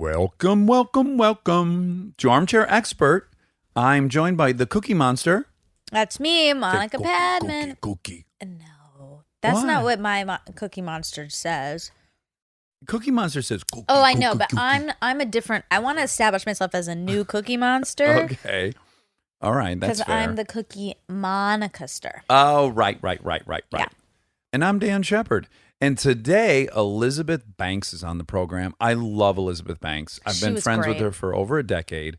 Welcome to Armchair Expert. I'm joined by the Cookie Monster. That's me, Monica Padman. Cookie. No, that's not what my Cookie Monster says. Cookie Monster says cookie. Oh, I know, but cookie. I'm a different. I want to establish myself as a new Cookie Monster. Okay. All right, that's fair. Because I'm the Cookie Monicaster. Oh, right. Yeah. And I'm Dan Shepard. And today, Elizabeth Banks is on the program. I love Elizabeth Banks. I've been friends with her for over a decade.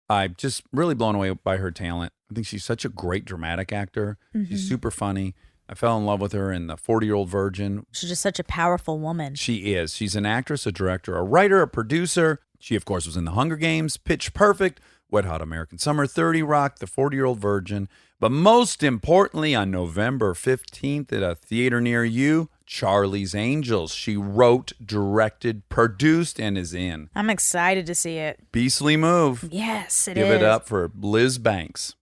I'm just really blown away by her talent. I think she's such a great dramatic actor. Mm-hmm. She's super funny. I fell in love with her in The 40-Year-Old Virgin. She's just such a powerful woman. She is. She's an actress, a director, a writer, a producer. She, of course, was in The Hunger Games, Pitch Perfect, Wet Hot American Summer, 30 Rock, The 40-Year-Old Virgin. But most importantly, on November 15th at a theater near you, Charlie's Angels. She wrote, directed, produced, and is in. I'm excited to see it. Beastly move. Yes, it is. Give it up for Liz Banks.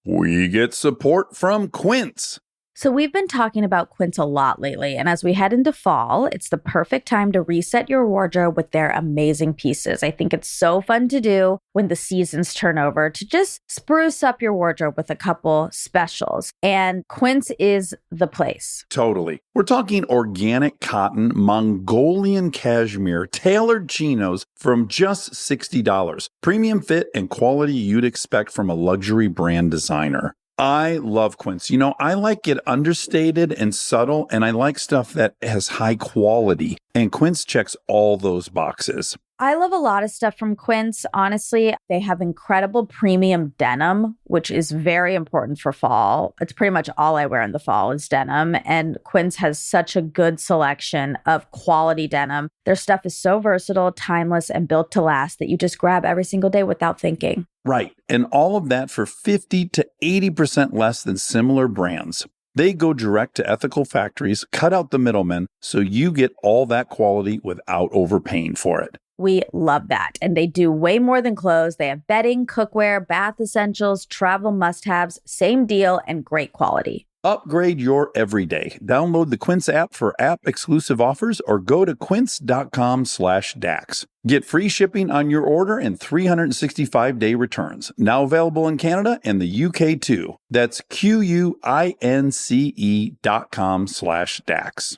We get support from Quince. So we've been talking about Quince a lot lately, and as we head into fall, it's the perfect time to reset your wardrobe with their amazing pieces. I think it's so fun to do when the seasons turn over to just spruce up your wardrobe with a couple specials, and Quince is the place. Totally. We're talking organic cotton, Mongolian cashmere, tailored chinos from just $60. Premium fit and quality you'd expect from a luxury brand designer. I love Quince. You know, I like it understated and subtle, and I like stuff that has high quality. And Quince checks all those boxes. I love a lot of stuff from Quince. Honestly, they have incredible premium denim, which is very important for fall. It's pretty much all I wear in the fall is denim. And Quince has such a good selection of quality denim. Their stuff is so versatile, timeless, and built to last that you just grab every single day without thinking. Right. And all of that for 50 to 80% less than similar brands. They go direct to ethical factories, cut out the middlemen, so you get all that quality without overpaying for it. We love that. And they do way more than clothes. They have bedding, cookware, bath essentials, travel must-haves, same deal, and great quality. Upgrade your everyday. Download the Quince app for app-exclusive offers or go to quince.com/Dax. Get free shipping on your order and 365-day returns. Now available in Canada and the UK too. That's QUINCE.com/Dax.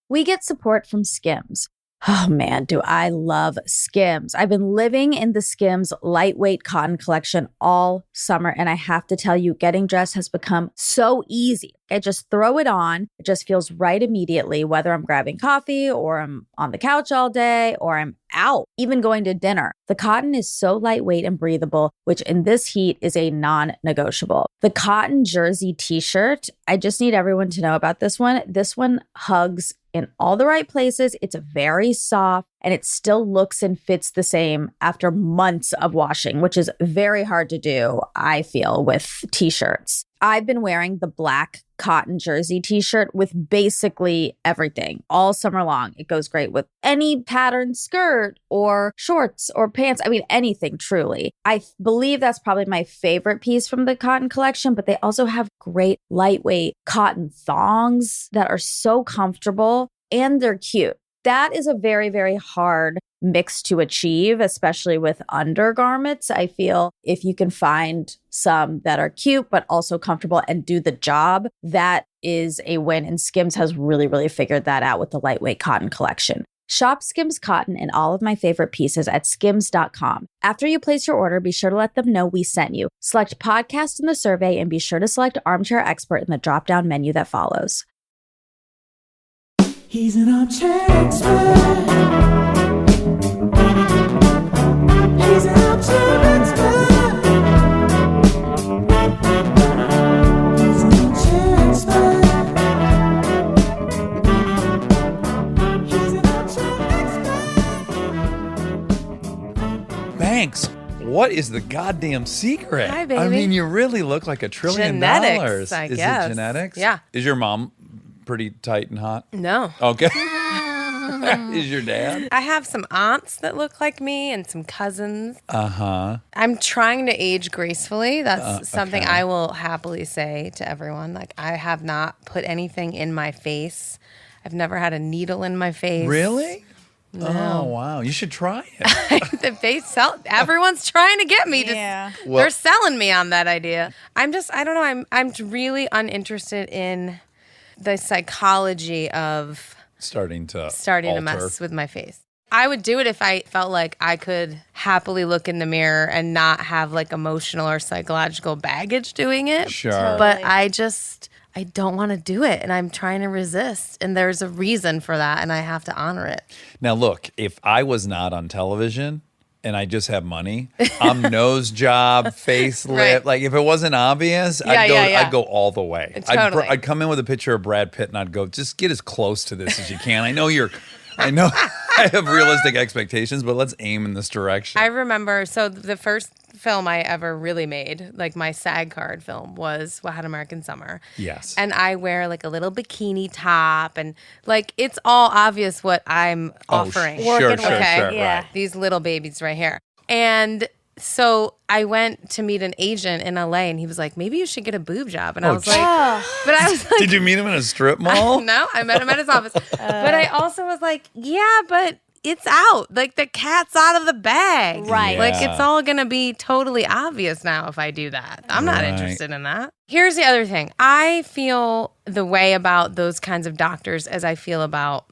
We get support from Skims. Oh man, do I love Skims. I've been living in the Skims lightweight cotton collection all summer, and I have to tell you, getting dressed has become so easy. I just throw it on. It just feels right immediately, whether I'm grabbing coffee or I'm on the couch all day or I'm out, even going to dinner. The cotton is so lightweight and breathable, which in this heat is a non-negotiable. The cotton jersey t-shirt, I just need everyone to know about this one. This one hugs in all the right places. It's very soft and it still looks and fits the same after months of washing, which is very hard to do, I feel, with t-shirts. I've been wearing the black cotton jersey t-shirt with basically everything all summer long. It goes great with any patterned skirt or shorts or pants. I mean, anything truly. I believe that's probably my favorite piece from the cotton collection, but they also have great lightweight cotton thongs that are so comfortable and they're cute. That is a very, very hard mix to achieve, especially with undergarments. I feel if you can find some that are cute, but also comfortable and do the job, that is a win. And Skims has really, really figured that out with the lightweight cotton collection. Shop Skims Cotton and all of my favorite pieces at skims.com. After you place your order, be sure to let them know we sent you. Select podcast in the survey and be sure to select Armchair Expert in the drop-down menu that follows. He's an armchair expert. He's an armchair expert. He's an armchair expert. He's an armchair expert. Banks, what is the goddamn secret? Hi, baby. I mean, you really look like $1 trillion. Genetics, I Is guess. it genetics? Yeah. Is your mom pretty tight and hot? No. Okay. Is your dad? I have some aunts that look like me and some cousins. Uh-huh. I'm trying to age gracefully. That's something okay. I will happily say to everyone. Like, I have not put anything in my face. I've never had a needle in my face. Really? Oh, wow. You should try it. They sell. Everyone's trying to get me. Yeah. They're selling me on that idea. I don't know. I'm really uninterested in the psychology of starting to to mess with my face. I would do it if I felt like I could happily look in the mirror and not have like emotional or psychological baggage doing it. Sure. But I don't want to do it, and I'm trying to resist. And there's a reason for that, and I have to honor it. Now, look, if I was not on television and I just have money, I'm nose job, facelift. Right. Like, if it wasn't obvious, Yeah. I'd go all the way. Totally. I'd come in with a picture of Brad Pitt and I'd go, just get as close to this as you can. I know I have realistic expectations, but let's aim in this direction. I remember, so the first film I ever really made, like my SAG card film, was What Hot American Summer. Yes. And I wear like a little bikini top, and like it's all obvious what I'm offering. Sure, Yeah. right. These little babies right here. And so I went to meet an agent in LA, and he was like, maybe you should get a boob job. And I was like, but I was like, Did you meet him in a strip mall? no, I met him at his office. But I also was like, yeah, but it's out. Like the cat's out of the bag. Right. Like Yeah. it's all going to be totally obvious now if I do that. I'm not Right. interested in that. Here's the other thing. I feel the way about those kinds of doctors as I feel about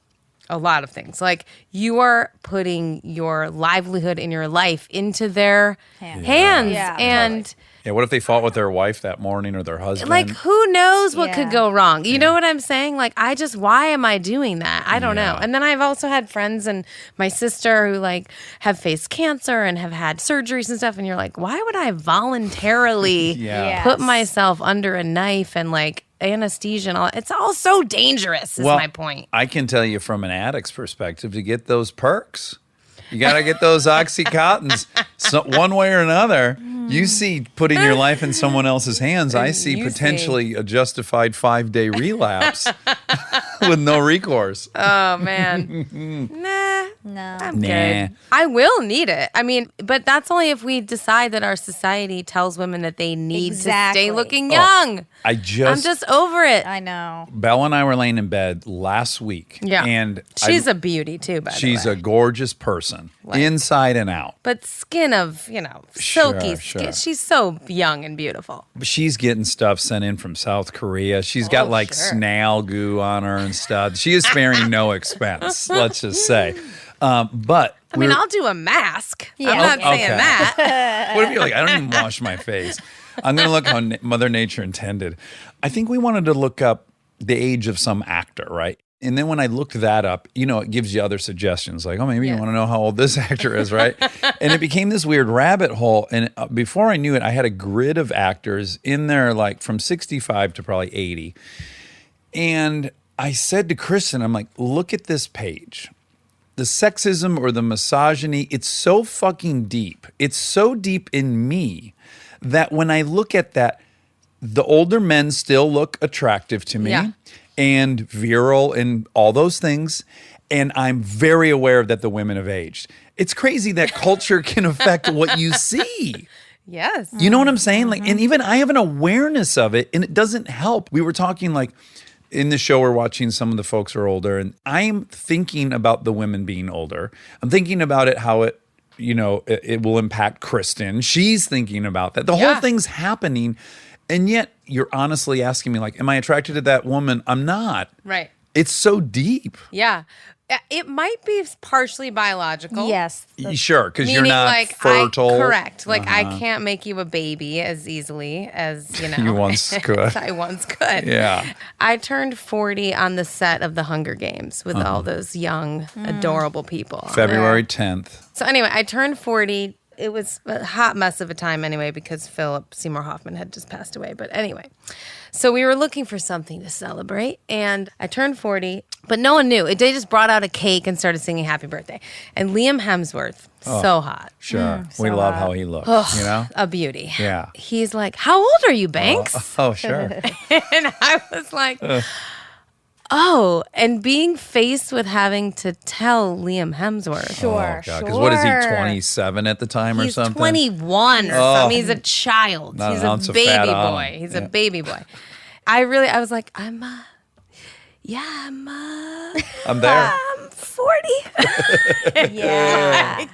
a lot of things. Like you are putting your livelihood in your life into their hands. Yeah, And Yeah, what if they fought with their wife that morning or their husband? like, who knows what Yeah. could go wrong? You know what I'm saying? Like, why am I doing that? I don't know. Yeah. And then I've also had friends and my sister who like have faced cancer and have had surgeries and stuff. And you're like, why would I voluntarily Yeah. put myself under a knife and like anesthesia and all? It's all so dangerous is my point. I can tell you from an addict's perspective, to get those perks, you got to get those Oxycontins one way or another. You see putting your life in someone else's hands. I see You potentially a justified 5-day relapse with no recourse. Oh, man. Nah. No. I'm Nah. good. I will need it. I mean, but that's only if we decide that our society tells women that they need to Exactly. stay looking young. I I'm just, just over it. I know. Belle and I were laying in bed last week. Yeah. And She's a beauty too, by the way. she's a gorgeous person, inside and out. But skin of, silky Sure. skin. She's so young and beautiful. But she's getting stuff sent in from South Korea. She's got like sure. snail goo on her and stuff. She is sparing no expense, let's just say. But I mean, I'll do a mask. Yeah. I'm not Okay. saying that. what if you're like, I don't even wash my face? I'm going to look how Mother Nature intended. I think we wanted to look up the age of some actor, right? And then when I looked that up, it gives you other suggestions like, oh, maybe you Yeah. want to know how old this actor is, right? And it became this weird rabbit hole. And before I knew it, I had a grid of actors in there, like from 65 to probably 80. And I said to Kristen, I'm like, look at this page. The sexism or the misogyny, it's so fucking deep. It's so deep in me that when I look at that, the older men still look attractive to me Yeah. and virile and all those things. And I'm very aware that the women have aged. It's crazy that culture can affect what you see. Yes. You know what I'm saying? Like, and even I have an awareness of it, and it doesn't help. We were talking like in the show, we're watching some of the folks are older, and I'm thinking about the women being older. I'm thinking about it, how it, it will impact Kristen. She's thinking about that. The whole thing's happening. And yet you're honestly asking me like, am I attracted to that woman? I'm not. Right. It's so deep. Yeah. It might be partially biological. Yes. Sure, because you're Meaning, not like, fertile. correct. Like, I can't make you a baby as easily as, You once could. as I once could. Yeah. I turned 40 on the set of the Hunger Games with all those young, adorable people. February 10th. So anyway, I turned 40. It was a hot mess of a time anyway because Philip Seymour Hoffman had just passed away. But anyway, so we were looking for something to celebrate, and I turned 40, but no one knew. They just brought out a cake and started singing Happy Birthday. And Liam Hemsworth, so hot. Sure. We love how he looks, A beauty. Yeah. He's like, how old are you, Banks? Oh, sure. And I was like, oh, and being faced with having to tell Liam Hemsworth. Sure. Because what is he, 27 at the time or He's something? 21 or something. He's a child. Not He's an a ounce of baby fat on boy. him. He's Yeah. a baby boy. I was like, yeah, I'm there. I'm 40. Yeah.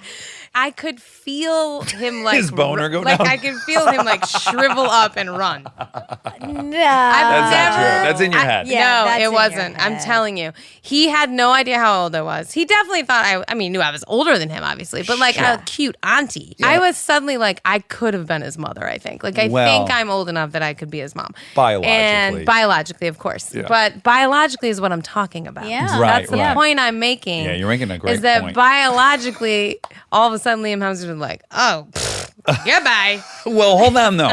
I could feel him like His boner go like down. I could feel him like shrivel up and run. No. I've That's not true. That's in your head. Yeah, no, that's it in your wasn't. I'm head. telling you. He had no idea how old I was. He definitely thought I mean, knew I was older than him, obviously, but like a cute auntie. I was suddenly like, I could have been his mother, I think. Like, I Well, think I'm old enough that I could be his mom. biologically. And biologically, of course. Yeah. But biologically is what I'm talking about. Yeah. Right, That's the right. point I'm making. Yeah, you're making a great Is that point. biologically, all of a sudden Liam Hemsworth was like, oh, goodbye. Well, hold on, though.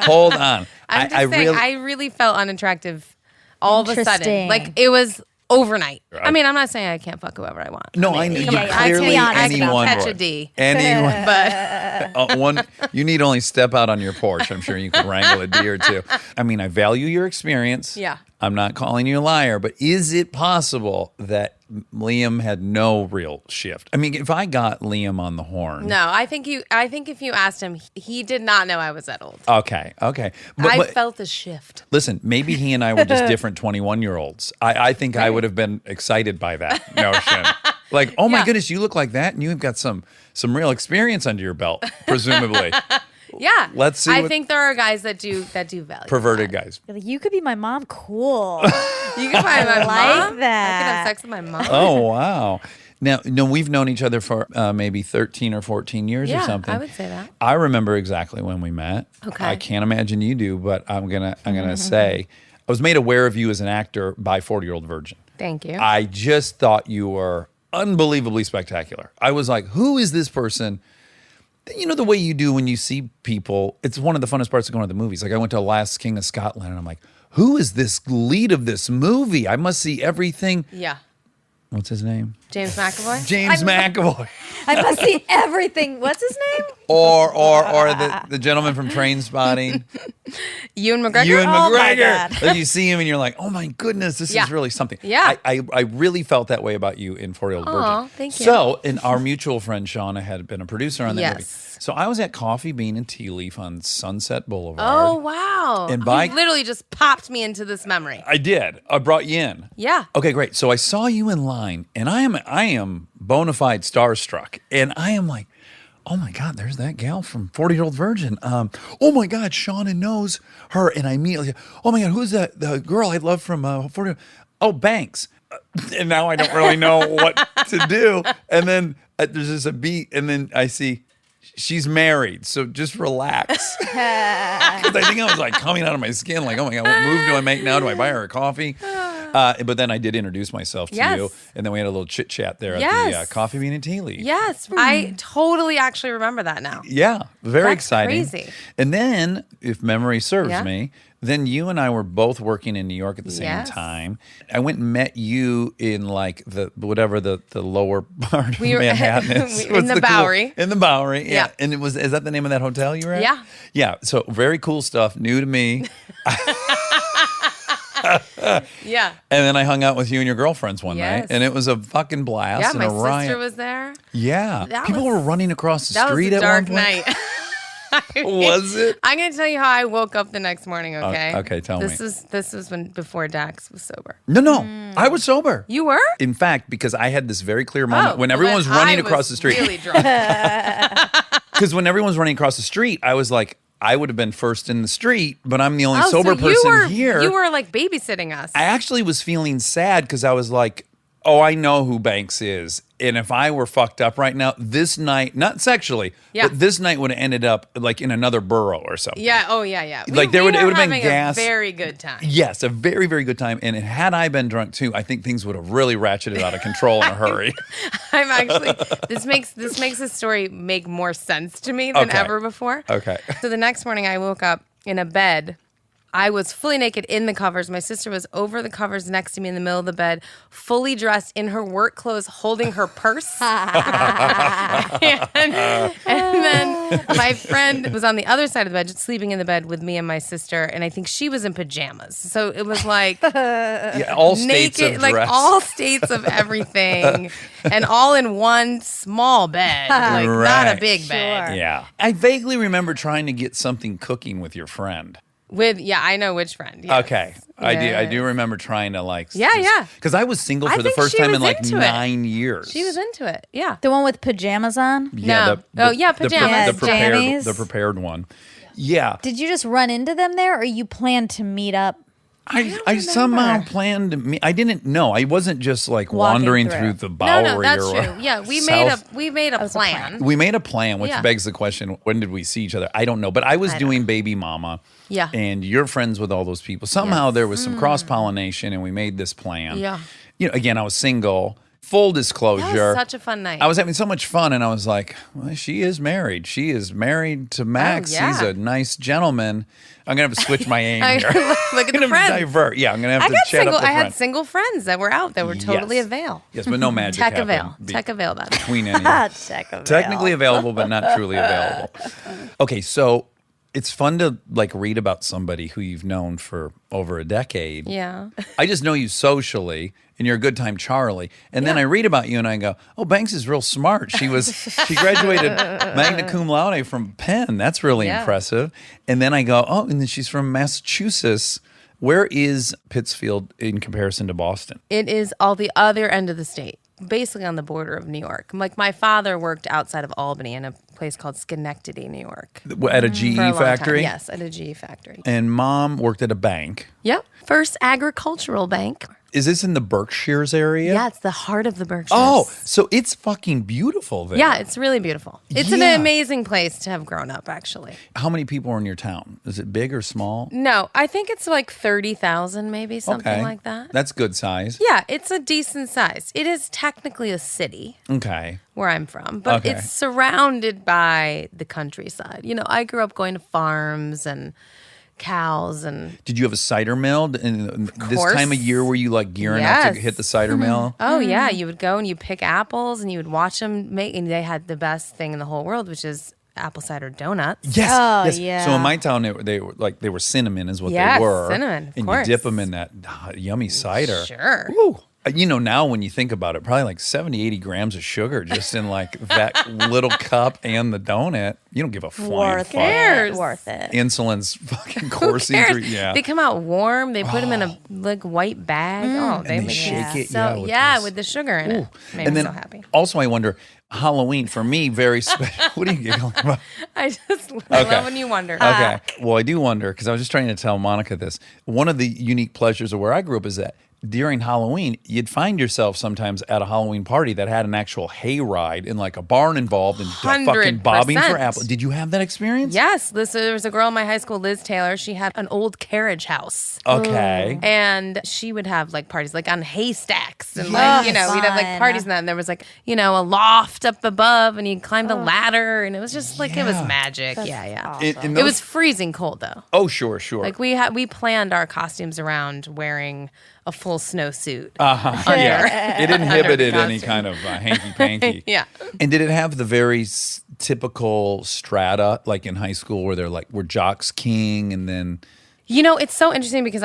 Hold on. I'm just saying, I really felt unattractive all of a sudden. Interesting. Like, it was overnight. Right. I mean, I'm not saying I can't fuck whoever I want. No, I know. Come You on, let's clearly be honest about anyone that. Catch a would. D. Anyone. But You need only step out on your porch. I'm sure you could wrangle a deer or two. I mean, I value your experience. Yeah. I'm not calling you a liar, but is it possible that Liam had no real shift? I mean, if I got Liam on the horn. no, I think if you asked him, he did not know I was that old. Okay. But, I felt a shift. listen, maybe he and I were just different 21-year-olds. I think I would have been excited by that notion. Like, oh my Yeah. goodness, you look like that, and you've got some real experience under your belt, presumably. Yeah. Let's see I what- think there are guys that do value Perverted that. guys. You're like, you could be my mom. Cool. You can find my like mom. that. I could have sex with my mom. Oh, wow. Now, no, we've known each other for maybe 13 or 14 years or Yeah, something. I would say that. I remember exactly when we met. Okay. I can't imagine you do, but I'm gonna say I was made aware of you as an actor by 40-Year-Old Virgin. Thank you. I just thought you were unbelievably spectacular. I was like, who is this person? You know the way you do when you see people, it's one of the funnest parts of going to the movies. Like I went to Last King of Scotland and I'm like, who is this lead of this movie? I must see everything. yeah. What's his name? James McAvoy. James McAvoy. I must see everything. What's his name? Or the gentleman from Train Spotting. Ewan McGregor. Ewan Oh my McGregor. God. Like you see him and you're like, oh my goodness, this Yeah. is really something. Yeah. I really felt that way about you in 40-Year-Old Aw, Virgin. thank you. So, and our mutual friend Shauna had been a producer on that movie. Yes. So I was at Coffee Bean and Tea Leaf on Sunset Boulevard. Oh wow! And by- You literally just popped me into this memory. I did. I brought you in. Yeah. Okay, great. So I saw you in line, and I am bona fide starstruck, and I am like, oh my God, there's that gal from 40-Year-Old Virgin. Oh my God, Shauna knows her, and I immediately, oh my God, who's that? The girl I love from 40? Oh, Banks. And now I don't really know what to do. And then there's just a beat, and then I see. She's married, so just relax. Because I think I was like coming out of my skin, like, oh my God, what move do I make now? Do I buy her a coffee? But then I did introduce myself to Yes. you, and then we had a little chit chat there at the Yes. Coffee Bean and Tea Leaf. Yes, I totally actually remember that now. Yeah, very That's exciting. crazy. And then, if memory serves Yeah. me, then you and I were both working in New York at the same Yes. time. I went and met you in like the lower part of We were- Manhattan is. in What's the cool- Bowery. In the Bowery, yeah. Yeah. And is that the name of that hotel you were at? Yeah. Yeah. So very cool stuff, new to me. Yeah. And then I hung out with you and your girlfriends one Yes. night, and it was a fucking blast Yeah, and my a riot. sister was there. Yeah, That people was- were running across the That was street a at dark one point. night. Was it? I'm gonna tell you how I woke up the next morning. Okay. okay, tell me. This was when before Dax was sober. No, I was sober. You were? In fact, because I had this very clear moment when well, everyone was then running I across the street. Really drunk. Because when everyone was running across the street, I was like, I would have been first in the street, but I'm the only Oh, sober so person here. You were like babysitting us. I actually was feeling sad because I was like, oh, I know who Banks is. And if I were fucked up right now, this night, not sexually, Yeah. but this night would have ended up like in another borough or something. Yeah. Oh yeah. Yeah. Like, there we would- it were would have been having gas. A very good time. Yes, a very, very good time. And had I been drunk too, I think things would have really ratcheted out of control in a hurry. I'm actually. This makes this story make more sense to me than Okay. ever before. Okay. So the next morning, I woke up in a bed. I was fully naked in the covers. My sister was over the covers next to me in the middle of the bed, fully dressed in her work clothes, holding her purse. and then my friend was on the other side of the bed, just sleeping in the bed with me and my sister. And I think she was in pajamas. So it was like Yeah, all states naked, of like dress. all states of everything, and all in one small bed, like not Right. a big bed. Yeah. I vaguely remember trying to get something cooking with your friend. I know which friend. Yes. Okay. I do remember trying to like. Yeah. Because I was single I for the think first she time in was like into it. 9 years. She was into it. Yeah. The one with pajamas on? No. Pajamas. Jammies. The prepared one. Yeah. Did you just run into them there or you planned to meet up? I somehow planned to meet. I didn't know. I wasn't just like Walking wandering through. through the Bowery. No, that's or true. Yeah, we South. made a plan. We made a plan, which Yeah. begs the question: when did we see each other? I don't know. But I was doing Baby Mama. Yeah. And you're friends with all those people. Somehow Yes. there was some cross pollination, and we made this plan. Yeah. Again, I was single. Full disclosure. That was such a fun night. I was having so much fun, and I was like, well, she is married. She is married to Max. yeah. He's a nice gentleman. I'm going to have to switch my aim here. Look at I'm the gonna friends. divert. Yeah, I'm going to have to chat up the I had friends. single friends that were out that were totally Yes. avail. Yes, but no magic Tech happened avail. be- Tech avail that. between any. Check Technically available, but not truly available. Okay, so it's fun to like read about somebody who you've known for over a decade. Yeah. I just know you socially, and you're a good time Charlie. And then I read about you, and I go, "Oh, Banks is real smart. She graduated magna cum laude from Penn. That's really Yeah. impressive." And then I go, "Oh, and then she's from Massachusetts. Where is Pittsfield in comparison to Boston?" It is all the other end of the state, basically on the border of New York. Like my father worked outside of Albany in a place called Schenectady, New York. At a GE For a long factory. time. Yes, at a GE factory. And Mom worked at a bank. Yep. First agricultural bank. Is this in the Berkshires area? Yeah, it's the heart of the Berkshires. Oh, so it's fucking beautiful there. Yeah, it's really beautiful. It's Yeah. an amazing place to have grown up, actually. How many people are in your town? Is it big or small? No, I think it's like 30,000, maybe something like that. That's good size. Yeah, it's a decent size. It is technically a city Okay. where I'm from, but Okay. it's surrounded by the countryside. I grew up going to farms and cows and Did you have a cider mill? And this course. time of year were you like gearing up Yes. to hit the cider mill? oh yeah, you would go and you pick apples and you would watch them make, and they had the best thing in the whole world, which is apple cider donuts. Yes. Oh, yes. yeah. So in my town, they were cinnamon is what Yes, they were. cinnamon, of and course. you dip them in that yummy cider. Sure. Woo. Now when you think about it, probably like 70, 80 grams of sugar just in like that little cup and the donut. You don't give a flying Worth fuck. cares? it. Worth it. Insulin's fucking Who coursing cares? through. Yeah. They come out warm. They put them in a like white bag. Oh, they make shake me it, yeah, So with yeah, this- with the sugar in it. Made And me then so happy. also I wonder, Halloween for me, very special. What are you giggling about? I just Okay. love when you wonder. Okay. Well, I do wonder because I was just trying to tell Monica this. One of the unique pleasures of where I grew up is that during Halloween, you'd find yourself sometimes at a Halloween party that had an actual hayride and like a barn involved and fucking bobbing for 100%. apples. Did you have that experience? Yes, there was a girl in my high school, Liz Taylor. She had an old carriage house. Okay. And she would have like parties like on haystacks and Yes. we'd have like Fun. parties and that. And there was like, a loft up above and you'd climb the ladder and it was just like, it was Yeah. magic. Yeah. In It those- was freezing cold though. Oh, sure. Like we planned our costumes around wearing a full snowsuit. Yeah. It inhibited Under any costume. kind of hanky panky. Yeah. And did it have the very typical strata like in high school where they're like, we're jocks king and then. It's so interesting because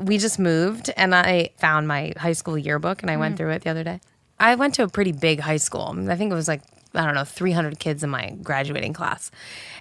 we just moved and I found my high school yearbook and I went through it the other day. I went to a pretty big high school. I think it was like, 300 kids in my graduating class.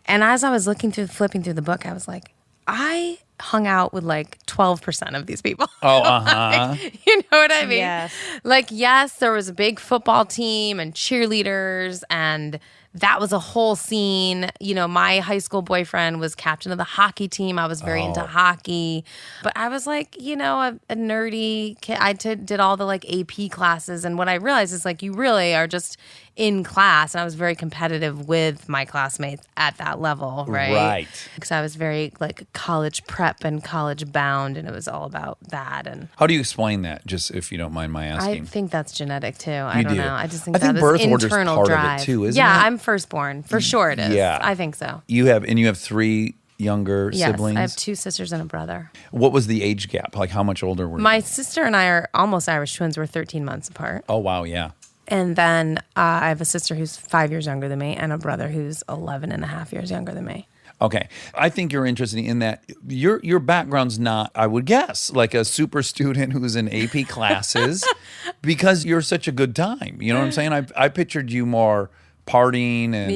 And as I was flipping through the book, I was like, I hung out with like 12% of these people. Oh, uh-huh. You know what I mean? Yes. Like, yes, there was a big football team and cheerleaders, and that was a whole scene. My high school boyfriend was captain of the hockey team. I was very into hockey. But I was like, a nerdy kid. I did all the like AP classes. And what I realized is like, you really are just in class. And I was very competitive with my classmates at that level, right? Right. Because I was very like college prep and college bound. And it was all about that. And How do you explain that, just if you don't mind my I asking? think that's genetic too. I You don't do. know. I just think I think that birth is order's internal part of it drive. too, isn't yeah, it? I'm firstborn. For sure it is. Yeah. I think so. You have 3 younger Yes, siblings? I have 2 sisters and a brother. What was the age gap? Like how much older were you? My sister and I are almost Irish twins. We're 13 months apart. Oh, wow, yeah. And then I have a sister who's 5 years younger than me and a brother who's 11 and a half years younger than me. Okay. I think you're interesting in that your background's not, I would guess, like a super student who's in AP classes because you're such a good time. You know what I'm saying? I pictured you more partying and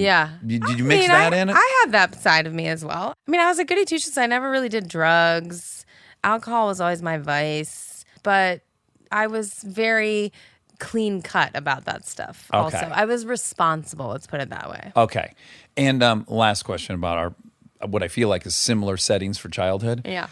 did you mix that in it? I had that side of me as well. I mean, I was a goody two shoes. I never really did drugs. Alcohol was always my vice, but I was very clean cut about that stuff. Okay. Also, I was responsible. Let's put it that way. Okay. And last question about what I feel like is similar settings for childhood. Yeah.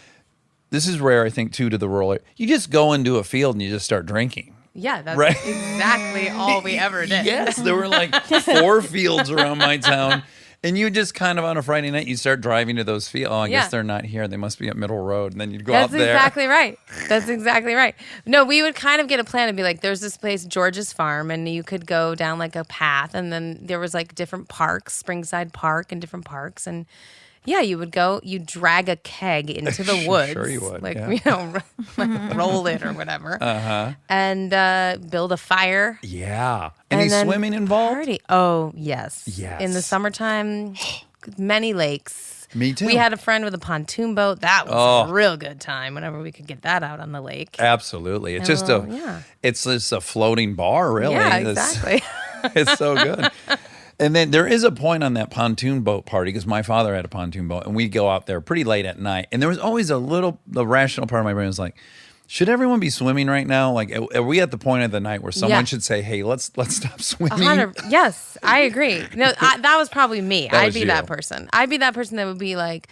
This is rare, I think, too, to the rural area. You just go into a field and you just start drinking. Yeah, that's Right. exactly all we ever did. Yes, there were like 4 fields around my town. And you just kind of on a Friday night, you start driving to those fields. Oh, I guess they're not here. They must be at Middle Road. And then you'd go out there. That's exactly right. That's exactly right. No, we would kind of get a plan and be like, there's this place, George's Farm, and you could go down like a path. And then there was like different parks, Springside Park and different parks. And yeah, you would go, you drag a keg into the woods. Sure you would. Like, yeah. like roll it or whatever. And build a fire. Yeah. Any then swimming involved? Party. Oh, yes. Yes. In the summertime, many lakes. Me too. We had a friend with a pontoon boat. That was a real good time whenever we could get that out on the lake. Absolutely. It's just it's just a floating bar, really. Yeah, exactly. It's so good. And then there is a point on that pontoon boat party, because my father had a pontoon boat, and we'd go out there pretty late at night. And there was always the rational part of my brain was like, should everyone be swimming right now? Like, are we at the point of the night where someone should say, hey, let's stop swimming? Yes, I agree. No, that was probably me. I'd be you. that person. I'd be that person that would be like,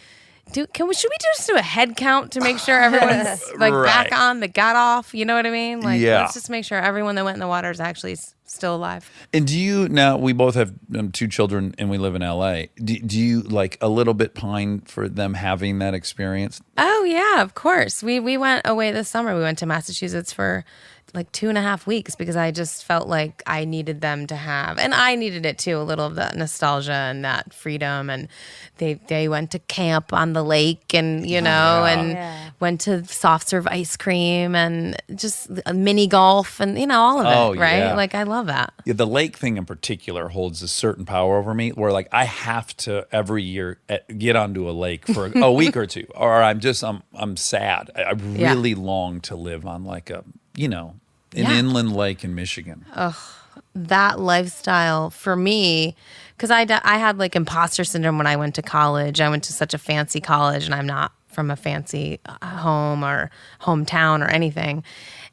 should we just do a head count to make sure everyone's like back on, that got off? You know what I mean? Like, let's just make sure everyone that went in the water is actually still alive. And now we both have 2 children and we live in LA. Do you like a little bit pine for them having that experience? Oh yeah, of course. We went away this summer. We went to Massachusetts for like 2.5 weeks because I just felt like I needed them to have, and I needed it too, a little of that nostalgia and that freedom. And they went to camp on the lake, and and went to soft serve ice cream and just mini golf and all of it, right? Yeah. Like, I love that. Yeah, the lake thing in particular holds a certain power over me, where like I have to every year get onto a lake for a week or two, or I'm sad. I really long to live on like an inland lake in Michigan. That lifestyle for me, because I had like imposter syndrome when I went to college. I went to such a fancy college, and I'm not from a fancy home or hometown or anything.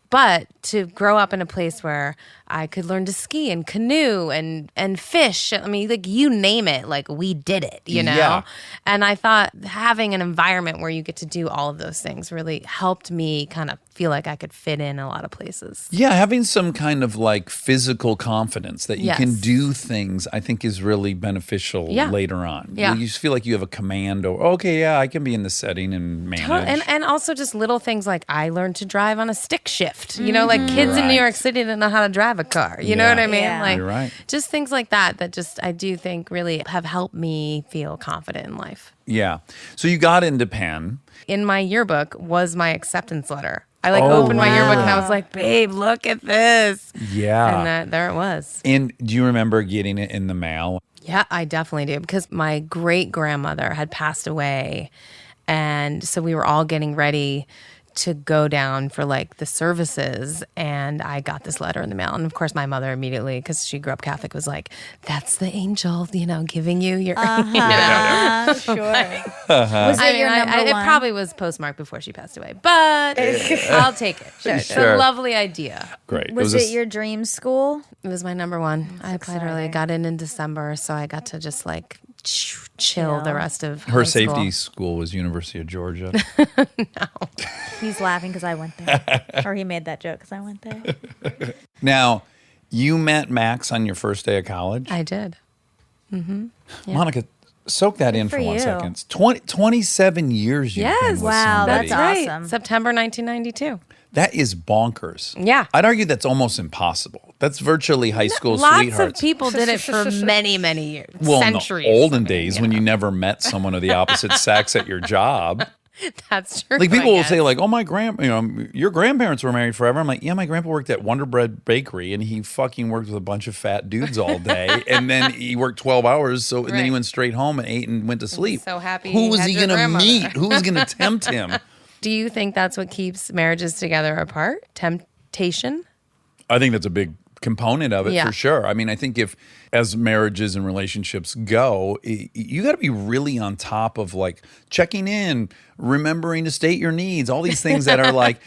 But to grow up in a place where I could learn to ski and canoe and fish, I mean, like, you name it, like, we did it, Yeah. And I thought having an environment where you get to do all of those things really helped me kind of feel like I could fit in a lot of places. Yeah, having some kind of like physical confidence that you can do things, I think is really beneficial later on. Yeah. You just feel like you have a command over, I can be in this setting and manage. And also just little things like I learned to drive on a stick shift. Like kids in New York City didn't know how to drive a car. You know what I mean? Yeah. Like, You're right. just things like that just I do think really have helped me feel confident in life. Yeah. So you got into Penn. In my yearbook was my acceptance letter. I opened my yearbook and I was like, babe, look at this. Yeah. And there it was. And do you remember getting it in the mail? Yeah, I definitely do, because my great grandmother had passed away. And so we were all getting ready to go down for like the services, and I got this letter in the mail. And of course my mother immediately, because she grew up Catholic, was like, that's the angel, giving you your Sure. Was it your number one? It probably was postmarked before she passed away, but I'll take it. Sure. It's Sure. a lovely idea. Great. Was it your dream school? It was my number one. I applied early, got in December, so I got to just like chill the rest of Her high school. safety school was University of Georgia. He's laughing because I went there. Or he made that joke because I went there. Now, you met Max on your first day of college. I did. Monica, soak that in for for 1 you. second. 27 years you've been with Wow, somebody. that's Right. awesome. September 1992. That is bonkers. Yeah. I'd argue that's almost impossible. That's virtually high school Lots sweethearts. of people did it for many, many years. Well, centuries. in the olden days when you never met someone of the opposite sex at your job. That's true. Like people I will guess. say like, oh, your grandparents were married forever. I'm like, yeah, my grandpa worked at Wonder Bread Bakery and he fucking worked with a bunch of fat dudes all day. And then he worked 12 hours. And then he Right. went straight home and ate and went to sleep. so happy Who he was had he your going to grandmother. meet? Who was going to tempt him? Do you think that's what keeps marriages together apart? Temptation? I think that's a big component of it for sure. I mean, I think if as marriages and relationships go, you got to be really on top of like checking in, remembering to state your needs, all these things that are like,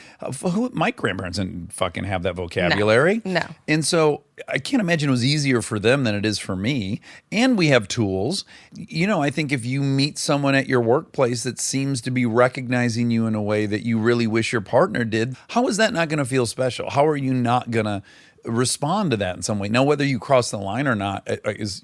my grandparents didn't fucking have that vocabulary. No. And so I can't imagine it was easier for them than it is for me. And we have tools. You know, I think if you meet someone at your workplace that seems to be recognizing you in a way that you really wish your partner did, how is that not going to feel special? How are you not going to respond to that in some way? Now, whether you cross the line or not is,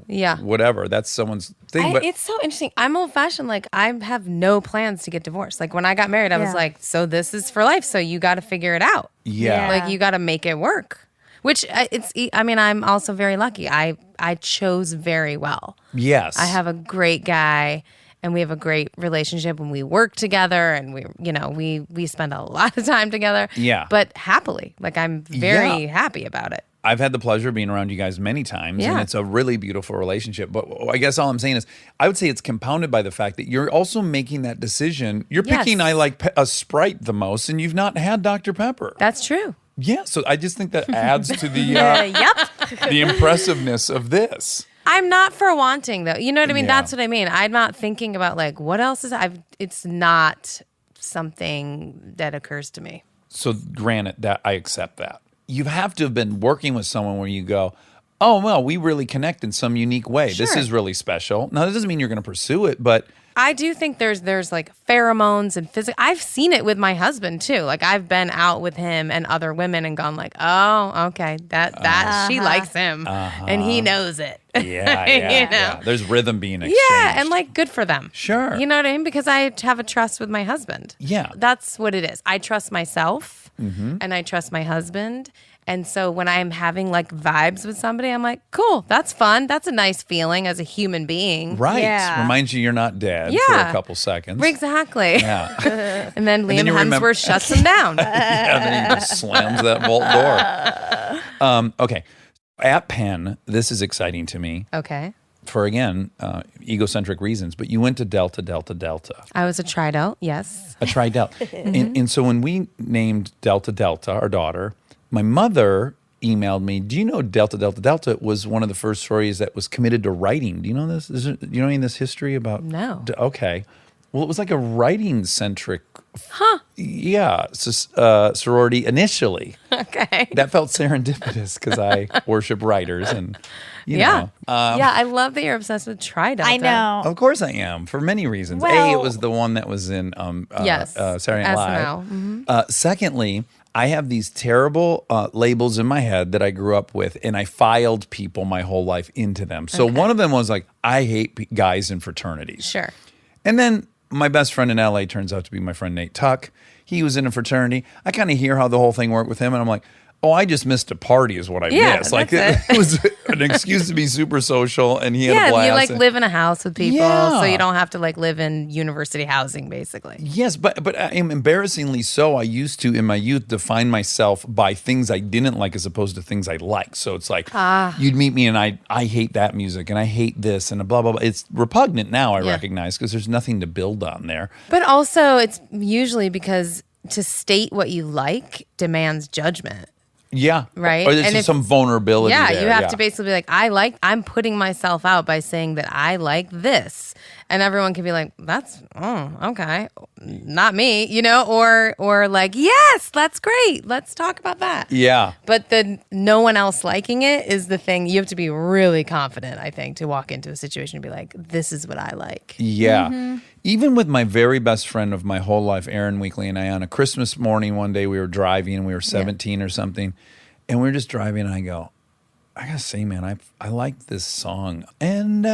whatever. That's someone's thing. But it's so interesting. I'm old fashioned. Like, I have no plans to get divorced. Like, when I got married, I was like, so this is for life. So you got to figure it out. Yeah. Like, you got to make it work. Which I'm also very lucky. I chose very well. Yes. I have a great guy and we have a great relationship when we work together and we spend a lot of time together. Yeah. But happily. Like, I'm very happy about it. I've had the pleasure of being around you guys many times, and it's a really beautiful relationship. But I guess all I'm saying is, I would say it's compounded by the fact that you're also making that decision. You're picking, I like a Sprite the most, and you've not had Dr. Pepper. That's true. Yeah, so I just think that adds to the the impressiveness of this. I'm not for wanting, though. You know what I mean? Yeah. That's what I mean. I'm not thinking about, like, what else is... It's not something that occurs to me. So granted, that I accept that. You have to have been working with someone where you go, oh, well, we really connect in some unique way. Sure. This is really special. Now, that doesn't mean you're going to pursue it, but... I do think there's like pheromones and physics. I've seen it with my husband too. Like, I've been out with him and other women and gone like, oh, okay, that she likes him and he knows it. Yeah, You know? yeah. There's rhythm being exchanged. Yeah, and like, good for them. Sure. You know what I mean? Because I have a trust with my husband. Yeah. That's what it is. I trust myself and I trust my husband. And so when I'm having like vibes with somebody, I'm like, cool, that's fun. That's a nice feeling as a human being. Right. Yeah. Reminds you you're not dead for a couple seconds. Exactly. Yeah. And then Liam then you remember- Hemsworth shuts him down. Yeah, then he just slams that vault door. Okay. At Penn, this is exciting to me Okay. for, again, egocentric reasons, but you went to Delta. I was a tridelt, yes. A tri-Delta. And so when we named Delta, our daughter, my mother emailed me, do you know Delta was one of the first stories that was committed to writing? Do you know this? Do you know any of this history about? No. Okay. Well, it was like a writing-centric, sorority initially. Okay. That felt serendipitous because I worship writers and, you know. Yeah, I love that you're obsessed with tridelt. I know. Of course I am, for many reasons. Well- it was the one that was in Yes. Saturday Night Live. SNL. Secondly, I have these terrible labels in my head that I grew up with, and I filed people my whole life into them. So one of them was like, I hate guys in fraternities. Sure. And then my best friend in LA turns out to be my friend Nate Tuck. He was in a fraternity. I kind of hear how the whole thing worked with him, and I'm like, oh, I just missed a party is what I missed. Like, that's it was an excuse to be super social, and he had a blast. You like live in a house with people, Yeah. so you don't have to like live in university housing, basically. Yes, but I'm embarrassingly so. I used to, in my youth, define myself by things I didn't like as opposed to things I like. So it's like, you'd meet me and I hate that music and I hate this and blah, blah, blah. It's repugnant now, I recognize, because there's nothing to build on there. But also, it's usually because to state what you like demands judgment. Yeah. Right? Or there's And just some vulnerability Yeah, there. you have to basically be like, I'm putting myself out by saying that I like this. And everyone can be like, okay, not me, you know, or like, yes, that's great. Let's talk about that. Yeah. But the no one else liking it is the thing. You have to be really confident, I think, to walk into a situation and be like, this is what I like. Yeah. Even with my very best friend of my whole life, Aaron Weekly, and I, on a Christmas morning one day, we were driving and we were 17 or something, and we were just driving and I go, I gotta say, man, I like this song. And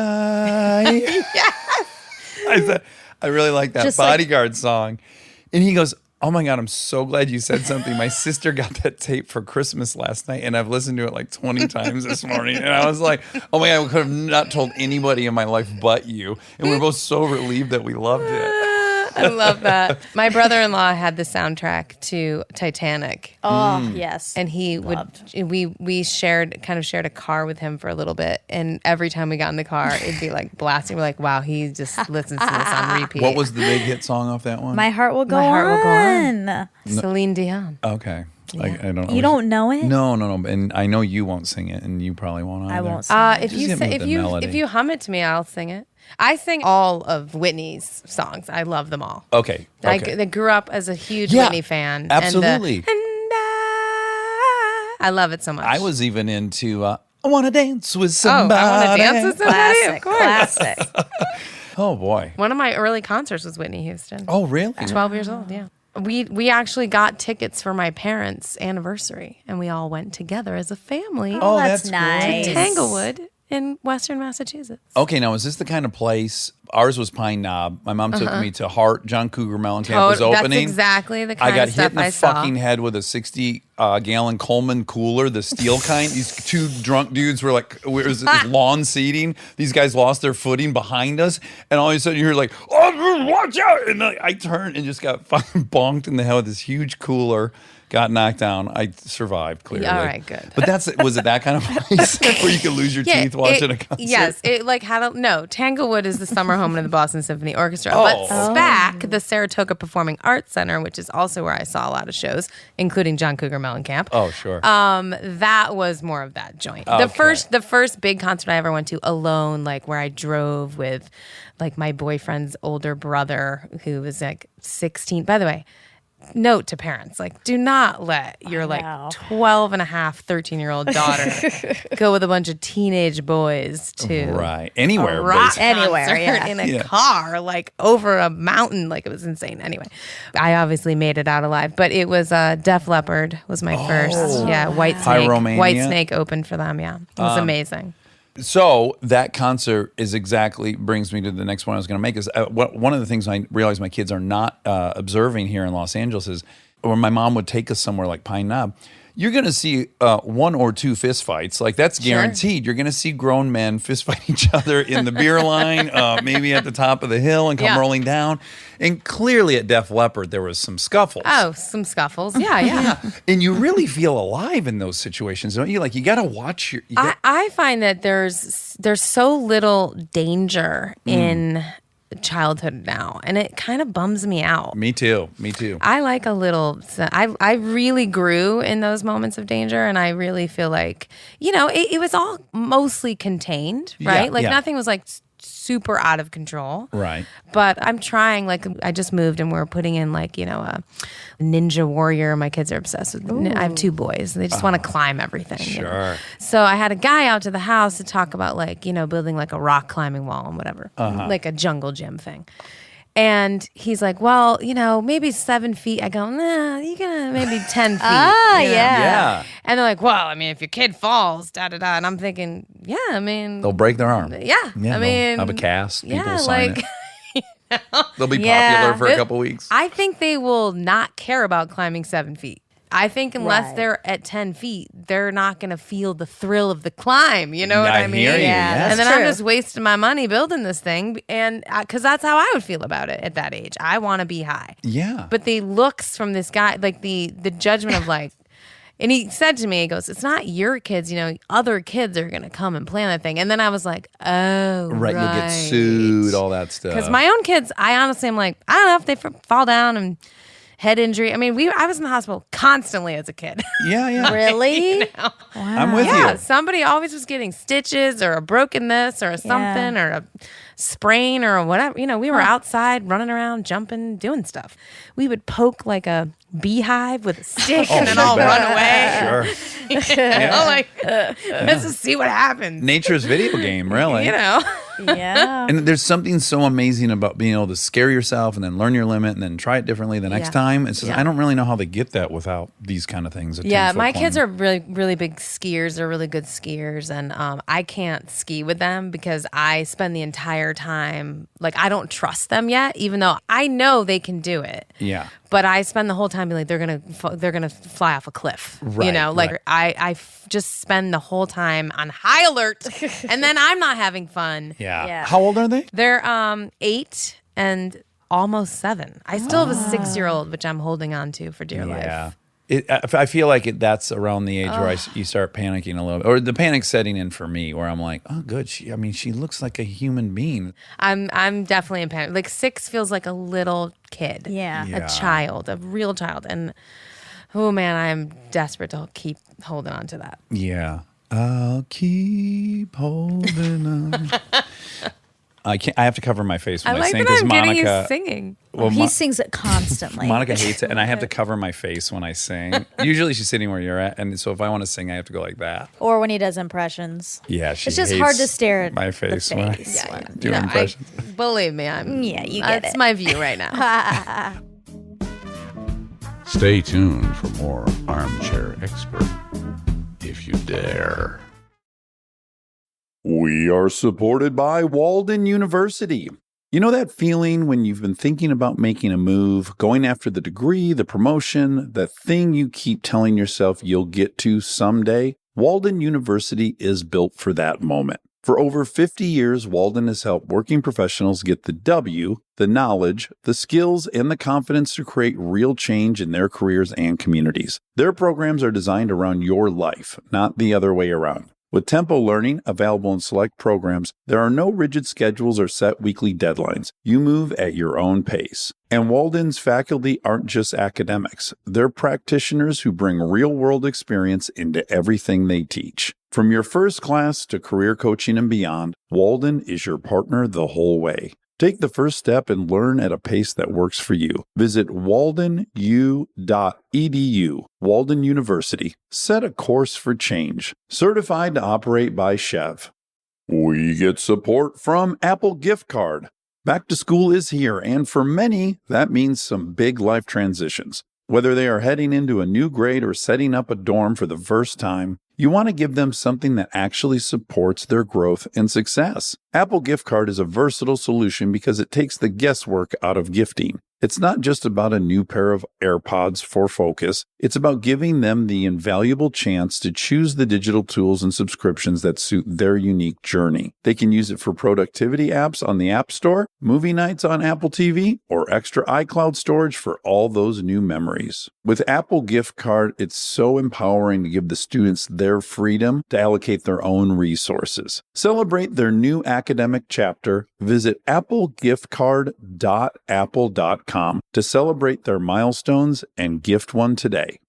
I said, I really like that Just Bodyguard song. And he goes, oh my God, I'm so glad you said something. My sister got that tape for Christmas last night, and I've listened to it like 20 times this morning. And I was like, oh my God, I could have not told anybody in my life but you. And we were both so relieved that we loved it. I love that. My brother-in-law had the soundtrack to Titanic. Oh, yes. And he we shared a car with him for a little bit, and every time we got in the car, it'd be like blasting. We're like, wow, he just listens to this on repeat. What was the big hit song off that one? My heart will go My Heart Will Go on. Celine Dion. Okay. I don't know. You don't know it? No. And I know you won't sing it, and you probably won't either. I won't sing it. If Just you hit me say, with the melody. if you hum it to me, I'll sing it. I sing all of Whitney's songs. I love them all. Okay. I grew up as a huge Yeah, Whitney fan. absolutely. And I love it so much. I was even into I Want to Dance with I Somebody. want to dance with somebody. Of Classic. course. Classic. Oh, boy. One of my early concerts was Whitney Houston. Oh, really? 12 years old, yeah. We actually got tickets for my parents' anniversary, and we all went together as a family Oh, that's that's nice. great. Tanglewood in Western Massachusetts. Okay, now is this the kind of place? Ours was Pine Knob. My mom took me to Hart. John Cougar Mellencamp was opening. That's exactly the I kind got of hit stuff in the I saw. fucking head with a 60-gallon Coleman cooler, the steel kind. These two drunk dudes were like, it was lawn seating. These guys lost their footing behind us, and all of a sudden you hear like, "Oh, watch out!" And I turned and just got fucking bonked in the head with this huge cooler. Got knocked down. I survived clearly. All right, good. But was it that kind of place where you could lose your teeth watching a concert? Yes, it like had a no. Tanglewood is the summer home of the Boston Symphony Orchestra, Oh. but SPAC, the Saratoga Performing Arts Center, which is also where I saw a lot of shows, including John Cougar Mellencamp. Oh, sure. That was more of that joint. Okay. The first big concert I ever went to alone, like where I drove with, like my boyfriend's older brother who was like 16. By the way. Note to parents, like, do not let your like 12 and a half, 13-year-old daughter go with a bunch of teenage boys to Right. Anywhere, a rock basically. Anywhere, concert yeah. in a car, like over a mountain. Like, it was insane. Anyway, I obviously made it out alive, but it was Def Leppard was my first. Yeah, White Snake. Pyromania. White Snake opened for them. Yeah, it was amazing. So that concert brings me to the next one I was going to make is one of the things I realize my kids are not observing here in Los Angeles is when my mom would take us somewhere like Pine Knob, you're going to see one or two fist fights. Like that's guaranteed. You're going to see grown men fist fight each other in the beer line, maybe at the top of the hill and come Yeah. rolling down. And clearly at Def Leppard, there was some scuffles. Oh, some scuffles. Yeah. And you really feel alive in those situations, don't you? Like you got to watch your... I find that there's so little danger in childhood now, and it kind of bums me out. Me too. I like a little. I really grew in those moments of danger, and I really feel like it was all mostly contained, right? Yeah, like yeah. nothing was like super out of control, Right. But I'm trying. Like I just moved, and we're putting in like a Ninja Warrior. My kids are obsessed with. I have two boys. They just want to climb everything. you know? Sure. So I had a guy out to the house to talk about like building like a rock climbing wall and whatever, like a jungle gym thing. And he's like, well, maybe 7 feet. I go, nah, you're gonna maybe 10 feet. Ah, you know? yeah. Yeah. And they're like, well, I mean, if your kid falls, da da da. And I'm thinking, yeah, I mean, They'll break their arm. yeah, I they'll mean, have a cast. People yeah, sign like. it. They'll be Yeah. popular for a couple weeks. I think they will not care about climbing 7 feet. I think unless Right. they're at 10 feet, they're not going to feel the thrill of the climb. You know what I I mean? hear you, Yeah, yes. And then True. I'm just wasting my money building this thing. And because that's how I would feel about it at that age. I want to be high. Yeah. But the looks from this guy, like the judgment of like, and he said to me, he goes, it's not your kids, other kids are going to come and play on that thing. And then I was like, oh, right, you'll get sued, all that stuff. because my own kids, I honestly am like, I don't know if they fall down and head injury. I mean, I was in the hospital constantly as a kid. Yeah. Really? I'm with Yeah, you. somebody always was getting stitches or a broken this or a something or a sprain or whatever. We were outside running around, jumping, doing stuff. We would poke like a beehive with a stick and then I all bet. run away. Sure. Like, let's just see what happens. Nature's video game, really. Yeah. And there's something so amazing about being able to scare yourself and then learn your limit and then try it differently the next Yeah. time. It's just, Yeah. I don't really know how they get that without these kind of things. Yeah, my kids are really, really big skiers. They're really good skiers. And I can't ski with them because I spend the entire time, like, I don't trust them yet, even though I know they can do it. Yeah. But I spend the whole time being like, they're gonna fly off a cliff. Right, like right. I just spend the whole time on high alert, and then I'm not having fun. Yeah. How old are they? They're 8 and almost 7. I still have a 6-year-old, which I'm holding on to for dear life. I feel like that's around the age where you start panicking a little bit, or the panic's setting in for me, where I'm like, oh, good. She looks like a human being. I'm definitely in panic. Like 6 feels like a little kid. Yeah. Yeah. A child, a real child. And Oh man, I am desperate to keep holding on to that. Yeah. I'll keep holding on. I can't. I have to cover my face when I I like sing that I'm getting you Monica. singing. Well, He sings it constantly. Monica hates it, and I have to cover my face when I sing. Usually, she's sitting where you're at, and so if I want to sing, I have to go like that. Or when he does impressions. Yeah, she. It's just hates hard to stare at my face when I face. do impressions. Believe me, I'm. Yeah, you get That's it. my view right now. Stay tuned for more Armchair Expert, if you dare. We are supported by Walden University. You know that feeling when you've been thinking about making a move, going after the degree, the promotion, the thing you keep telling yourself you'll get to someday? Walden University is built for that moment. For over 50 years, Walden has helped working professionals get the W, the knowledge, the skills, and the confidence to create real change in their careers and communities. Their programs are designed around your life, not the other way around. With Tempo Learning available in select programs, there are no rigid schedules or set weekly deadlines. You move at your own pace. And Walden's faculty aren't just academics. They're practitioners who bring real-world experience into everything they teach. From your first class to career coaching and beyond, Walden is your partner the whole way. Take the first step and learn at a pace that works for you. Visit waldenu.edu. Walden University. Set a course for change. Certified to operate by Chev. We get support from Apple Gift Card. Back to school is here, and for many, that means some big life transitions. Whether they are heading into a new grade or setting up a dorm for the first time, you want to give them something that actually supports their growth and success. Apple Gift Card is a versatile solution because it takes the guesswork out of gifting. It's not just about a new pair of AirPods for focus. It's about giving them the invaluable chance to choose the digital tools and subscriptions that suit their unique journey. They can use it for productivity apps on the App Store, movie nights on Apple TV, or extra iCloud storage for all those new memories. With Apple Gift Card, it's so empowering to give the students their freedom to allocate their own resources. Celebrate their new academic chapter. Visit applegiftcard.apple.com to celebrate their milestones and gift one today.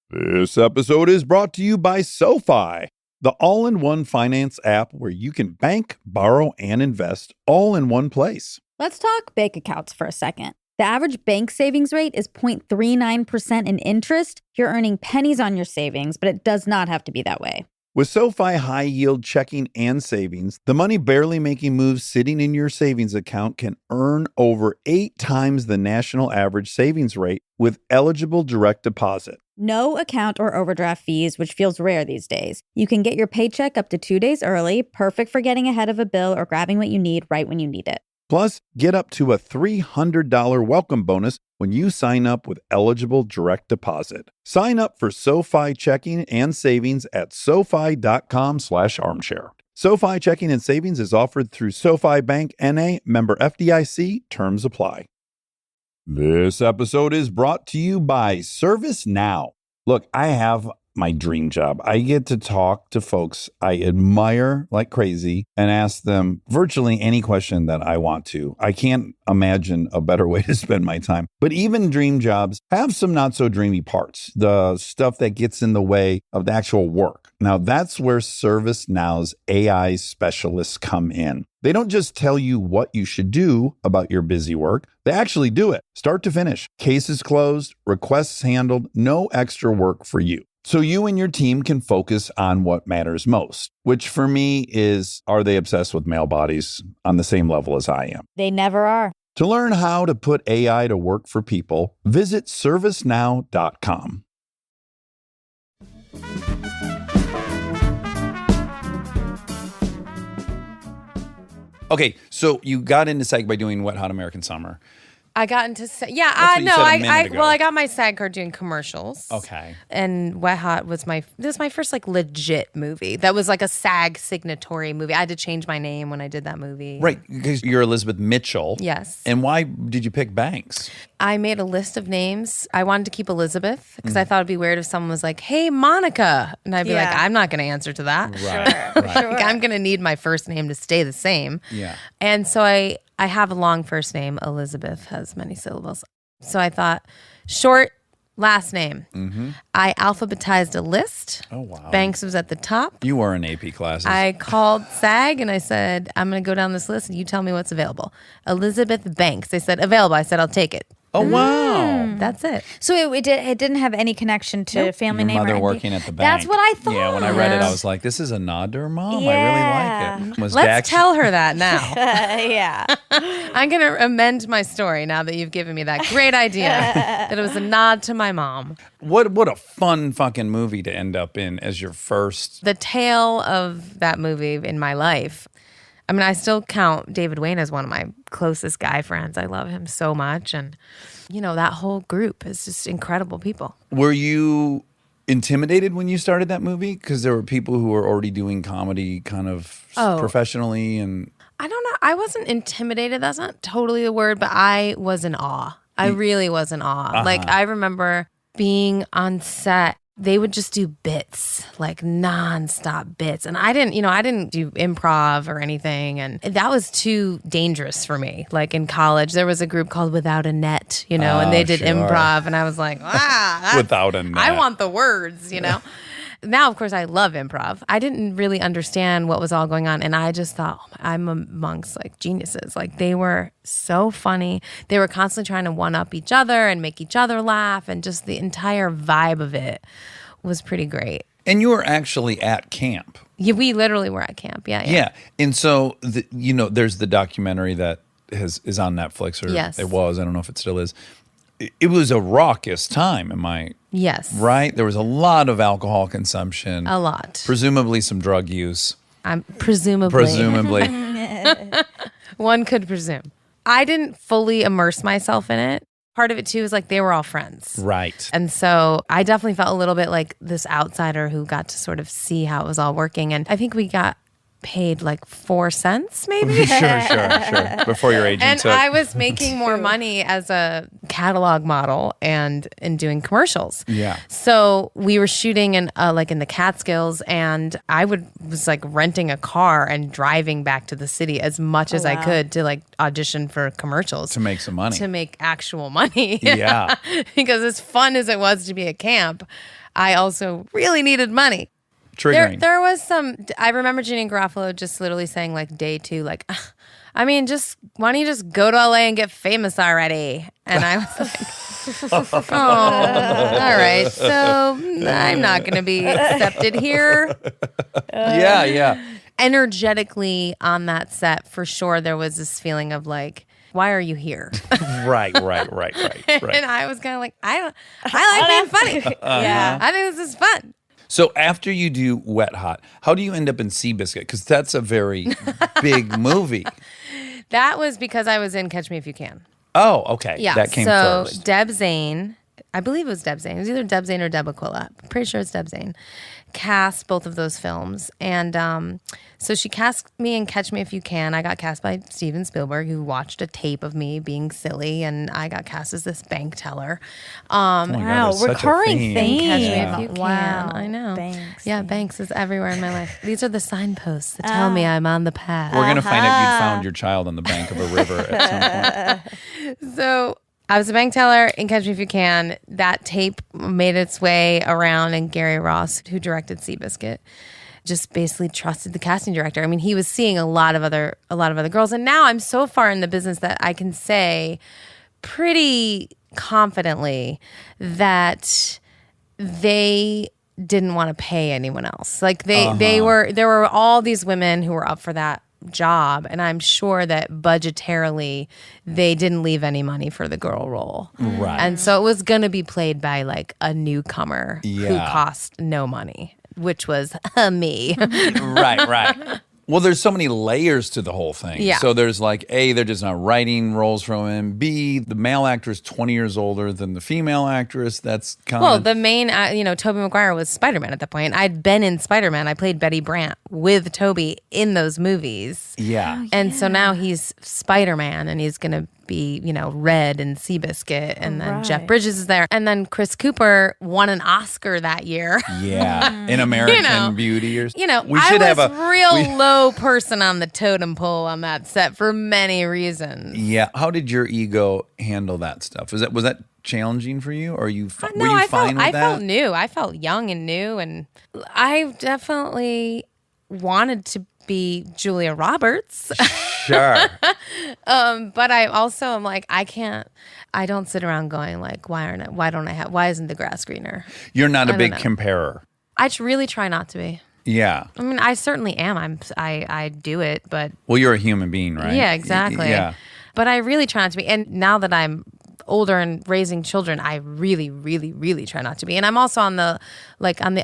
This episode is brought to you by SoFi, the all-in-one finance app where you can bank, borrow, and invest all in one place. Let's talk bank accounts for a second. The average bank savings rate is 0.39% in interest. You're earning pennies on your savings, but it does not have to be that way. With SoFi high-yield checking and savings, the money barely making moves sitting in your savings account can earn over 8 times the national average savings rate with eligible direct deposit. No account or overdraft fees, which feels rare these days. You can get your paycheck up to 2 days early, perfect for getting ahead of a bill or grabbing what you need right when you need it. Plus, get up to a $300 welcome bonus when you sign up with eligible direct deposit. Sign up for SoFi checking and savings at SoFi.com/armchair. SoFi checking and savings is offered through SoFi Bank N.A., member FDIC. Terms apply. This episode is brought to you by ServiceNow. Look, I have my dream job. I get to talk to folks I admire like crazy and ask them virtually any question that I want to. I can't imagine a better way to spend my time. But even dream jobs have some not so dreamy parts, the stuff that gets in the way of the actual work. Now, that's where ServiceNow's AI specialists come in. They don't just tell you what you should do about your busy work. They actually do it, start to finish. Cases closed, requests handled, no extra work for you. So you and your team can focus on what matters most, which for me is, are they obsessed with male bodies on the same level as I am? They never are. To learn how to put AI to work for people, visit servicenow.com. Okay, so you got into SAG by doing Wet Hot American Summer. I got into That's what you said a minute ago. well, I got my SAG card doing commercials. Okay. And Wet Hot was my first like legit movie. That was like a SAG signatory movie. I had to change my name when I did that movie. Right, because you're Elizabeth Mitchell. Yes. And why did you pick Banks? I made a list of names. I wanted to keep Elizabeth because I thought it'd be weird if someone was like, "Hey, Monica," and I'd be like, Yeah. "I'm not going to answer to that. Right. Like, I'm going to need my first name to stay the same." Yeah. And so I have a long first name. Elizabeth has many syllables. So I thought short, last name. Mm-hmm. I alphabetized a list. Oh, wow. Banks was at the top. You were in AP classes. I called SAG and I said, I'm going to go down this list and you tell me what's available. Elizabeth Banks. They said, available. I said, I'll take it. Oh, wow. That's it. So it didn't have any connection to family Your name or mother anything? working at the bank. That's what I thought. Yeah, when I read it, I was like, this is a nod to her mom. I really like it. Was Let's Dax- tell her that now. Yeah. I'm going to amend my story now that you've given me that great idea that it was a nod to my mom. What a fun fucking movie to end up in as your first. The tale of that movie in my life. I mean, I still count David Wayne as one of my closest guy friends. I love him so much. And, you know, that whole group is just incredible people. Were you intimidated when you started that movie? Because there were people who were already doing comedy kind of professionally and... I don't know. I wasn't intimidated. That's not totally the word, but I was in awe. I really was in awe. Like, I remember being on set. They would just do bits, like nonstop bits. And I didn't do improv or anything. And that was too dangerous for me. Like in college, there was a group called Without a Net, and they did improv. And I was like, Without a Net. I want the words, Now, of course, I love improv. I didn't really understand what was all going on. And I just thought, I'm amongst like geniuses. Like they were so funny. They were constantly trying to one-up each other and make each other laugh. And just the entire vibe of it was pretty great. And you were actually at camp. Yeah, we literally were at camp. Yeah. Yeah. And so, there's the documentary that is on Netflix. Or Yes. it was. I don't know if it still is. It was a raucous time. Am I Yes. right? There was a lot of alcohol consumption. A lot. Presumably some drug use. Presumably. One could presume. I didn't fully immerse myself in it. Part of it too is like they were all friends. Right. And so I definitely felt a little bit like this outsider who got to sort of see how it was all working. And I think we got paid like 4 cents maybe. Sure. Before your agent And took. I was making more money as a catalog model and in doing commercials. Yeah. So we were shooting in the Catskills, and I was like renting a car and driving back to the city as much as I could to like audition for commercials. To make some money. To make actual money. Yeah. Because as fun as it was to be at camp, I also really needed money. Triggering. There was some, I remember Jeanine Garofalo just literally saying like day 2, like, I mean, why don't you just go to LA and get famous already? And I was like, oh, all right. So I'm not going to be accepted here. Yeah. Energetically on that set, for sure, there was this feeling of like, why are you here? Right. And I was kind of like, I like being funny. Yeah. I think this is fun. So after you do Wet Hot, how do you end up in Seabiscuit? Because that's a very big movie. That was because I was in Catch Me If You Can. Oh, okay. Yeah. That came so first. Deb Zane, I believe it was Deb Zane. It was either Deb Zane or Deb Aquila. I'm pretty sure it's Deb Zane. Cast both of those films. And so she cast me in Catch Me If You Can. I got cast by Steven Spielberg, who watched a tape of me being silly. And I got cast as this bank teller. Oh my God, Wow, that's such a recurring theme. theme. Catch Me Yeah. If You Can. Wow. I know. Banks. Yeah, Banks is everywhere in my life. These are the signposts that tell me I'm on the path. We're going to find out you'd found your child on the bank of a river at some point. So I was a bank teller in Catch Me If You Can. That tape made its way around, and Gary Ross, who directed Seabiscuit, just basically trusted the casting director. I mean, he was seeing a lot of other girls, and now I'm so far in the business that I can say pretty confidently that they didn't want to pay anyone else. Like there were all these women who were up for that job, and I'm sure that budgetarily they didn't leave any money for the girl role. Right. And so it was going to be played by like a newcomer who Yeah. cost no money, which was me. Right. Well, there's so many layers to the whole thing. Yeah. So there's like, A, they're just not writing roles from him. B, the male actor is 20 years older than the female actress. That's kind Well, of... the main, Tobey Maguire was Spider-Man at that point. I'd been in Spider-Man. I played Betty Brant with Tobey in those movies. Yeah. And so now he's Spider-Man, and he's going to be, Red and Seabiscuit, and then Jeff Bridges is there. And then Chris Cooper won an Oscar that year. Yeah. In American know. Beauty or... I was real low person on the totem pole on that set for many reasons. Yeah. How did your ego handle that stuff? Was that challenging for you? Or are you No, were you I fine felt, with I that? felt new. I felt young and new, and I definitely wanted to be Julia Roberts. Sure. But I also am like, I don't sit around going like, why isn't the grass greener? You're not a don't big know. comparer. I really try not to be. Yeah. I mean, I certainly am. I do it, but Well, you're a human being, right? yeah, exactly. Yeah. But I really try not to be. And now that I'm older and raising children, I really, really, really try not to be. And I'm also on the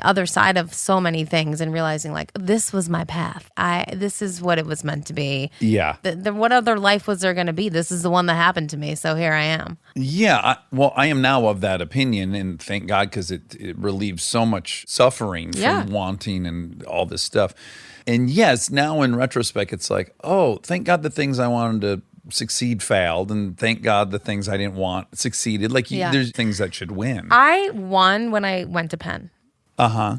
other side of so many things and realizing like this was my path. This is what it was meant to be. Yeah. What other life was there going to be? This is the one that happened to me. So here I am. Yeah. I am now of that opinion, and thank God, because it relieves so much suffering from Yeah. wanting and all this stuff. And yes, now in retrospect, it's like, oh, thank God the things I wanted to succeed failed, and thank God the things I didn't want succeeded. Like Yeah. there's things that should win. I won when I went to Penn.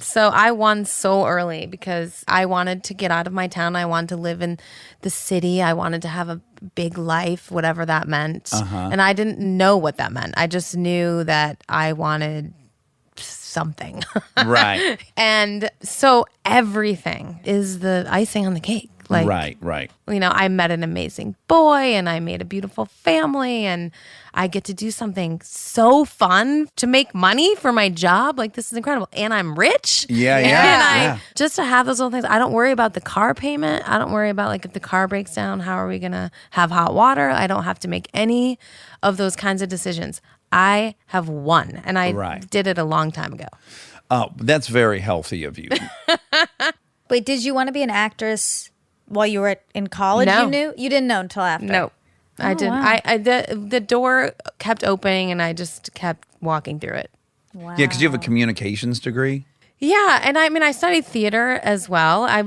So I won so early because I wanted to get out of my town. I wanted to live in the city. I wanted to have a big life, whatever that meant. And I didn't know what that meant. I just knew that I wanted something. Right. And so everything is the icing on the cake. Like, Right. you know, I met an amazing boy and I made a beautiful family and I get to do something so fun to make money for my job. Like, this is incredible. And I'm rich. Yeah. And just to have those little things, I don't worry about the car payment. I don't worry about like if the car breaks down, how are we going to have hot water? I don't have to make any of those kinds of decisions. I have won and I Right. did it a long time ago. That's very healthy of you. Wait, did you want to be an actress while you were in college? No. You knew? You didn't know until after? No, I didn't. wow. The door kept opening and I just kept walking through it. Wow. Yeah, because you have a communications degree. Yeah, and I mean, I studied theater as well. I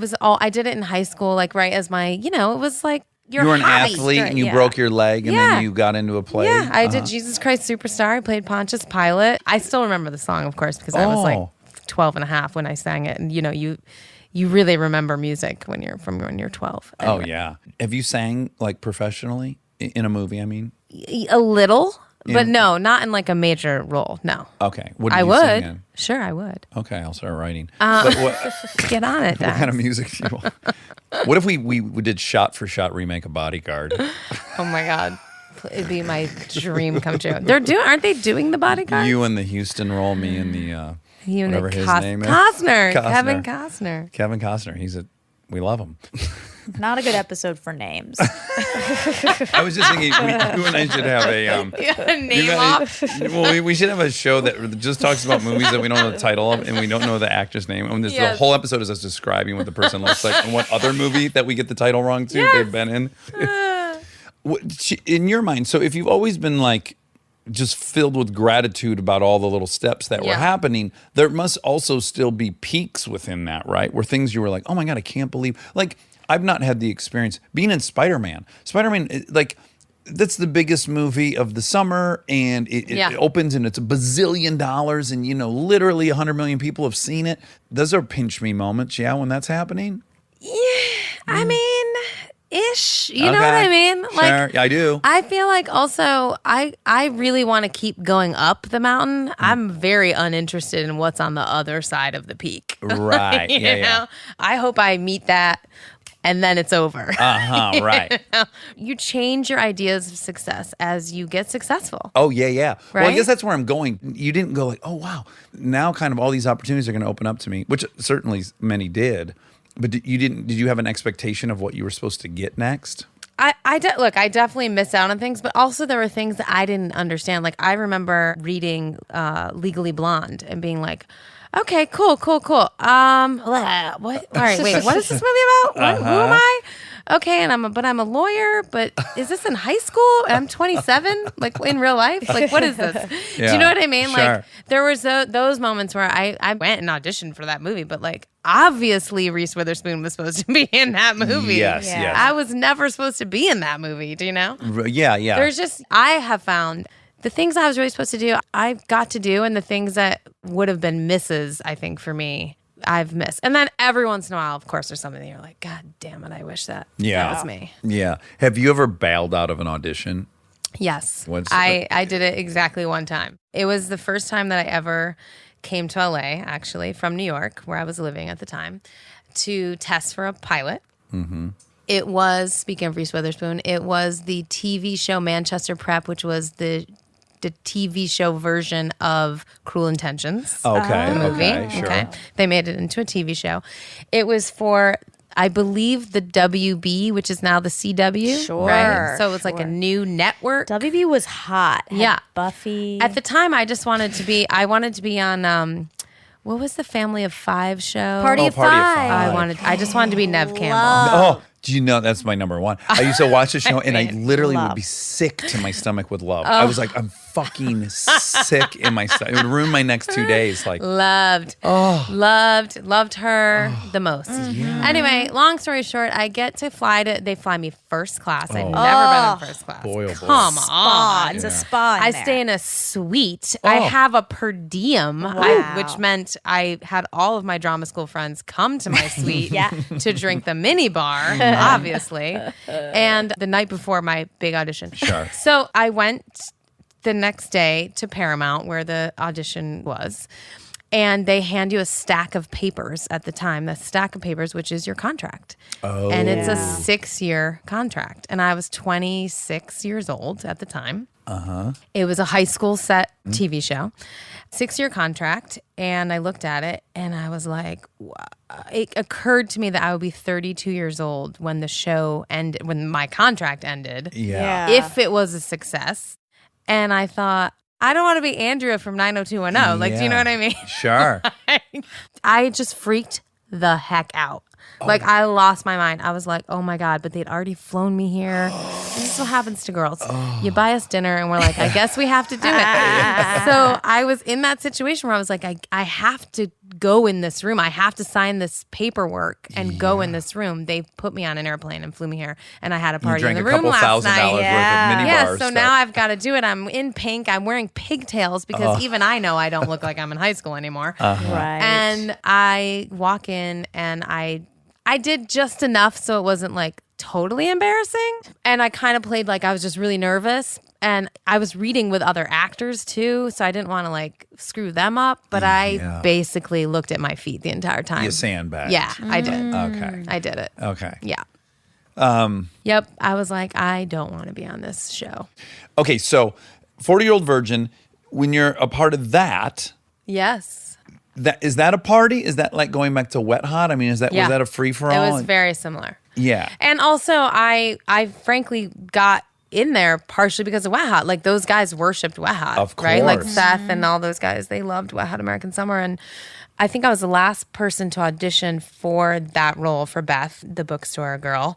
did it in high school, like right as my, it was like your You were an hobby. athlete and you yeah. broke your leg, and Yeah. then you got into a play. Yeah, I did Jesus Christ Superstar. I played Pontius Pilate. I still remember the song, of course, because I was like Oh. 12 and a half when I sang it. And, you really remember music when you're 12. Oh, Anyway. yeah. Have you sang like professionally in a movie? I mean, A little, but In- no, not in like a major role. No. okay. What did I you would. sing in? Sure, I would. Okay, I'll start writing. But what Get on it, kind of Dax. music do you want? What if we did shot for shot remake of Bodyguard? Oh my God. It'd be my dream come true. Aren't they doing The Bodyguard? You in the Houston role, me in the You and whatever the his name is. Costner. Costner. Kevin Costner. Kevin Costner. We love him. Not a good episode for names. I was just thinking you and I should have a Name you guys- off. well, we should have a show that just talks about movies that we don't know the title of and we don't know the actor's name. And the Yes. whole episode is us describing what the person looks like and what other movie that we get the title wrong to they've been in. In your mind, so if you've always been like just filled with gratitude about all the little steps that were Yeah. happening, there must also still be peaks within that, right? Where things you were like, oh my God, I can't believe. Like, I've not had the experience being in Spider-Man. Spider-Man, like, that's the biggest movie of the summer, and it Yeah. opens and it's $1 bazillion, and literally 100 million people have seen it. Those are pinch me moments, yeah, when that's happening. I mean, ish. You know what Okay. I mean? Sure, I do. I feel like also I really want to keep going up the mountain. I'm very uninterested in what's on the other side of the peak. Right. You Yeah, yeah. know? I hope I meet that and then it's over. Right. You change your ideas of success as you get successful. Oh, yeah, yeah. Well, I Right? guess that's where I'm going. You didn't go like, oh, wow. Now kind of all these opportunities are going to open up to me, which certainly many did. But did you have an expectation of what you were supposed to get next? Look, I definitely missed out on things, but also there were things that I didn't understand. Like I remember reading Legally Blonde and being like, okay, cool. What? All right, wait, what is this movie about? Who am I? Okay, and I'm a lawyer, but is this in high school? And I'm 27, like in real life. Like, what is this? Do Yeah, you know what I mean? sure. Like, there was those moments where I went and auditioned for that movie, but like, obviously Reese Witherspoon was supposed to be in that movie. Yes, Yeah. yes. I was never supposed to be in that movie. Do you know? Yeah, yeah. There's just, I have found the things I was really supposed to do, I got to do, and the things that would have been misses, I think, for me, I've missed. And then every once in a while, of course, there's something that you're like, God damn it, I wish that Yeah. was me. Yeah. Have you ever bailed out of an audition? Yes. What's- I did it exactly one time. It was the first time that I ever came to LA, actually, from New York, where I was living at the time, to test for a pilot. Mm-hmm. It was, speaking of Reese Witherspoon, it was the TV show Manchester Prep, which was the TV show version of Cruel Intentions. Okay. The movie. Okay. Sure. They made it into a TV show. It was for, I believe, the WB, which is now the CW. Sure, Right? So it was like a sure. new network. WB was hot. Had Yeah. Buffy. At the time, I wanted to be on, what was the Family of Five show? Party of Party of Five. Five. I just wanted to be Nev Campbell. Oh, do you know that's my number one? I used to watch the show and I literally would Love. be sick to my stomach with love. I was like, I'm fucking sick in my stomach. It would ruin my next 2 days. Like, Loved her the most. Anyway, long story short, I get to they fly me first class. I'd never been in first class. Boy, oh boy. Come Spa. on. It's a spa. I stay in a suite. I have a per diem, which meant I had all of my drama school friends come to my suite Yeah. to drink the mini bar, obviously. And the night before my big audition. Sure. So I went the next day to Paramount where the audition was. And they hand you a stack of papers at the time, the stack of papers, which is your contract. Oh. And it's a 6-year contract. And I was 26 years old at the time. Uh-huh. It was a high school set TV show, 6-year contract. And I looked at it and I was like, it occurred to me that I would be 32 years old when the show ended, when my contract ended. Yeah. If it was a success. And I thought, I don't want to be Andrea from 90210. Like, do you know what I mean? Sure. I just freaked the heck out. Like, I lost my mind. I was like, oh my God, but they'd already flown me here. This is what happens to girls. You buy us dinner and we're like, I guess we have to do it. So I was in that situation where I was like, I have to go in this room. I have to sign this paperwork and go in this room. They put me on an airplane and flew me here. And I had a party in drank the a room couple last $1,000 night. worth of mini Yeah, bars. so now I've got to do it. I'm in pink. I'm wearing pigtails because even I know I don't look like I'm in high school anymore. Right. And I walk in and I did just enough so it wasn't like totally embarrassing. And I kind of played like I was just really nervous. And I was reading with other actors too, so I didn't want to like screw them up. But I basically looked at my feet the entire time. You sandbag. Yeah, I did. Okay. I did it. Okay. Yeah. Yep. I was like, I don't want to be on this show. Okay. So, 40-year-old virgin, when you're a part of that, Yes. is that a party? Is that like going back to Wet Hot? I mean, was that a free for all? It was very similar. Yeah. And also, I frankly got in there partially because of Wet Hot. Like, those guys worshipped Wet Hot. Of Right? Like course. Seth and all those guys, they loved Wet Hot American Summer. And I think I was the last person to audition for that role for Beth, the bookstore girl,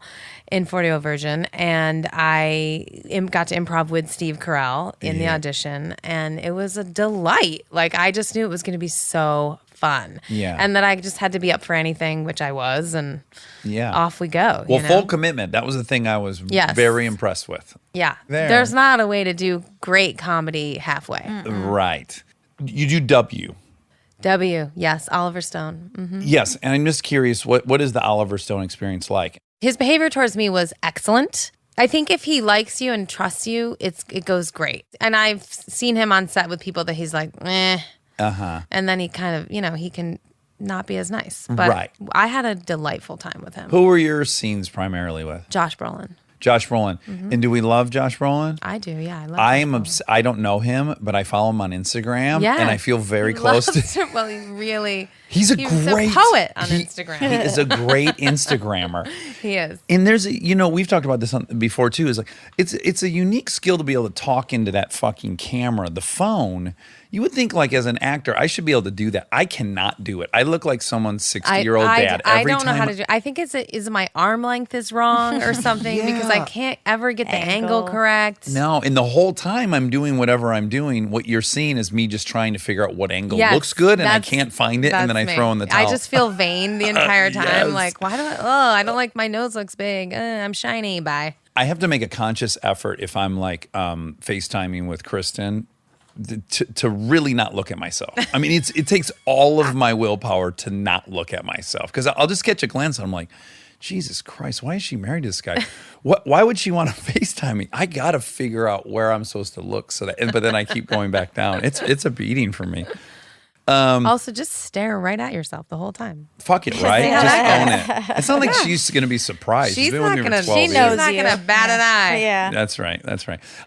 in 40-year-old virgin. And I got to improv with Steve Carell in the audition. And it was a delight. Like, I just knew it was going to be so fun. Yeah. And that I just had to be up for anything, which I was. And Yeah. off we go. Well, you know? full commitment. That was the thing I was Yes. very impressed with. Yeah. There. There's not a way to do great comedy halfway. Right. You do W. W. Yes. Oliver Stone. Mhm. Yes. And I'm just curious, what is the Oliver Stone experience like? His behavior towards me was excellent. I think if he likes you and trusts you, it goes great. And I've seen him on set with people that he's like, and then he kind of, he can not be as nice. But Right. I had a delightful time with him. Who were your scenes primarily with? Josh Brolin. Josh Brolin. And do we love Josh Brolin? I do, yeah. I love I Josh am Brolin. I don't know him, but I follow him on Instagram, Yeah. and I feel very close to. Loves him. Well, he really. He's a he's great a poet on he- Instagram. He is a great Instagrammer. He is. And there's we've talked about this before too. Is like it's a unique skill to be able to talk into that fucking camera, the phone. You would think like as an actor, I should be able to do that. I cannot do it. I look like someone's 60-year-old dad. I Every don't know time how to do. I think is my arm length is wrong or something because I can't ever get the angle Angle. correct. No, and the whole time I'm doing whatever I'm doing, what you're seeing is me just trying to figure out what angle Yes, looks good, and I that's- can't find it, and then I that's throw me. in the towel. I just feel vain the entire time. Yes. Like, why do I don't like my nose looks big. I'm shiny. Bye. I have to make a conscious effort if I'm like FaceTiming with Kristen to really not look at myself. I mean, it takes all of my willpower to not look at myself because I'll just catch a glance and I'm like, Jesus Christ, why is she married to this guy? Why would she want to FaceTime me? I got to figure out where I'm supposed to look but then I keep going back down. It's a beating for me. Also, just stare right at yourself the whole time. Fuck it, right? Yeah. Just own it. It's not like she's going to be surprised. She's been not with me for gonna. 12 She years. knows not you. gonna bat an eye. Yeah. That's right.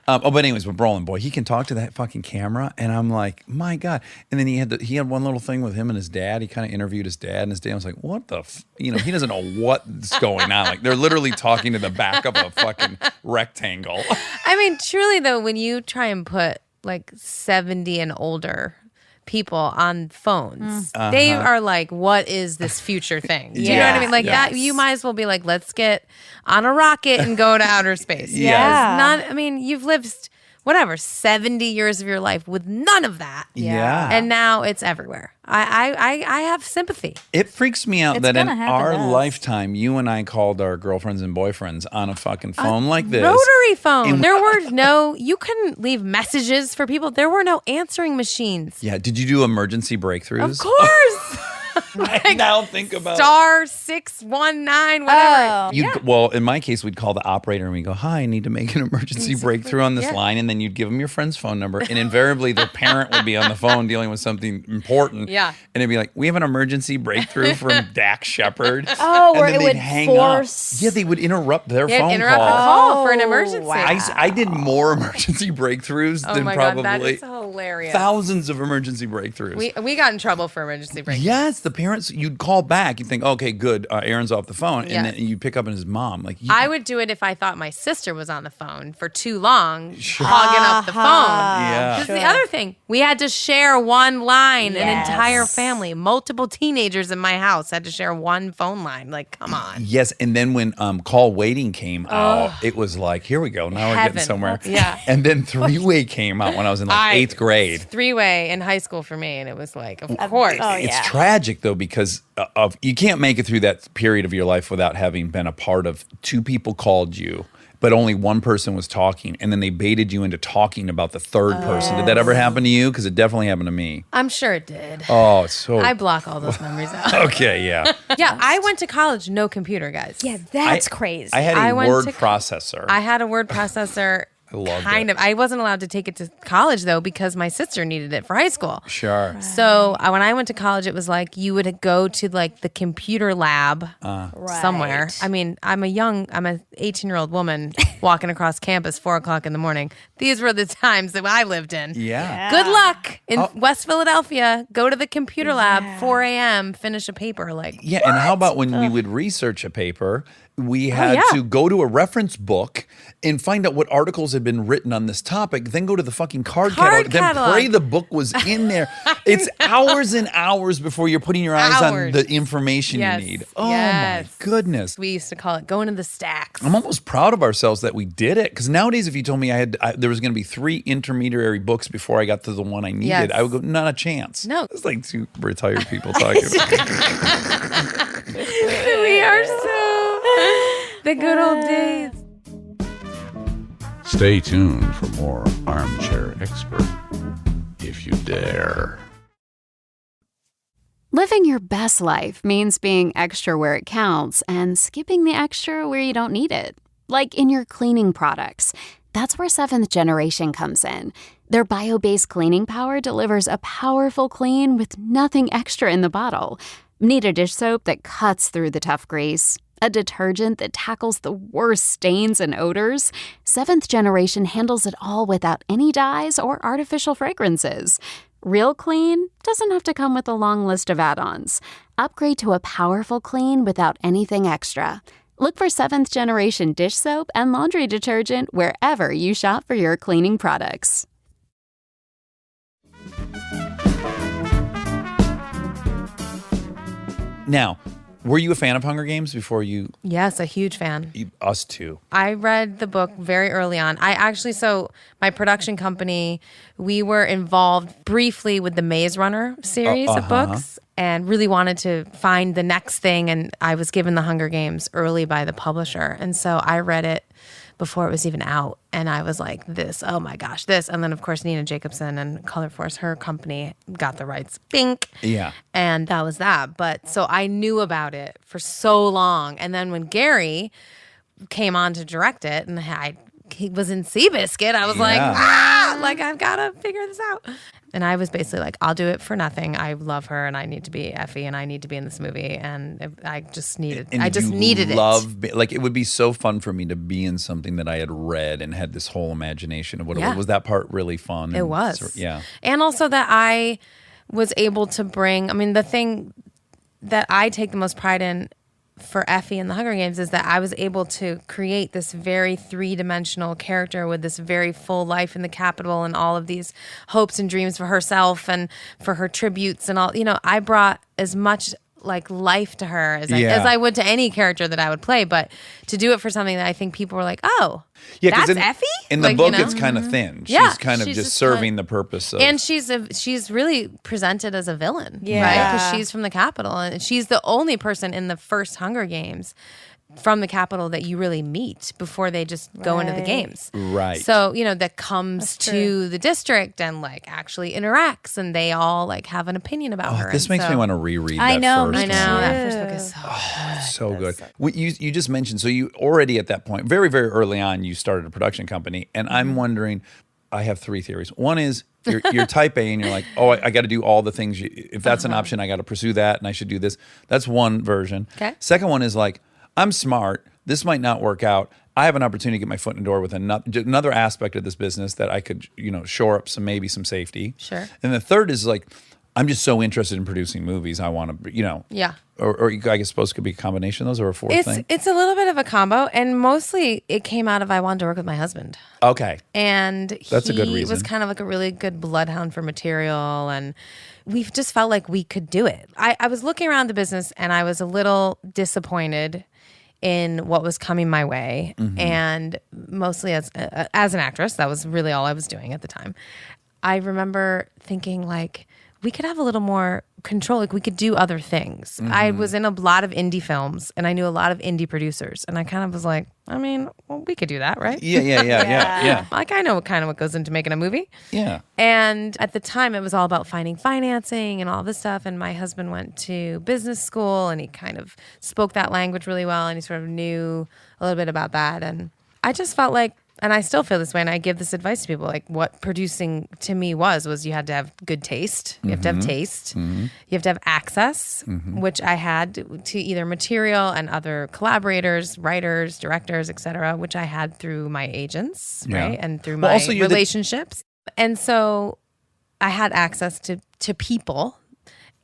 But anyways, with Brolin, boy, he can talk to that fucking camera, and I'm like, my God. And then he had one little thing with him and his dad. He kind of interviewed his dad, and his dad was like, what the, he doesn't know what's going on. Like they're literally talking to the back of a fucking rectangle. I mean, truly though, when you try and put like 70 and older people on phones, they are like, what is this future thing? Do you know what I mean? Like Yes. that, you might as well be like, let's get on a rocket and go to outer space. Yeah. It's not, I mean, you've lived 70 years of your life with none of that. Yeah. And now it's everywhere. I have sympathy. It freaks me out It's that in gonna happen our to us. lifetime, you and I called our girlfriends and boyfriends on a fucking phone like this. Rotary phone. And- There were you couldn't leave messages for people. There were no answering machines. Yeah. Did you do emergency breakthroughs? Of course. I now think about Star 619, whatever. Well, in my case, we'd call the operator and we go, "Hi, I need to make an emergency breakthrough on this line," and then you'd give them your friend's phone number, and invariably their parent would be on the phone dealing with something important. Yeah. and it'd be like, "We have an emergency breakthrough from Dax Shepard." Oh, And where then it they'd would hang force- up. Yeah, they would interrupt their They'd phone interrupt call. a call for an Oh, emergency. wow. I did more emergency breakthroughs Oh than my God, that probably is hilarious. thousands of emergency breakthroughs. We got in trouble for emergency breakthroughs. Yes, the parents, you'd call back, you'd think, okay, good, Aaron's off the phone, Yeah. and then you pick up and his mom. Like, I would do it if I thought my sister was on the phone for too long, hogging up the phone. Yeah. This is the other thing. We had to share one line, an Yes. entire family. Multiple teenagers in my house had to share one phone line. Like, come on. Yes, and then when call waiting came out, it was like, here we go, now we're Heaven. getting somewhere. Yeah. And then three-way came out when I was in like 8th grade. Three-way in high school for me, and it was like, of course. Oh, It's yeah. tragic though because of you can't make it through that period of your life without having been a part of two people called you, but only one person was talking, and then they baited you into talking about the third person. Did that ever happen to you? Because it definitely happened to me. I'm sure it did. Oh, it's so I block all those memories out. okay. Yeah, Yeah, I went to college, no computer, guys. Yeah, that's crazy. I had I a went word to- processor. I had a word processor. I loved kind it. of. I wasn't allowed to take it to college though because my sister needed it for high school. Sure. So when I went to college, it was like you would go to like the computer lab somewhere. Right. I mean, I'm a 18-year-old woman walking across campus 4:00 in the morning. These were the times that I lived in. Yeah. Good luck in West Philadelphia. Go to the computer lab, 4 a.m., finish a paper. Like, Yeah, and how about when we would research a paper, we had yeah. to go to a reference book and find out what articles had been written on this topic, then go to the fucking card catalog, then pray the book was in there. It's hours and hours before you're putting your eyes on the information Yes, you need. Oh yes. my goodness. we used to call it going to the stacks. I'm almost proud of ourselves that we did it, because nowadays if you told me there was going to be 3 intermediary books before I got to the one I needed, Yes. I would go, not a chance. No. It's like two retired people talking. We are so the good old days. Stay tuned for more Armchair Expert, if you dare. Living your best life means being extra where it counts and skipping the extra where you don't need it. Like in your cleaning products. That's where 7th Generation comes in. Their bio-based cleaning power delivers a powerful clean with nothing extra in the bottle. Need a dish soap that cuts through the tough grease? A detergent that tackles the worst stains and odors? 7th Generation handles it all without any dyes or artificial fragrances. Real clean doesn't have to come with a long list of add-ons. Upgrade to a powerful clean without anything extra. Look for 7th Generation dish soap and laundry detergent wherever you shop for your cleaning products. Now, were you a fan of Hunger Games before Yes, a huge fan. us too? I read the book very early on. So my production company, we were involved briefly with the Maze Runner series of books. and really wanted to find the next thing. And I was given the Hunger Games early by the publisher. And so I read it before it was even out. And I was like, this, oh my gosh, this. And then, of course, Nina Jacobson and Color Force, her company, got the rights. Bink. Yeah. And that was that. But so I knew about it for so long. And then when Gary came on to direct it and he was in Seabiscuit, I was like, I've got to figure this out. And I was basically like, I'll do it for nothing. I love her and I need to be Effie and I need to be in this movie. And I just needed it. Like, it would be so fun for me to be in something that I had read and had this whole imagination of what it was. Was that part really fun? It was. Yeah. And also that I was able to bring, I mean, the thing that I take the most pride in for Effie in the Hunger Games is that I was able to create this very three-dimensional character with this very full life in the Capitol and all of these hopes and dreams for herself and for her tributes and all. You know, I brought as much like life to her as I would to any character that I would play, but to do it for something that I think people were like, oh, that's Effie? In the book, it's kind of thin. She's kind of just serving the purpose of... And she's really presented as a villain, right? Because she's from the Capitol, and she's the only person in the first Hunger Games from the Capitol that you really meet before they just go into the games. Right. So, that comes to the district and like actually interacts and they all like have an opinion about her. This makes me want to reread I that know, first me one. That first book is So good. You just mentioned, so you already at that point, very, very early on, you started a production company. And I'm wondering, I have three theories. One is you're type A and you're like, oh, I got to do all the things. If that's an option, I got to pursue that and I should do this. That's one version. Okay. Second one is like, I'm smart. This might not work out. I have an opportunity to get my foot in the door with another aspect of this business that I could, shore up some safety. Sure. And the third is like, I'm just so interested in producing movies. I want to, Yeah. Or I guess suppose it could be a combination of those or a fourth thing. It's a little bit of a combo, and mostly it came out of I wanted to work with my husband. Okay. And That's a good he reason. was kind of like a really good bloodhound for material, and we just felt like we could do it. I was looking around the business, and I was a little disappointed in what was coming my way, and mostly as an actress, that was really all I was doing at the time. I remember thinking like, we could have a little more control. Like we could do other things. I was in a lot of indie films and I knew a lot of indie producers. And I kind of was like, I mean, well, we could do that, right? Yeah. Like I know what goes into making a movie. Yeah. And at the time it was all about finding financing and all this stuff. And my husband went to business school and he kind of spoke that language really well. And he sort of knew a little bit about that. And I just felt like, and I still feel this way, and I give this advice to people, like what producing to me was you had to have good taste. You have to have taste. You have to have access, which I had to either material and other collaborators, writers, directors, etc., which I had through my agents, right? And through my relationships. And so I had access to people.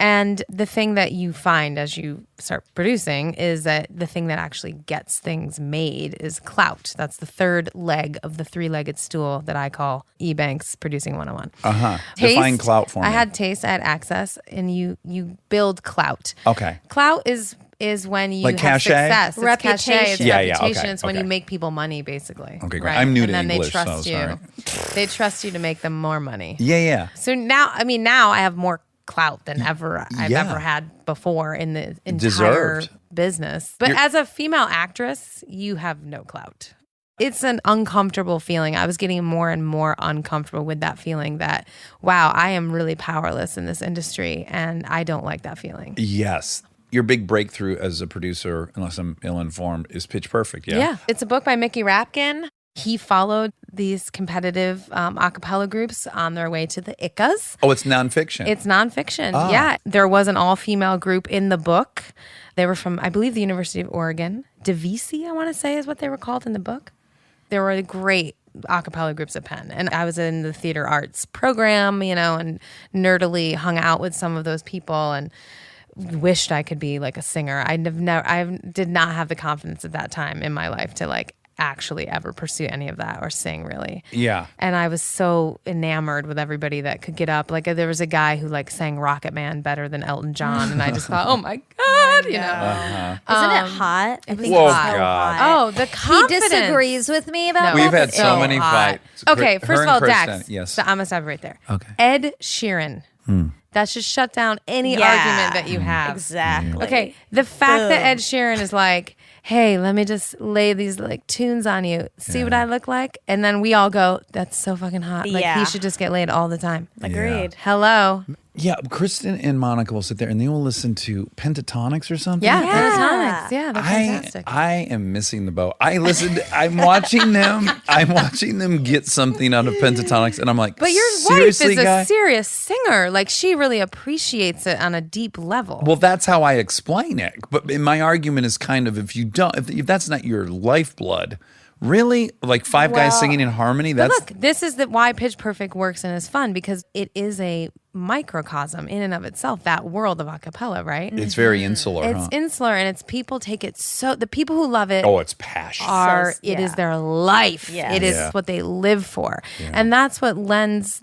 And the thing that you find as you start producing is that the thing that actually gets things made is clout. That's the third leg of the three-legged stool that I call E-Bank's Producing 101. Define clout for me. I had taste, I had access, and you build clout. Okay. Clout is when you like have cachet? success. It's Reputation. cachet, it's reputation. Okay, it's when you make people money, basically. Okay, great. Right? I'm new to and then English, they trust so you. sorry. They trust you to make them more money. Yeah. So now I have more clout than I've ever had before in the entire business. But as a female actress, you have no clout. It's an uncomfortable feeling. I was getting more and more uncomfortable with that feeling that, wow, I am really powerless in this industry, and I don't like that feeling. Yes. Your big breakthrough as a producer, unless I'm ill-informed, is Pitch Perfect, yeah? Yeah. It's a book by Mickey Rapkin. He followed these competitive a cappella groups on their way to the ICCAs. Oh, it's nonfiction. It's nonfiction, yeah. There was an all-female group in the book. They were from, I believe, the University of Oregon. Divisi, I want to say, is what they were called in the book. They were great a cappella groups at Penn. And I was in the theater arts program, and nerdily hung out with some of those people and wished I could be like a singer. I did not have the confidence at that time in my life to like actually ever pursue any of that or sing really. Yeah. And I was so enamored with everybody that could get up. Like there was a guy who like sang Rocket Man better than Elton John. And I just thought, oh my God, Isn't it hot? It was Whoa, hot. God. Oh, the confidence. He disagrees with me about We've that. had so many fights. Okay, Her first of and all, Kristen, Dax. yes. So I'm going to stop right there. Okay. Ed Sheeran That should shut down any Yeah. argument that you have. Exactly. Okay, the fact that Boom. Ed Sheeran is like, hey, let me just lay these like tunes on you. See what I look like? And then we all go, that's so fucking hot. Like Yeah. he should just get laid all the time. Agreed. Hello. Yeah, Kristen and Monica will sit there and they will listen to pentatonics or something. Yeah, Yeah. pentatonics. Yeah, they're fantastic. I am missing the boat. I'm watching them. I'm watching them get something out of pentatonics, and I'm like, But your wife seriously, is a guy? serious singer. Like she really appreciates it on a deep level. Well, that's how I explain it. But my argument is kind of if if that's not your lifeblood, really, like five guys singing in harmony. But That's look, this is why Pitch Perfect works and is fun because it is a microcosm in and of itself, that world of a cappella, right? it's very insular. It's huh? insular and it's people take it so the people who love it Oh, it's passion. are So, it is yeah. their life. Yes. It is Yeah. what they live for. And that's what lends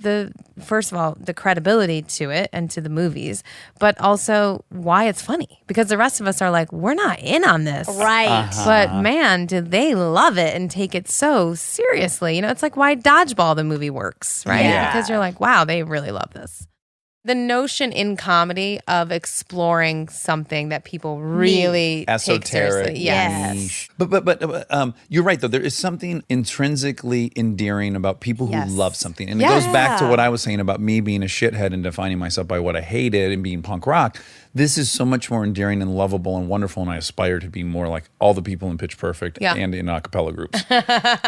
first of all, the credibility to it and to the movies, but also why it's funny. Because the rest of us are like, we're not in on this. Right. But man, do they love it and take it so seriously. You know, it's like why Dodgeball the movie works, right? Yeah. Because you're like, wow, they really love this. The notion in comedy of exploring something that people really take Esoteric, seriously. Yes. niche. But you're right though. There is something intrinsically endearing about people who Yes. love something, and it Yeah. goes back to what I was saying about me being a shithead and defining myself by what I hated and being punk rock. This is so much more endearing and lovable and wonderful, and I aspire to be more like all the people in Pitch Perfect Yeah. and in a cappella groups.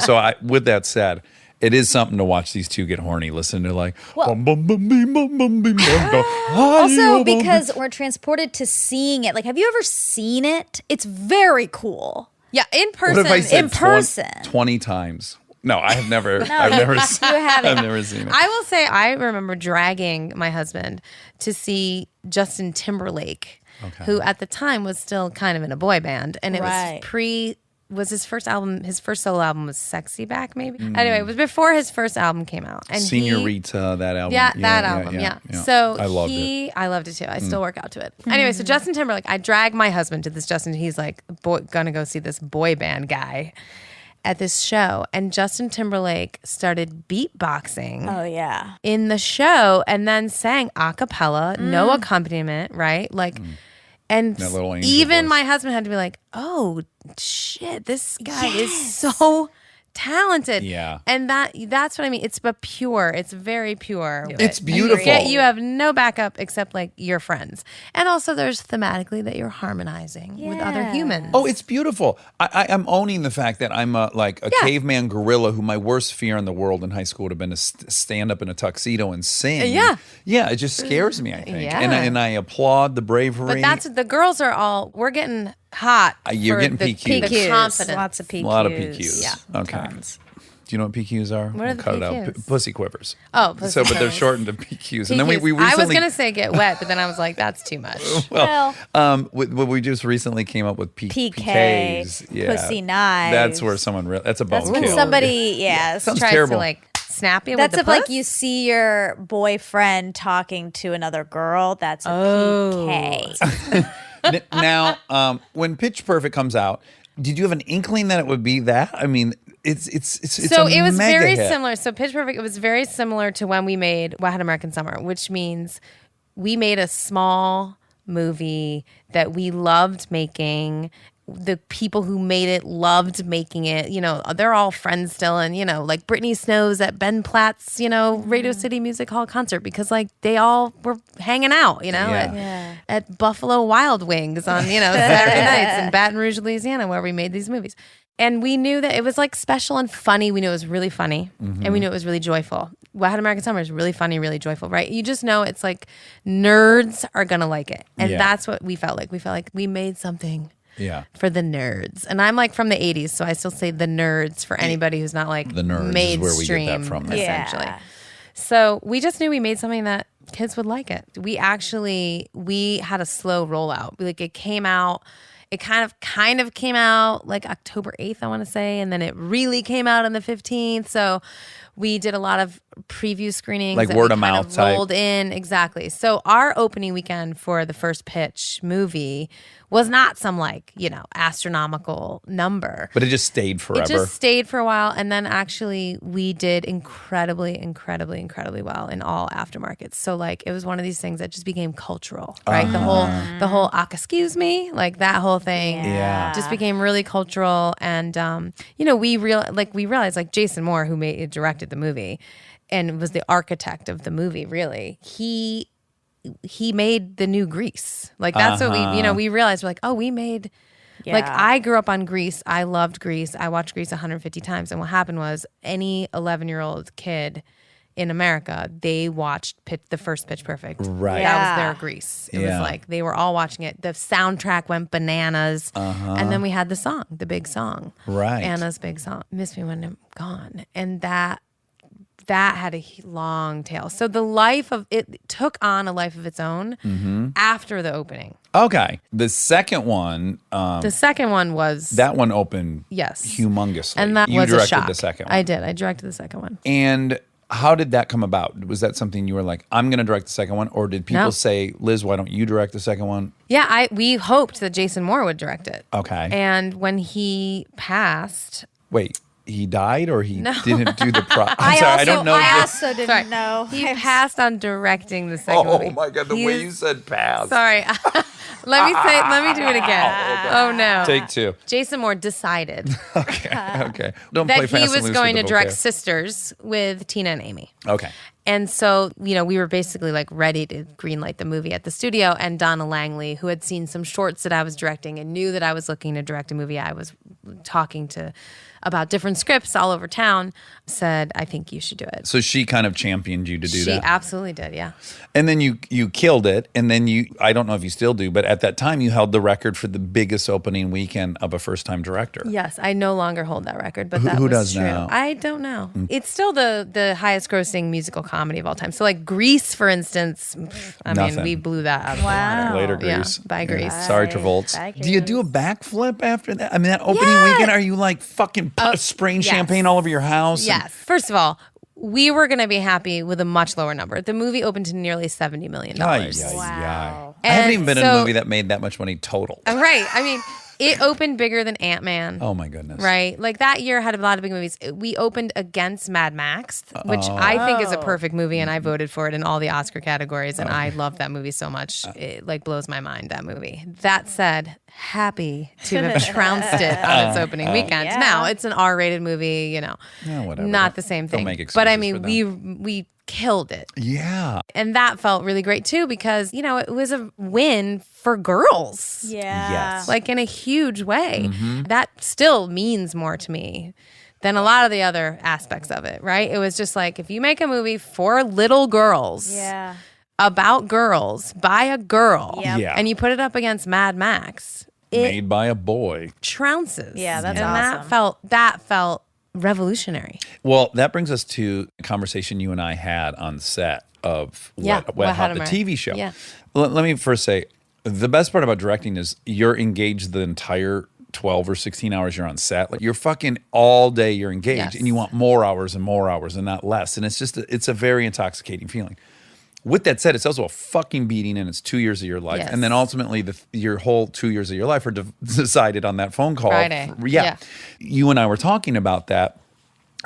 So, with that said. It is something to watch these two get horny. Listen to like, bum, bum, bum, bim, bum, bum, bim, bum, bum. Also, because we're transported to seeing it. Like, have you ever seen it? It's very cool. Yeah, in person. What if I said in person. 20 times? No, I have never. I've never. You haven't. I've never seen it. I will say, I remember dragging my husband to see Justin Timberlake, who at the time was still kind of in a boy band, and it Right. was his first album. His first solo album was "Sexy Back," maybe. Anyway, it was before his first album came out. And Senorita, that album. Yeah, that album. Yeah. So I loved it. I loved it too. I still work out to it. Anyway, so Justin Timberlake, I dragged my husband to this Justin. He's like, gonna go see this boy band guy at this show, and Justin Timberlake started beatboxing Oh, yeah. in the show and then sang a cappella, no accompaniment, right? Like, and That little angel even voice. my husband had to be like, oh shit, this guy is so talented. Yeah. And that's what I mean. It's pure. It's very pure. It's beautiful. You have no backup except like your friends. And also there's thematically that you're harmonizing with other Yeah. humans. Oh, it's beautiful. I'm owning the fact that I'm like a caveman gorilla who my worst fear in the world in high school would have been to stand up in a tuxedo and sing. Yeah. Yeah, it just scares me, I think. Yeah. And I applaud the bravery. But the girls are all, we're getting hot. You're for getting the, PQs. The confidence. Lots of PQs. a lot of PQs. Yeah. Okay. Tons. Do you know what PQs are? What are the Cut it out. PQs? Pussy quivers. Oh, pussy So, but they're quivers. shortened to PQs. And then we PQs. recently. I was going to say get wet, but then I was like, that's too much. Well, we just recently came up with PK, PKs. Yeah. pussy knives. That's where someone that's a bone That's when kill. somebody, Sounds Tries terrible. to like snap you That's with if the like puss? you see your boyfriend talking to another girl. That's a PK. Now, when Pitch Perfect comes out, did you have an inkling that it would be that? I mean, it's So a it was mega very hit. similar. So Pitch Perfect, it was very similar to when we made Wet Hot American Summer, which means we made a small movie that we loved making. The people who made it loved making it. You know, they're all friends still. And, you know, like Brittany Snow's at Ben Platt's, you know, Radio City Music Hall concert because like they all were hanging out, you know, Yeah. at Buffalo Wild Wings on, you know, Saturday nights in Baton Rouge, Louisiana, where we made these movies. And we knew that it was like special and funny. We knew it was really funny and we knew it was really joyful. Wet Hot American Summer is really funny, really joyful, right? You just know it's like nerds are going to like it. And Yeah. that's what we felt like. We felt like we made something Yeah. for the nerds. And I'm like from the 80s, so I still say the nerds for anybody who's not like The nerds is mainstream, where we get that from. essentially. Yeah. So we just knew we made something that kids would like it. We had a slow rollout. Like it came out, it kind of came out like October 8th, I want to say. And then it really came out on the 15th. So we did a lot of preview screenings, Like that word we of kind mouth type. rolled in. Exactly. So our opening weekend for the first pitch movie was not some like, astronomical number. But it just stayed forever. It just stayed for a while, and then actually we did incredibly well in all aftermarkets. So like it was one of these things that just became cultural, right? The whole excuse me, like that whole thing, Yeah. just became really cultural. And we realized like Jason Moore, who directed the movie, and was the architect of the movie. Really, he made the new Grease. Like that's what we realized. We're like, oh, we made. Yeah. Like I grew up on Grease. I loved Grease. I watched Grease 150 times. And what happened was any 11-year-old kid in America, they watched the first Pitch Perfect. Right. That was their Grease. It was like they were all watching it. The soundtrack went bananas. And then we had the song, the big song. Right. Anna's big song, Miss Me When I'm Gone. And that had a long tail. So the life of it took on a life of its own after the opening. Okay. The second one, The second one was that one opened yes, humongously. and that you was directed a shock. the second one. I did. I directed the second one. And how did that come about? Was that something you were like, I'm going to direct the second one? Or did people No. say, Liz, why don't you direct the second one? Yeah, we hoped that Jason Moore would direct it. Okay. And when he passed, Wait, he died or he didn't do the I'm I sorry, also, I don't know. I also didn't Sorry. know. he passed on directing the second movie. Oh my God, the way you said pass. Sorry. Let me do it again. Oh no. Take two. Jason Moore decided Okay. Don't play that fast he and was loose going to with the direct vocab. Sisters with Tina and Amy. Okay. And so, we were basically like ready to greenlight the movie at the studio. And Donna Langley, who had seen some shorts that I was directing and knew that I was looking to direct a movie I was talking to about different scripts all over town, said, I think you should do it. So she kind of championed you to do She that. absolutely did, yeah. And then you killed it. And then I don't know if you still do, but at that time you held the record for the biggest opening weekend of a first-time director. Yes, I no longer hold that record, but that who was does true. now? I don't know. It's still the highest grossing musical comedy of all time. So like Grease, for instance, I mean, Nothing. we blew that out of the water. Later, Yeah, Grease. by Grease. Sorry, Travolta. Bye, Do you do a backflip after that? I mean, that opening weekend, are you like fucking spraying yes. champagne all over your house? Yes. First of all, we were going to be happy with a much lower number. The movie opened to nearly $70 million. Wow. I haven't even been in a so- movie that made that much money total. Right. I mean, it opened bigger than Ant-Man. Oh my goodness. Right. Like that year had a lot of big movies. We opened against Mad Max, which I think is a perfect movie, and I voted for it in all the Oscar categories, and I love that movie so much. It like blows my mind, that movie. That said, happy to have trounced it on its opening weekend. Yeah. Now, it's an R-rated movie, Yeah, whatever. not the same Don't thing. make But I excuses mean, for them. we killed it. Yeah. And that felt really great too, because, it was a win for girls. Yeah. Yes. Like in a huge way. Mm-hmm. That still means more to me than a lot of the other aspects of it, right? It was just like, if you make a movie for little girls, Yeah. about girls, by a girl, Yep. Yeah. and you put it up against Mad Max, it Made by a boy. trounces. Yeah, that's and awesome. that felt revolutionary. Well, that brings us to a conversation you and I had on set of Yeah, Wet Hot, Hot the America. TV show. Yeah. Let me first say, the best part about directing is you're engaged the entire 12 or 16 hours you're on set. Like you're fucking all day you're engaged, Yes. and you want more hours and not less. And it's a very intoxicating feeling. With that said, it's also a fucking beating, and it's 2 years of your life. Yes. And then ultimately, your whole 2 years of your life are decided on that phone call. Friday. Yeah. You and I were talking about that,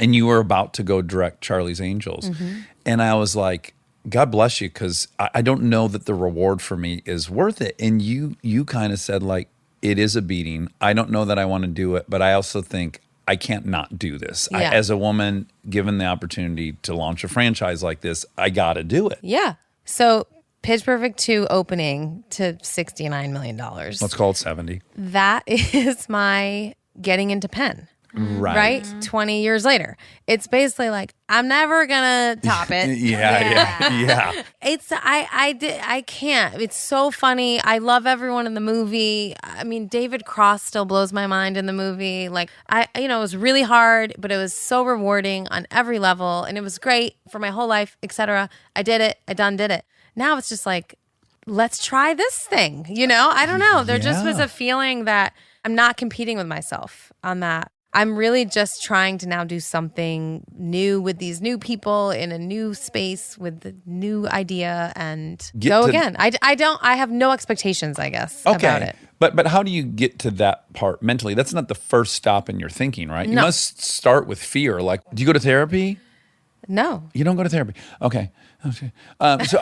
and you were about to go direct Charlie's Angels. Mm-hmm. And I was like, God bless you, because I don't know that the reward for me is worth it. And you kind of said, like, it is a beating. I don't know that I want to do it, but I also think I can't not do this. Yeah. As a woman, given the opportunity to launch a franchise like this, I got to do it. Yeah. So Pitch Perfect 2 opening to $69 million. Let's call it 70. That is my getting into Penn. Right? 20 years later. It's basically like, I'm never gonna top it. Yeah. It's I can't. It's so funny. I love everyone in the movie. I mean, David Cross still blows my mind in the movie. Like it was really hard, but it was so rewarding on every level, and it was great for my whole life, etc. I did it. I did it. Now it's just like, let's try this thing. I don't know. There just was Yeah. a feeling that I'm not competing with myself on that. I'm really just trying to now do something new with these new people in a new space with a new idea and go again. I have no expectations, I guess, about it. But how do you get to that part mentally? That's not the first stop in your thinking, right? You No. must start with fear. Like, do you go to therapy? No. You don't go to therapy. Okay. So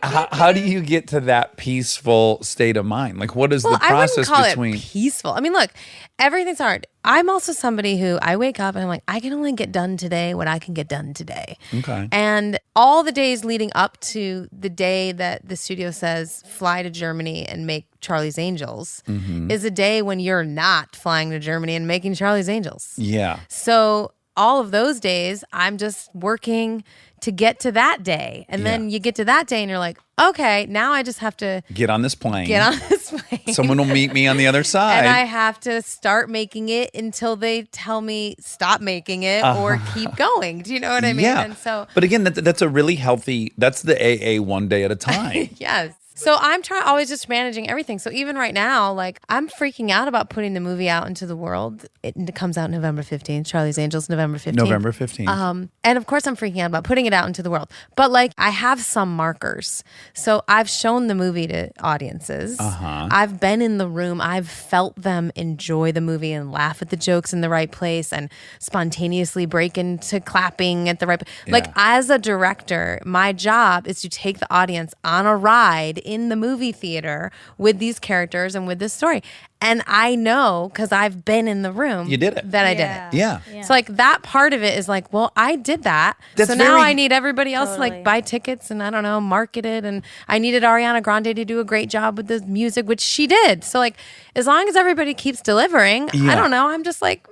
how do you get to that peaceful state of mind? Like, what is the process I wouldn't between call it peaceful. I mean, look, everything's hard. I'm also somebody who I wake up and I'm like, I can only get done today what I can get done today. Okay. And all the days leading up to the day that the studio says fly to Germany and make Charlie's Angels is a day when you're not flying to Germany and making Charlie's Angels. Yeah. So all of those days, I'm just working to get to that day. And then you get to that day and you're like, okay, now I just have to Get on this plane. get on this plane. Someone will meet me on the other side. And I have to start making it until they tell me stop making it or keep going. Do you know what I mean? Yeah. And so, but again, that's a really healthy, that's the AA one day at a time. yes. So I'm always just managing everything. So even right now, like I'm freaking out about putting the movie out into the world. It comes out November 15th, Charlie's Angels, November 15th. November 15th. And of course I'm freaking out about putting it out into the world. But like I have some markers. So I've shown the movie to audiences. I've been in the room. I've felt them enjoy the movie and laugh at the jokes in the right place and spontaneously break into clapping at the right place. Like as a director, my job is to take the audience on a ride in the movie theater with these characters and with this story. And I know, because I've been in the room, You did it. that I did it. Yeah. So like that part of it is like, well, I did that. That's so now very- I need everybody else to like buy tickets and I don't know, market it. And I needed Ariana Grande to do a great job with the music, which she did. So like, as long as everybody keeps delivering, Yeah. I don't know. I'm just like,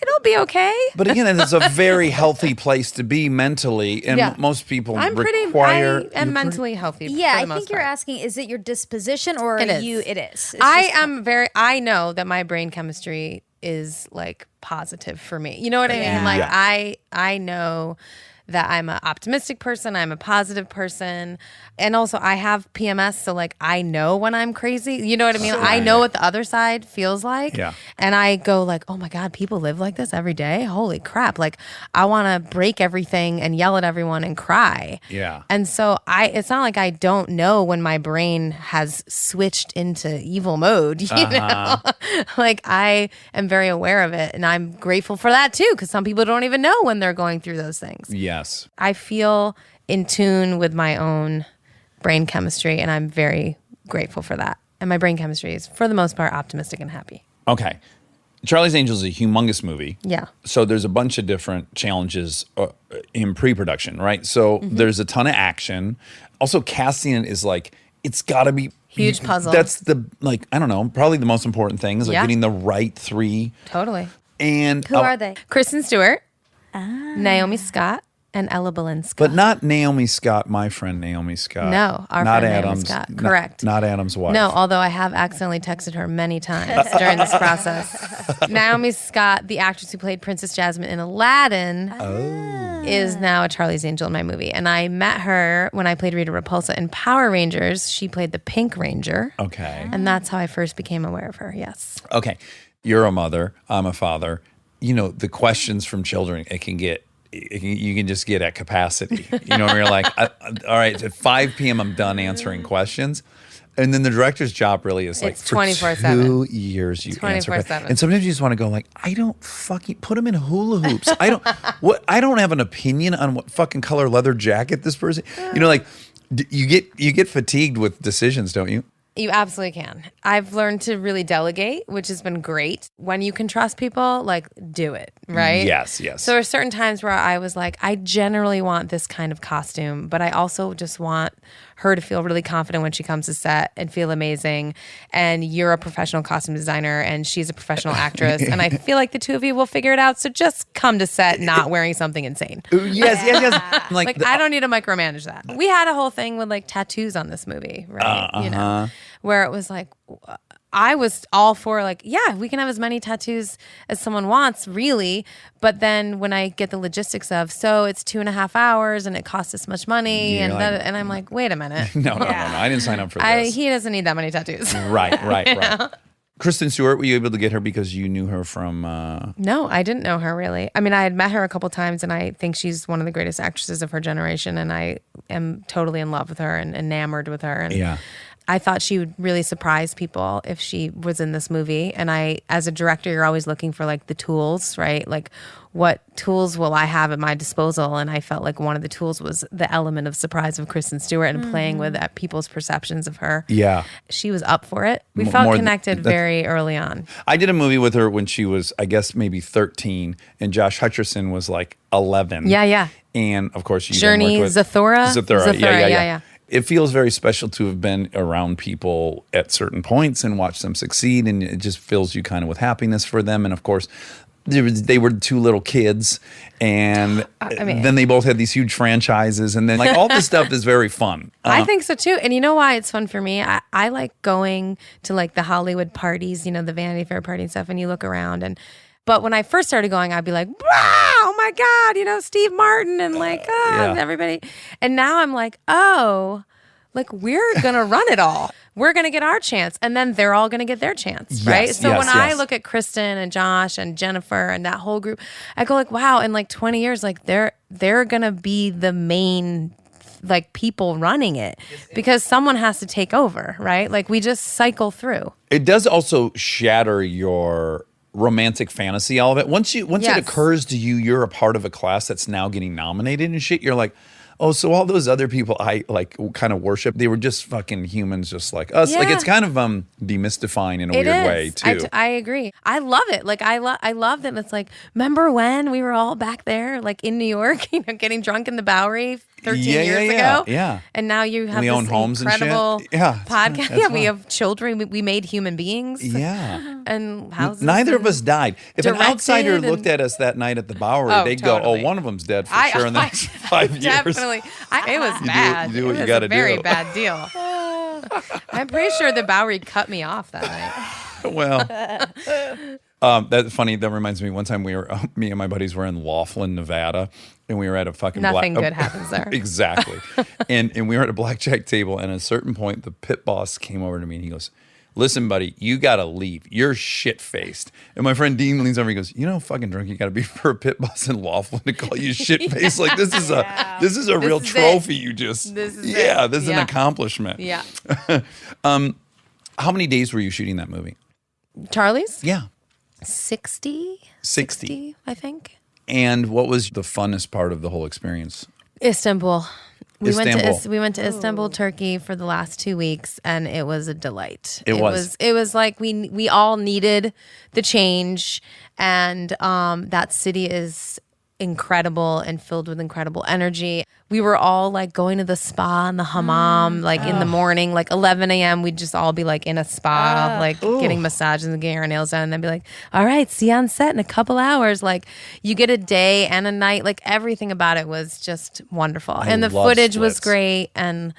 it'll be okay. But again, it's a very healthy place to be mentally, and most people I require. am mentally healthy. Yeah, for I the most think you're part. asking, is it your disposition or It are is. you? It is. It's I know that my brain chemistry is like positive for me. You know what I mean? Like Yeah. I know that I'm an optimistic person, I'm a positive person, and also I have PMS, so like I know when I'm crazy. You know what I mean? I know what the other side feels like. Yeah. And I go like, "Oh my god, people live like this every day? Holy crap. Like I want to break everything and yell at everyone and cry." Yeah. And so it's not like I don't know when my brain has switched into evil mode, you know? Like I am very aware of it and I'm grateful for that too, because some people don't even know when they're going through those things. Yes. I feel in tune with my own brain chemistry and I'm very grateful for that. And my brain chemistry is, for the most part, optimistic and happy. Okay. Charlie's Angels is a humongous movie. Yeah. So there's a bunch of different challenges in pre-production, right? So there's a ton of action. Also, casting it is like, it's got to be Huge puzzle. That's the, like, I don't know, probably the most important thing is like Yeah. getting the right three. Totally. And Who are they? Kristen Stewart, Naomi Scott, and Ella Balinska. But not Naomi Scott, my friend Naomi Scott. No, our not friend Naomi Adam's. Scott. not- Correct. Not Adam's wife. No, although I have accidentally texted her many times during this process. Naomi Scott, the actress who played Princess Jasmine in Aladdin, is now a Charlie's Angel in my movie. And I met her when I played Rita Repulsa in Power Rangers. She played the Pink Ranger. Okay. And that's how I first became aware of her, yes. Okay. You're a mother. I'm a father. You know, the questions from children, you can just get at capacity. You know, where you're like, all right, at 5 p.m. I'm done answering questions. And then the director's job really is like, It's for 24/7. 2 years you answer 24/7. And sometimes you just want to go like, I don't fucking put them in hula hoops. I don't have an opinion on what fucking color leather jacket this person. You know, like you get fatigued with decisions, don't you? You absolutely can. I've learned to really delegate, which has been great. When you can trust people, like, do it, right? Yes, yes. So there are certain times where I was like, I generally want this kind of costume, but I also just want her to feel really confident when she comes to set and feel amazing. And you're a professional costume designer and she's a professional actress. And I feel like the two of you will figure it out. So just come to set not wearing something insane. Yes. Like I don't need to micromanage that. We had a whole thing with like tattoos on this movie, right? You know, where it was like, I was all for like, yeah, we can have as many tattoos as someone wants, really. But then when I get the logistics of, so it's 2.5 hours and it costs this much money, Yeah, and like- and I'm like, wait a minute, No. I didn't sign up for this. he doesn't need that many tattoos. Right. Kristen Stewart, were you able to get her because you knew her from? No, I didn't know her really. I mean, I had met her a couple times, and I think she's one of the greatest actresses of her generation, and I am totally in love with her and enamored with her. And Yeah. I thought she would really surprise people if she was in this movie. And I, as a director, you're always looking for like the tools, right? Like, what tools will I have at my disposal? And I felt like one of the tools was the element of surprise of Kristen Stewart and playing with people's perceptions of her. Yeah. She was up for it. We More felt than- connected very early on. I did a movie with her when she was, I guess, maybe 13, and Josh Hutcherson was like 11. Yeah. And of course, you Journey, then worked with Zathura? Zathura. Zathura, Yeah. yeah. It feels very special to have been around people at certain points and watch them succeed, and it just fills you kind of with happiness for them. And of course, they were two little kids, and then they both had these huge franchises, and then like all this stuff is very fun. I think so too. And you know why it's fun for me? I like going to like the Hollywood parties, you know, the Vanity Fair party and stuff, and you look around but when I first started going, I'd be like, wow, oh my God, you know, Steve Martin and like, everybody. And now I'm like, oh, like we're going to run it all. We're going to get our chance. And then they're all going to get their chance, right? So when I look at Kristen and Josh and Jennifer and that whole group, I go like, wow, in like 20 years, like they're going to be the main like people running it because someone has to take over, right? Like we just cycle through. It does also shatter your romantic fantasy, all of it. Once it occurs to you, you're a part of a class that's now getting nominated and shit, you're like, oh, so all those other people I like kind of worship, they were just fucking humans just like us. Yeah. Like it's kind of demystifying in a weird way too. I agree. I love it. Like I love that it's like, remember when we were all back there like in New York, you know, getting drunk in the Bowery 13 years ago? Yeah. And now you have We this own homes and shit. incredible Yeah, podcast. that's Yeah, fun. we have children. We made human beings. Yeah. And houses. Neither of us died. If an outsider directed looked at us that night at the Bowery, Oh, they'd totally. go, oh, one of them's dead for sure in the next 5 years. Definitely. It was bad. you do what it you was gotta a very do. bad deal. I'm pretty sure the Bowery cut me off that night. Well, that's funny. That reminds me. One time we were, me and my buddies were in Laughlin, Nevada, and we were at a fucking Nothing good happens there. Exactly. and we were at a blackjack table, and at a certain point, the pit boss came over to me and he goes, "Listen, buddy, you gotta leave. You're shit faced." And my friend Dean leans over and he goes, "You know how fucking drunk you gotta be for a pit boss in Laughlin to call you shit faced? Like this is a real is trophy. it. You just This is this is an Yeah. accomplishment." Yeah. How many days were you shooting that movie? Charlie's? Yeah. 60, I think. And what was the funnest part of the whole experience? Istanbul. We Istanbul. went to Istanbul, Turkey for the last 2 weeks, and it was a delight. It was. It was like we all needed the change, and that city is incredible and filled with incredible energy. We were all like going to the spa and the hammam like in the morning, like 11 a.m. We'd just all be like in a spa, like getting massages and getting our nails done. And I'd be like, all right, see you on set in a couple hours. Like you get a day and a night, like everything about it was just wonderful. And the love footage was splits. great. And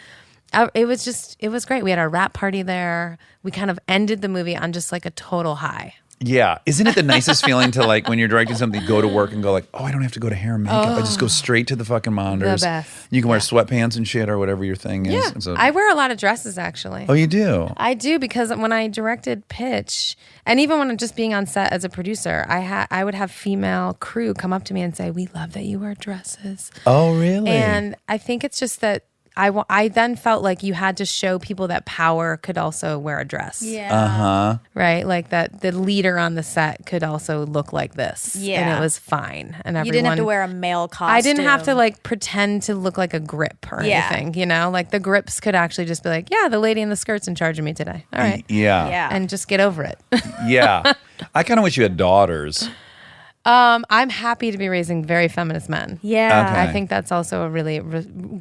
it was great. We had our wrap party there. We kind of ended the movie on just like a total high. Yeah. Isn't it the nicest feeling to like when you're directing something, go to work and go like, oh, I don't have to go to hair and makeup. I just go straight to the fucking monitors. The best. You can wear sweatpants and shit or whatever your thing is. Yeah. So- I wear a lot of dresses actually. oh, you do? I do because when I directed Pitch, and even when I'm just being on set as a producer, I would have female crew come up to me and say, "We love that you wear dresses." Oh, really? And I think it's just that I then felt like you had to show people that power could also wear a dress. Uh-huh. Right? Like that the leader on the set could also look like this. Yeah. And it was fine. And everyone, You didn't have to wear a male costume. I didn't have to like pretend to look like a grip or Yeah. anything, you know? Like the grips could actually just be like, yeah, the lady in the skirt's in charge of me today. All right. Yeah. Yeah. And just get over it. Yeah. I kind of wish you had daughters. I'm happy to be raising very feminist men. Yeah. Okay. I think that's also a really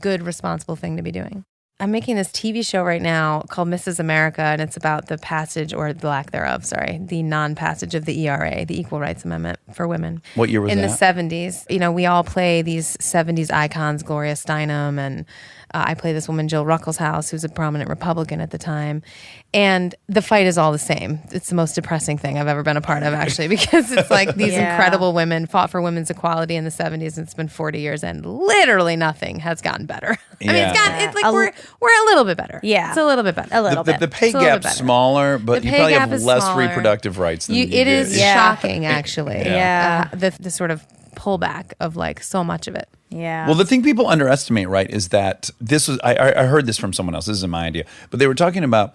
good, responsible thing to be doing. I'm making this TV show right now called Mrs. America, and it's about the passage, or the lack thereof, the non-passage of the ERA, the Equal Rights Amendment for women. What year was in that? the 70s. You know, we all play these 70s icons, Gloria Steinem, and I play this woman, Jill Ruckelshaus, who's a prominent Republican at the time. And the fight is all the same. It's the most depressing thing I've ever been a part of, actually, because it's like these Yeah. incredible women fought for women's equality in the 70s, and it's been 40 years, and literally nothing has gotten better. I mean, it's like we're a little bit better. Yeah. It's a little bit better. A little The bit. pay It's a little bit gap's better. smaller, but The you pay probably gap have is less smaller. reproductive rights than you It is do. shocking, actually. Yeah. The sort of pullback of like so much of it. Yeah. Well, the thing people underestimate, right, is that this was I heard this from someone else. This isn't my idea, but they were talking about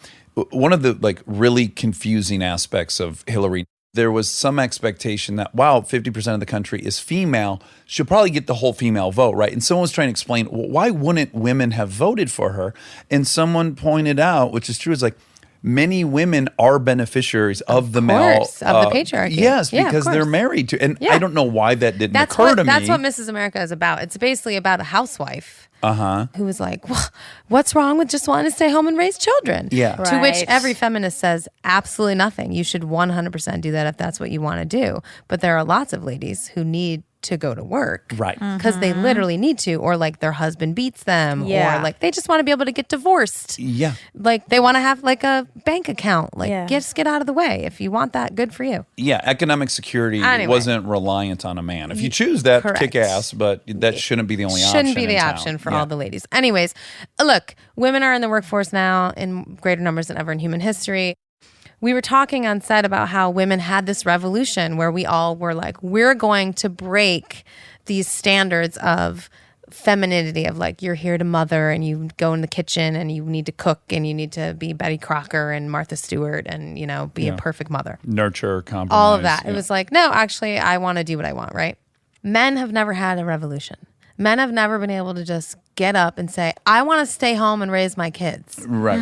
one of the like really confusing aspects of Hillary. There was some expectation that, wow, 50% of the country is female, she'll probably get the whole female vote, right? And someone was trying to explain, well, why wouldn't women have voted for her? And someone pointed out, which is true, is like many women are beneficiaries of the male. Course, of the patriarchy. Yes, Yeah, of because they're course. married to. And Yeah. I don't know why that didn't That's occur what to me. that's what Mrs. America is about. It's basically about a housewife Uh-huh. who was like, well, what's wrong with just wanting to stay home and raise children? Yeah. To which Right. every feminist says absolutely nothing. You should 100% do that if that's what you want to do. But there are lots of ladies who need to go to work. Right. Because they literally need to, or like their husband beats them, Yeah. or like they just want to be able to get divorced. Yeah. Like they want to have like a bank account. Like Yeah. just get out of the way. If you want that, good for you. Yeah, economic security Anyway. wasn't reliant on a man. If you choose that, Correct. kick ass, but that shouldn't be the only option. Shouldn't be the in town. option for Yeah. all the ladies. Anyways, look, women are in the workforce now in greater numbers than ever in human history. We were talking on set about how women had this revolution where we all were like, we're going to break these standards of femininity of like, you're here to mother and you go in the kitchen and you need to cook and you need to be Betty Crocker and Martha Stewart and, you know, be a perfect mother. Nurture, compromise. All of that. yeah. It was like, no, actually, I want to do what I want, right? Men have never had a revolution. Men have never been able to just get up and say, I want to stay home and raise my kids. Right.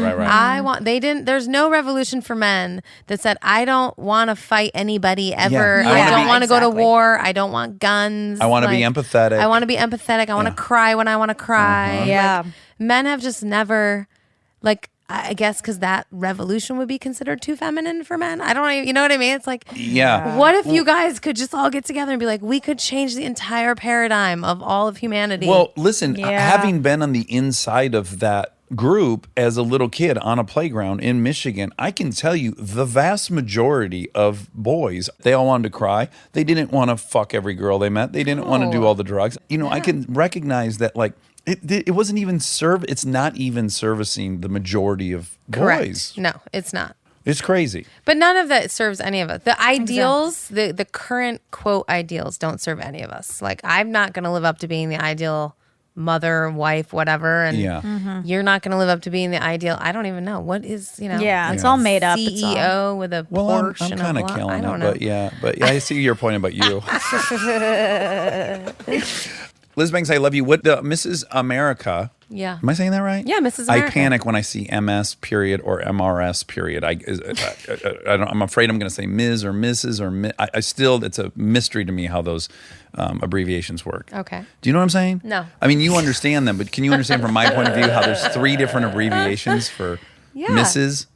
There's no revolution for men that said, I don't want to fight anybody ever. Yeah. I don't Yeah, want to go to exactly. war. I don't want guns. I want to be empathetic. I want to be empathetic. I want to cry when I want to cry. Yeah. Like, men have just never, like, I guess because that revolution would be considered too feminine for men. I don't know. You know what I mean? It's like, Yeah. what if you guys could just all get together and be like, we could change the entire paradigm of all of humanity? Well, listen, Yeah. having been on the inside of that group as a little kid on a playground in Michigan, I can tell you the vast majority of boys, they all wanted to cry. They didn't want to fuck every girl they met. They didn't want to do all the drugs. You know, I can recognize that, like, it wasn't even it's not even servicing the majority of correct. boys. No, it's not. It's crazy. But none of that serves any of us. The ideals, the current quote ideals don't serve any of us. Like, I'm not going to live up to being the ideal mother, wife, whatever. And Yeah. you're not going to live up to being the ideal. I don't even know. What is, you know? Yeah, it's all made up. It's all- CEO with a Well, Porsche I'm and kind a of blah. killing I it, don't know. but I see your point about you. Liz Banks, I love you. What the Mrs. America? Yeah. Am I saying that right? Yeah, Mrs. I America. panic when I see MS period or MRS period. I'm afraid I'm going to say Ms. or Mrs. or I still, it's a mystery to me how those abbreviations work. Okay. Do you know what I'm saying? No. I mean, you understand them, but can you understand from my point of view how there's 3 different abbreviations for Yeah. Mrs.?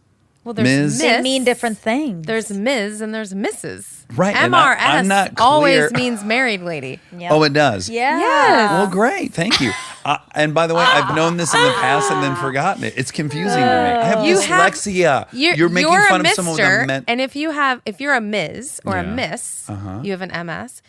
Well, there's Ms. Miss. They mean different things. There's Ms. and there's Mrs. Right, and MRS I'm not clear. always means married lady. Yep. Oh, it does? Yeah. Yes. Well, great. Thank you. And by the way, I've known this in the past and then forgotten it. It's confusing to me. I have You have- dyslexia. You're making you're fun a of someone with mister, a men. and if you're a Ms. or a Yeah. Miss, you have an MS.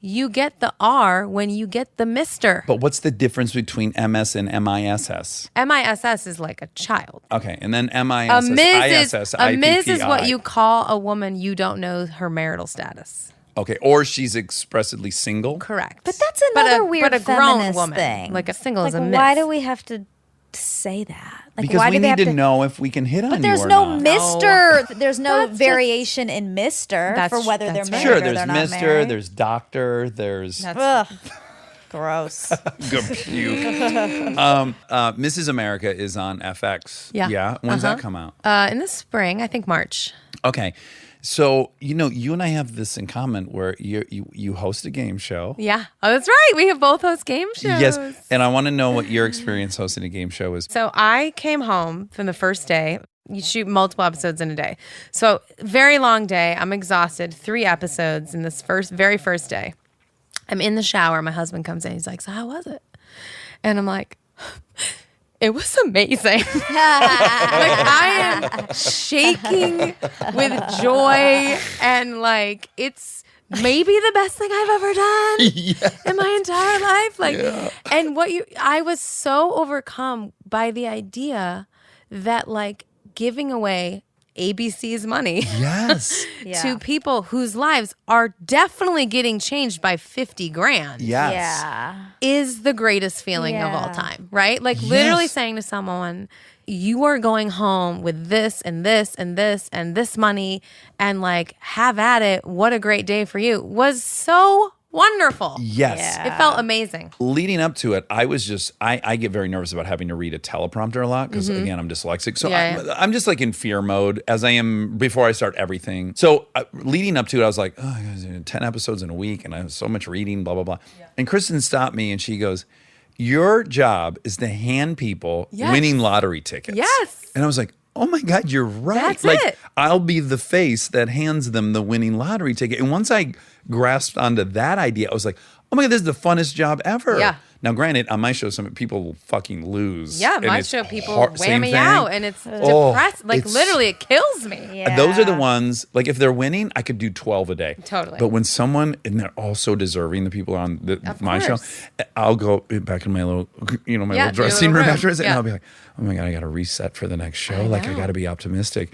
You get the R when you get the Mister. But what's the difference between MS and MISS? MISS is like a child. Okay, and then A MISS, Ms. ISS, a Ms. is what IPPI. you call a woman you don't know her marital status. Okay, or she's expressly single. Correct. But that's another weird but a grown feminist woman, thing. like a single is Like, a Miss. why do we have to say that? Like, Because why we do they need have to know if we can hit on But you there's or no not. Mister. There's no That's just- variation in Mister That's- for whether they're that's married right. Sure, or there's they're not Mister, married. there's Doctor, there's Ugh, gross. good puke. Mrs. America is on FX. Yeah. Yeah. When's that come out? In the spring, I think March. Okay. So, you and I have this in common where you host a game show. Yeah. Oh, that's right. We have both host game shows. Yes. And I want to know what your experience hosting a game show is. So I came home from the first day. You shoot multiple episodes in a day. So very long day. I'm exhausted. 3 episodes in this very first day. I'm in the shower. My husband comes in. He's like, so how was it? And I'm like, it was amazing. Like, I am shaking with joy and like it's maybe the best thing I've ever done in my entire life. Like, and I was so overcome by the idea that like giving away ABC's money Yes. to people whose lives are definitely getting changed by 50 grand Yes. Yeah. is the greatest feeling of all Yeah. time, right? Like literally Yes. saying to someone, you are going home with this and this and this and this money and like have at it. What a great day for you was so wonderful. Yes. It felt amazing. Leading up to it, I was just, I get very nervous about having to read a teleprompter a lot because, again, I'm dyslexic. So I'm just like in fear mode as I am before I start everything. So leading up to it, I was like, oh, 10 episodes in a week and I have so much reading, blah, blah, blah. And Kristen stopped me and she goes, your job is to hand people winning lottery tickets. Yes. And I was like, oh my God, you're right. That's like, it. I'll be the face that hands them the winning lottery ticket. And once I grasped onto that idea, I was like, oh my God, this is the funnest job ever. Yeah. Now, granted, on my show, some people fucking lose. Yeah, and my it's show people same whammy thing. out and it's depressed. Like it's- literally it kills me. Yeah. Those are the ones, like if they're winning, I could do 12 a day. Totally. But when someone, and they're all so deserving, the people on my show, course. I'll go back in my little, my Yeah, little your dressing little room room. afterwards, and Yeah. I'll be like, oh my God, I got to reset for the next show. Like, I got to be optimistic.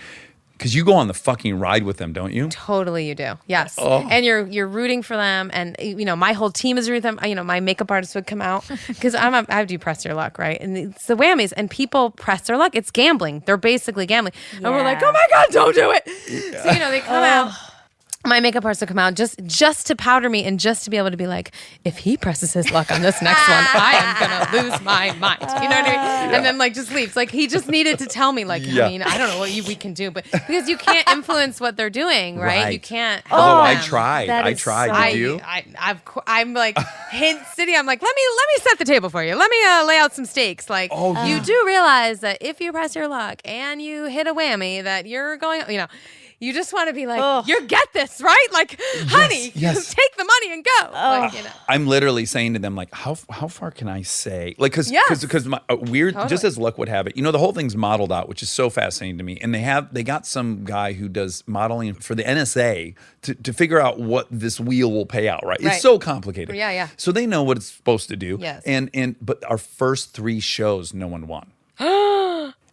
Because you go on the fucking ride with them, don't you? Totally, you do. Yes, Oh. and you're rooting for them, and my whole team is rooting for them. My makeup artist would come out because I do press your luck, right? And it's the whammies, and people press their luck. It's gambling. They're basically gambling, and we're like, oh my God, don't do it. So they come out. My makeup artist will come out just to powder me and just to be able to be like, if he presses his luck on this next one, I am gonna lose my mind. You know what I mean? And then like just leaves. Like he just needed to tell me like, Yeah. I mean, I don't know what we can do, but because you can't influence what they're doing, right? You can't. help Although I them. tried. That I is tried. so- Did you? I'm like hint city. I'm like, let me set the table for you. Let me lay out some stakes. Like you do realize that if you press your luck and you hit a whammy, that you're going. You just want to be like, you get this, right? Like, honey, yes. take the money and go. Like, I'm literally saying to them, like, how far can I say? Like, Yes. because my weird, just Totally. as luck would have it, the whole thing's modeled out, which is so fascinating to me. And they got some guy who does modeling for the NSA to figure out what this wheel will pay out, right? Right. It's so complicated. Yeah, yeah. So they know what it's supposed to do. Yes. But our first 3 shows, no one won.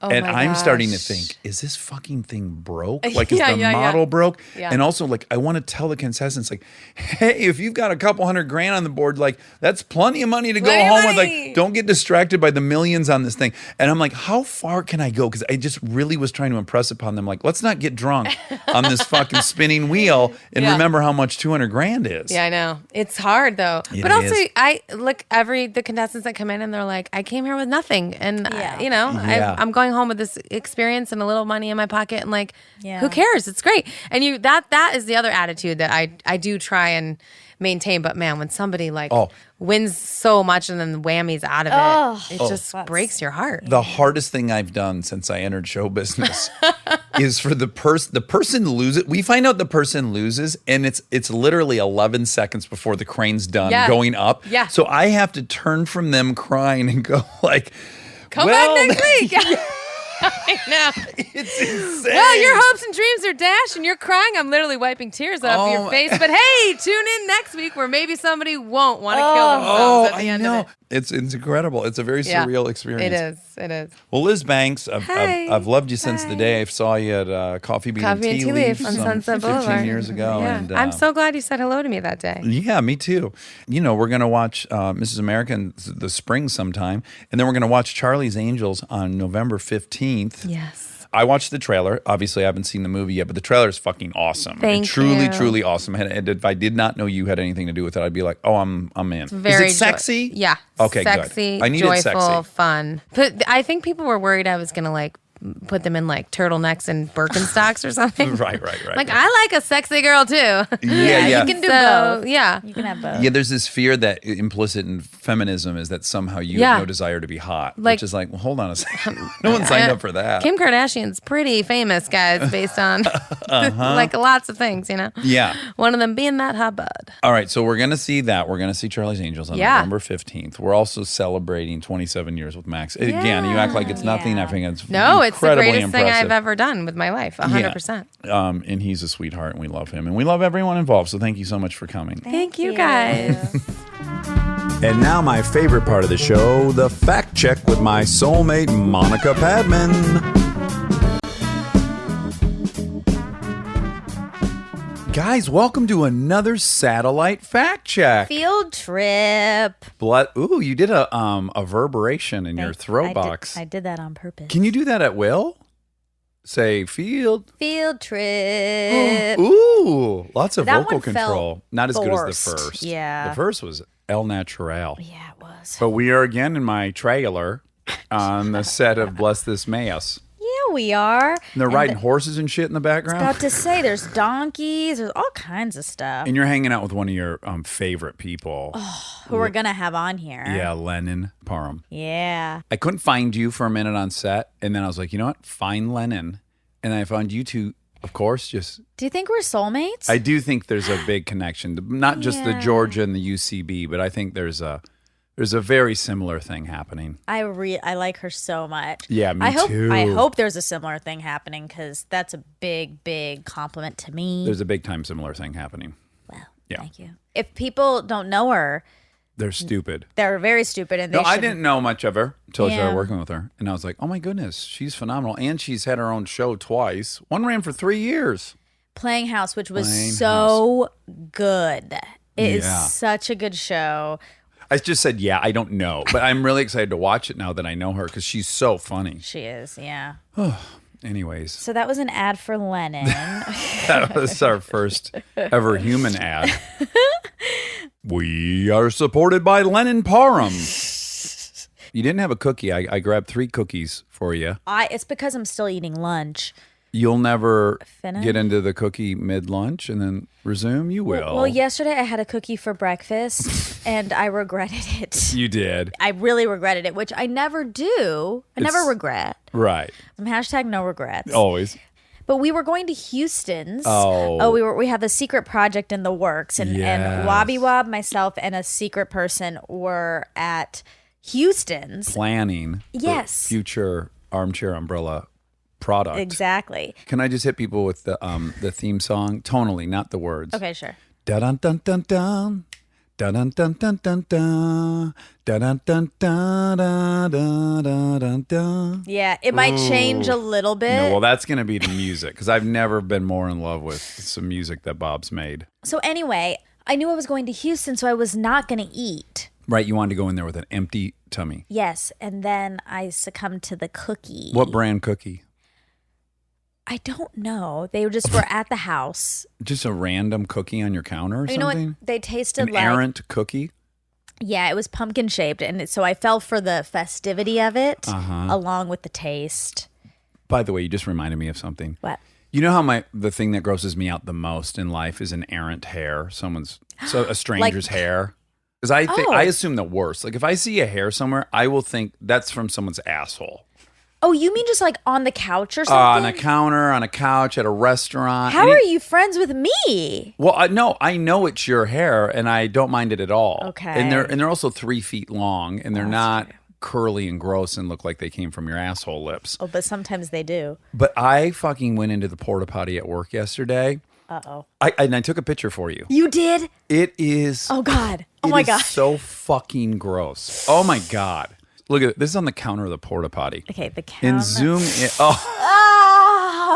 oh And my I'm starting to gosh. think, is this fucking thing broke? Like, is Yeah, the yeah, yeah. model broke? Yeah. And also, like, I want to tell the contestants, like, hey, if you've got a couple $100,000 on the board, like, that's plenty of money to go Plenty of home with. money. Like, don't get distracted by the millions on this thing. And I'm like, how far can I go? Because I just really was trying to impress upon them, like, let's not get drunk on this fucking spinning wheel and Yeah. remember how much $200,000 is. Yeah, I know. It's hard though. It but also is. I look the contestants that come in and they're like, I came here with nothing. And Yeah. Yeah. I'm going home with this experience and a little money in my pocket and like, Yeah. who cares? It's great. And that is the other attitude that I do try and maintain. But man, when somebody like wins so much and then the whammies out of it, it just breaks your heart. The hardest thing I've done since I entered show business is for the person loses. We find out the person loses, and it's literally 11 seconds before the crane's done Yeah. going up. Yeah. So I have to turn from them crying and go like, Come well, back next week. I know. It's insane. Well, your hopes and dreams are dashed and you're crying. I'm literally wiping tears off your face. But hey, tune in next week where maybe somebody won't want to kill themselves at the end of it. It's incredible. It's a very Yeah. surreal experience. It is. Well, Liz Banks, Hi. I've loved you since the day I saw you at Coffee Bean and Tea Leaf on some Sunset 15 Boulevard. years ago. Yeah. And, I'm so glad you said hello to me that day. Yeah, me too. We're going to watch Mrs. America in the spring sometime, and then we're going to watch Charlie's Angels on November 15th. Yes. I watched the trailer. Obviously, I haven't seen the movie yet, but the trailer is fucking awesome. Thank truly, you. truly awesome. And if I did not know you had anything to do with it, I'd be like, oh, I'm in. Very is it sexy? Yeah. Okay, sexy, good. I need joyful, it sexy. fun. But I think people were worried I was going to like put them in like turtlenecks and Birkenstocks or something. Right. Like, I like a sexy girl too. Yeah. You can do So, both. yeah. You can have both. Yeah, there's this fear that implicit in feminism is that somehow you Yeah. have no desire to be hot, Like- which is like, well, hold on a second. No one signed up for that. Kim Kardashian's pretty famous, guys, based on like lots of things, Yeah. One of them being that hot bud. All right, so we're going to see that. We're going to see Charlie's Angels on Yeah. November 15th. We're also celebrating 27 years with Max. Again, you act like it's nothing. Yeah. I think it's No, it's incredibly greatest thing impressive. I've ever done with my life. 100%. And he's a sweetheart, and we love him, and we love everyone involved. So thank you so much for coming. Thank you guys. And now my favorite part of the show, the fact check with my soulmate, Monica Padman. Guys, welcome to another satellite fact check. Field trip. Ooh, you did a verberation in your throat box. I did that on purpose. Can you do that at will? Say field trip. Ooh, lots of That vocal one felt control. Not as good as the forced. first. Yeah. The first was El Natural. Yeah, it was. But we are again in my trailer on the set of Bless This Mess. Yeah, we are. And they're riding horses and shit in the background. About to say, there's donkeys. There's all kinds of stuff. And you're hanging out with one of your favorite people. Who we're going to have on here. Yeah, Lennon Parham. Yeah. I couldn't find you for a minute on set. And then I was like, you know what? Find Lennon. And I found you two, of course, just... Do you think we're soulmates? I do think there's a big connection. Not just the Georgia and the UCB, but I think there's a very similar thing happening. I like her so much. Yeah, me too. I hope there's a similar thing happening because that's a big, big compliment to me. There's a big time similar thing happening. Well, Yeah. thank you. If people don't know her, They're stupid. they're very stupid. And No, they I shouldn't- didn't know much of her until I Yeah. started working with her. And I was like, oh my goodness, she's phenomenal. And she's had her own show twice. One ran for 3 years. Playing House, which was Playing so good. It is Yeah. such a good show. I just said, yeah, I don't know. But I'm really excited to watch it now that I know her because she's so funny. She is, yeah. Anyways, So that was an ad for Lennon. that was our first ever human ad. We are supported by Lennon Parham. You didn't have a cookie. I grabbed 3 cookies for you. It's because I'm still eating lunch. You'll never Finish? get into the cookie mid-lunch and then resume? You will. Well, yesterday I had a cookie for breakfast and I regretted it. You did. I really regretted it, which I never do. I never It's- regret. Right. I'm #no regrets. Always. But we were going to Houston's. Oh. We have a secret project in the works, and Yes. Wobby Wob, myself, and a secret person were at Houston's. Planning the Yes. future Armchair Umbrella product. Exactly. Can I just hit people with the theme song tonally, not the words? Okay, sure. Dun dun dun dun dun. Dun dun dun dun dun dun. Dun dun dun dun dun dun dun dun. Yeah, it might change a little bit. No, well, that's going to be the music because I've never been more in love with some music that Bob's made. So anyway, I knew I was going to Houston, so I was not going to eat. Right, you wanted to go in there with an empty tummy. Yes, and then I succumbed to the cookie. What brand cookie? I don't know. They just were at the house. Just a random cookie on your counter or You know something? what? They tasted An like errant cookie? Yeah, it was pumpkin shaped, and so I fell for the festivity of it, Uh-huh. along with the taste. By the way, you just reminded me of something. What? You know how the thing that grosses me out the most in life is an errant hair, a stranger's hair. Because I assume the worst. Like if I see a hair somewhere, I will think that's from someone's asshole. Oh, you mean just like on the couch or something? On a counter, on a couch, at a restaurant. How are you friends with me? Well, I know it's your hair, and I don't mind it at all. Okay. And they're also 3 feet long, and they're not curly and gross and look like they came from your asshole lips. Oh, but sometimes they do. But I fucking went into the porta potty at work yesterday. Uh-oh. And I took a picture for you. You did? It is. Oh, God. Oh, it my is God. so fucking gross. Oh my God. Look at it. This is on the counter of the porta potty. Okay, the counter. And zoom in. Oh,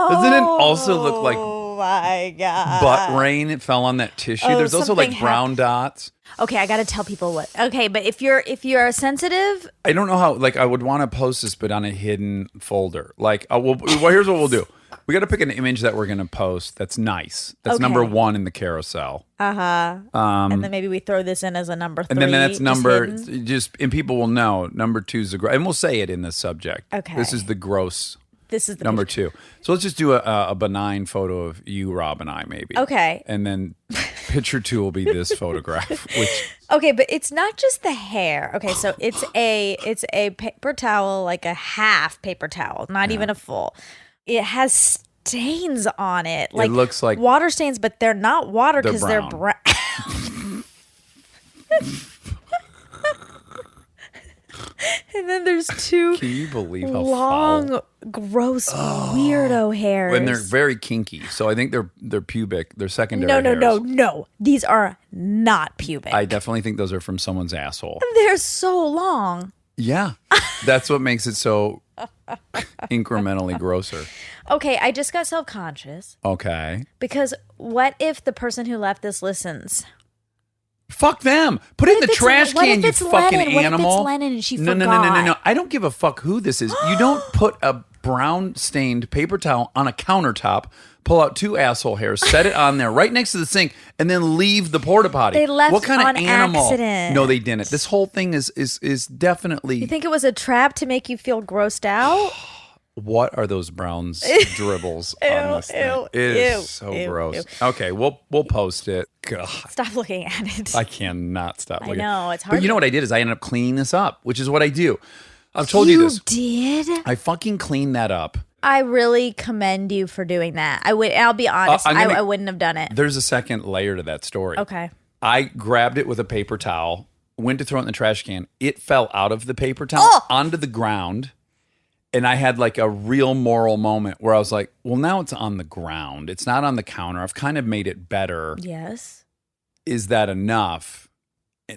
Oh, doesn't it also look like my God. butt rain? It fell on that tissue. Oh, There's also like something brown dots. Okay, I got to tell people what. Okay, but if you're sensitive, I don't know how. Like I would want to post this, but on a hidden folder. Like, well, here's what we'll do. We got to pick an image that we're going to post that's nice. That's Okay. number 1 in the carousel. and then maybe we throw this in as a number 3. And then that's just number hidden. and people will know number 2 is the gross, and we'll say it in the subject. Okay. This is the gross. This is the Number picture. 2. So let's just do a benign photo of you, Rob, and I, maybe. Okay. And then picture 2 will be this photograph, which Okay, but it's not just the hair. Okay, so it's a paper towel, like a half paper towel, not even a full. It has stains on it. Like looks like water stains, but they're not water they're because they're brown. brown. And then there's two Can you believe how long, foul? gross, weirdo hairs. And they're very kinky. So I think they're pubic. They're secondary No. These are not pubic. I definitely think those are from someone's asshole. They're so long. Yeah. That's what makes it so incrementally grosser. Okay, I just got self-conscious Okay. because what if the person who left this listens? Fuck them. Put it in the if it's- trash what can, if you it's fucking Lennon? What if it's animal. Lennon and she No. forgot? I don't give a fuck who this is. You don't put a brown stained paper towel on a countertop, pull out two asshole hairs, set it on there right next to the sink, and then leave the porta potty. They left what kind on of animal? accident. No, they didn't. This whole thing is definitely. You think it was a trap to make you feel grossed out? What are those browns dribbles on this thing? ew, It is ew, so ew, gross. ew. Okay, we'll post it. God, Stop looking at it. I cannot stop looking. know, it's hard But you know to- what I did is I ended up cleaning this up, which is what I do. I've told you this. did? I fucking cleaned that up. I really commend you for doing that. I'll be honest. I wouldn't have done it. There's a second layer to that story. Okay. I grabbed it with a paper towel, went to throw it in the trash can. It fell out of the paper towel onto the ground. And I had like a real moral moment where I was like, well, now it's on the ground. It's not on the counter. I've kind of made it better. Yes. Is that enough?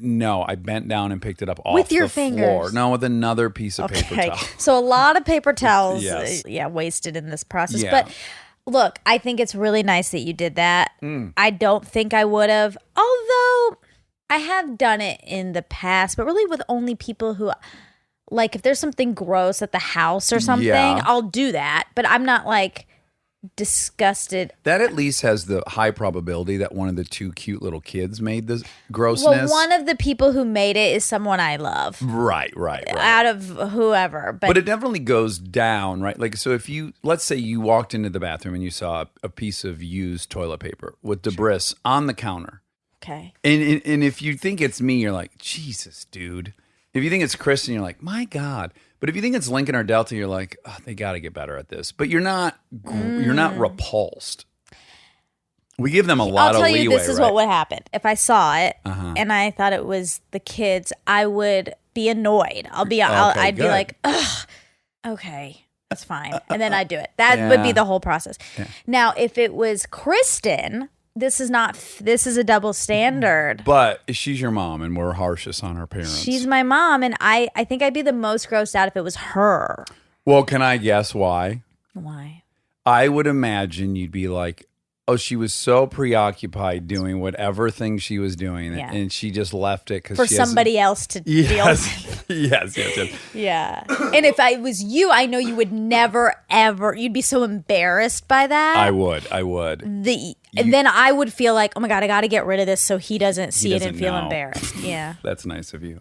No, I bent down and picked it up off With your the fingers? floor. No, with another piece of paper Okay. towel. So a lot of paper towels, Yes. wasted in this process. Yeah. But look, I think it's really nice that you did that. I don't think I would have, although I have done it in the past, but really with only people who, like, if there's something gross at the house or something, Yeah. I'll do that. But I'm not like disgusted. That at least has the high probability that one of the two cute little kids made the grossness. Well, one of the people who made it is someone I love. Right. Out of whoever. But it definitely goes down, right? Like, so if you, let's say you walked into the bathroom and you saw a piece of used toilet paper with debris on the counter. Okay. And if you think it's me, you're like, Jesus, dude. If you think it's Kristen, you're like, my God. But if you think it's Lincoln or Delta, you're like, oh, they got to get better at this. But you're not repulsed. We give them a lot of leeway. I'll tell you, this is right? what would happen. If I saw it and I thought it was the kids, I would be annoyed. I'd be good. like, ugh, okay, that's fine. And then I'd do it. That would be Yeah. the whole process. Yeah. Now, if it was Kristen, this is a double standard. But she's your mom, and we're harshest on our parents. She's my mom, and I think I'd be the most grossed out if it was her. Well, can I guess why? Why? I would imagine you'd be like, oh, she was so preoccupied doing whatever thing she was doing, Yeah. and she just left it because For somebody else to deal with. Yes. Yeah. And if I was you, I know you would never, ever, you'd be so embarrassed by that. I would. And then I would feel like, oh my God, I got to get rid of this so he doesn't see it and doesn't feel know. embarrassed. Yeah. That's nice of you.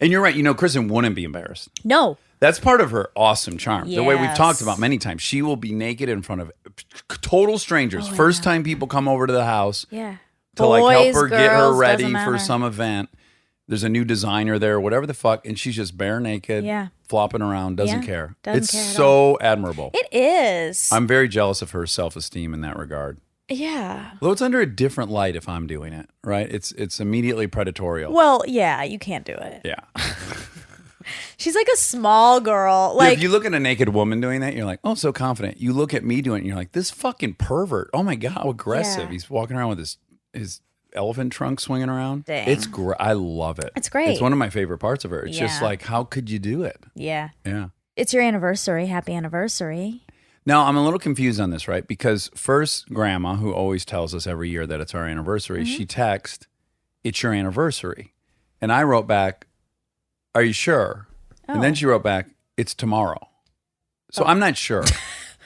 And you're right. You know, Kristen wouldn't be embarrassed. No. That's part of her awesome charm. The way we've Yes. talked about many times. She will be naked in front of total strangers. First time people come over to the house Yeah. to like help Boys, her get her girls, ready doesn't for matter. some event. There's a new designer there, whatever the fuck, and she's just bare naked, Yeah. flopping around, doesn't Yeah, care. doesn't It's care at so admirable. It is. I'm very jealous of her self-esteem in that regard. Yeah. Although it's under a different light if I'm doing it, right? It's immediately predatorial. Well, yeah, you can't do it. Yeah. She's like a small girl. Dude, Like, if you look at a naked woman doing that, you're like, oh, so confident. You look at me doing it, and you're like, this fucking pervert. Oh my God, how aggressive. Yeah. He's walking around with his elephant trunk swinging around. Dang. It's great. I love it. It's great. It's one of my favorite parts of her. It's just Yeah. like, how could you do it? yeah. Yeah. It's your anniversary. Happy anniversary. Now, I'm a little confused on this, right? Because first, Grandma, who always tells us every year that it's our anniversary, Mm-hmm. she texted, it's your anniversary. And I wrote back, are you sure? And then Oh. she wrote back, it's tomorrow. So I'm not sure.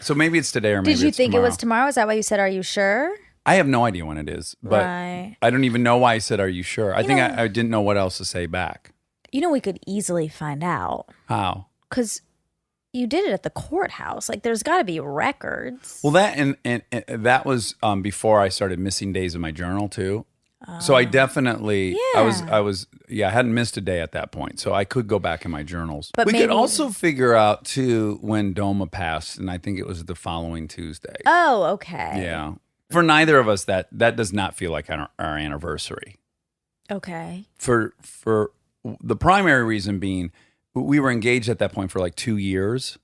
So maybe it's today or maybe Did you it's think tomorrow. it was tomorrow? Is that why you said, are you sure? I have no idea when it is, but Right. I don't even know why I said, are you sure? I think know- I didn't know what else to say back. You know, we could easily find out How? because you did it at the courthouse. Like, there's got to be records. Well, that and that was before I started missing days in my journal too. So I definitely, I hadn't missed a day at that point. So I could go back in my journals. But we maybe- could also figure out too when Doma passed, and I think it was the following Tuesday. Oh, okay. Yeah. For neither of us, that does not feel like our anniversary. Okay. For the primary reason being, we were engaged at that point for like 2 years.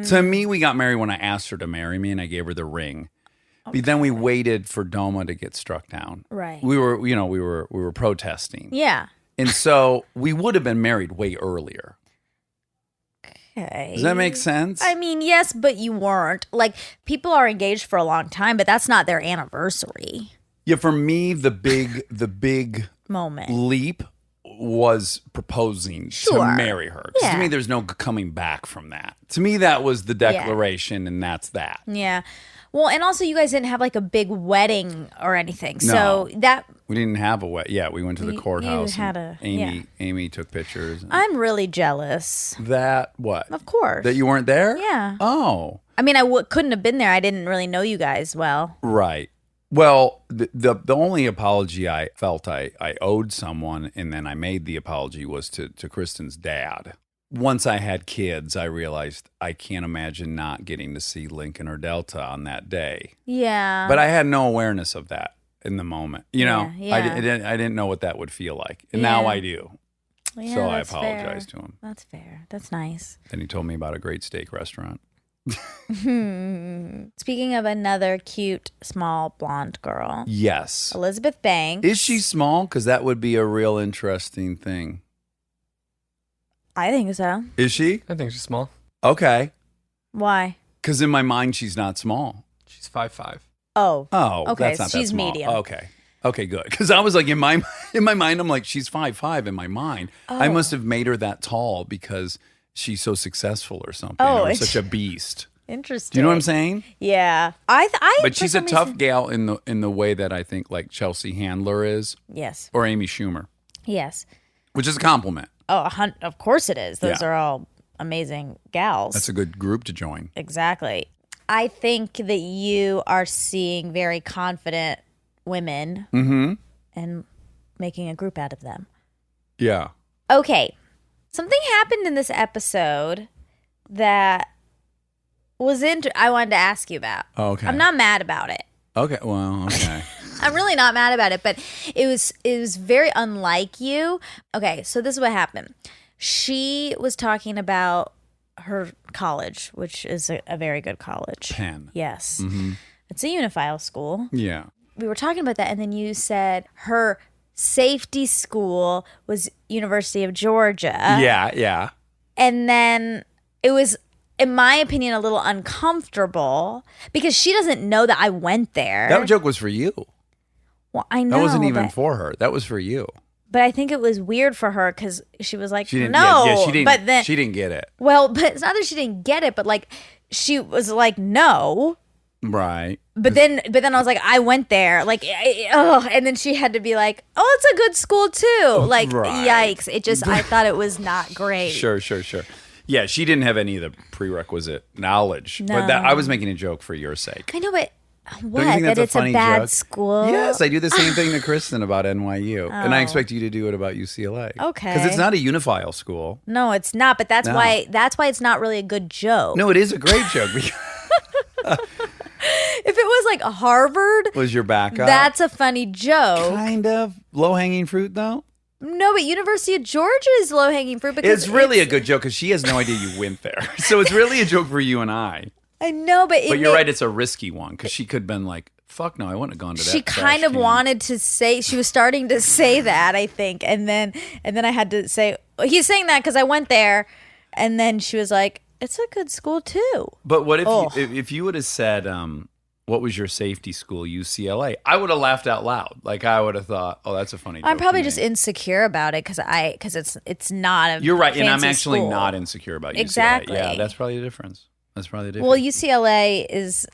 To me, we got married when I asked her to marry me and I gave her the ring. But then we waited for DOMA to get struck down. Right. We were protesting. Yeah. And so we would have been married way earlier. Okay. Does that make sense? I mean, yes, but you weren't. Like, people are engaged for a long time, but that's not their anniversary Yeah, for me, the big moment. leap was proposing Sure. to marry her. 'Cause Yeah. to me, there's no coming back from that. To me, that was the declaration, and that's that. Yeah. Well, and also you guys didn't have like a big wedding or anything. No. So that We didn't have a wedding. Yeah, we went to the You- courthouse. you had and a- Amy took pictures. And I'm really jealous. that what? Of course. That you weren't there? Yeah. Oh, I mean, I couldn't have been there. I didn't really know you guys well. right. Well, the only apology I felt I owed someone, and then I made the apology, was to Kristen's dad. Once I had kids, I realized I can't imagine not getting to see Lincoln or Delta on that day. Yeah. But I had no awareness of that in the moment. You know, Yeah, I didn't know what that would feel like, and now Yeah. I do. Yeah, So I that's apologized fair. to him. That's fair. That's nice. Then he told me about a great steak restaurant. Speaking of another cute, small, blonde girl, Yes. Elizabeth Banks. Is she small? Because that would be a real interesting thing. I think so. Is she? I think she's small. Okay. Why? Because in my mind, she's not small. She's 5'5". Oh. Oh, Okay, that's not she's that small. medium. Okay. Okay, good. Because I was like, in my mind, I'm like, she's 5'5" in my mind. I Oh. must have made her that tall because she's so successful or something. Oh, or it's- such a beast. Interesting. Do you know what I'm saying? Yeah. But for she's a some tough reason- gal in the way that I think like Chelsea Handler is, Yes. or Amy Schumer, Yes. which is a compliment. Oh, of course it is. Those Yeah. are all amazing gals. That's a good group to join. Exactly. I think that you are seeing very confident women and making a group out of them. Yeah. Okay. Something happened in this episode that was I wanted to ask you about. Oh, okay. I'm not mad about it. Okay. Well, okay. I'm really not mad about it, but it was very unlike you. Okay, so this is what happened. She was talking about her college, which is a very good college. Penn. Yes. It's a uniphile school. Yeah. We were talking about that, and then you said her safety school was University of Georgia. Yeah. And then it was, in my opinion, a little uncomfortable because she doesn't know that I went there. That joke was for you. Well, I know That wasn't even but, for her. That was for you. but I think it was weird for her because she was like, She didn't. no. Yeah, she didn't. But then, she didn't get it. well, but it's not that she didn't get it, but like she was like, no. Right. But then I was like, I went there, like, and then she had to be like, oh, it's a good school too. Like, Right. yikes! It just, I thought it was not great. Sure. Yeah, she didn't have any of the prerequisite knowledge. But No. I was making a joke for your sake. I know, but what? Don't you think That that's it's a funny bad joke? school? Yes, I do the same thing to Kristen about NYU, and I expect you to do it about UCLA. Okay. because it's not a uniphile school. No, it's not. But that's No. why it's not really a good joke. No, it is a great joke. because If it was like Harvard, was your backup? that's a funny joke. kind of low hanging fruit, though. No, but University of Georgia is low hanging fruit because It's really a good joke because she has no idea you went there. So it's really a joke for you and I. I know, but But you're right, it's a risky one because she could have been like, "Fuck no, I wouldn't have gone to that." She kind of trash can." wanted to say, she was starting to say that, I think, and then I had to say, he's saying that because I went there, and then she was like, it's a good school too. But what if Oh. if you would have said, "What was your safety school?" UCLA. I would have laughed out loud. Like I would have thought, "Oh, that's a funny." I'm joke probably to just me." insecure about it because it's not a You're right, and I'm fancy actually school. not insecure about UCLA. Exactly. Yeah, that's probably the difference. That's probably the difference. Well, UCLA is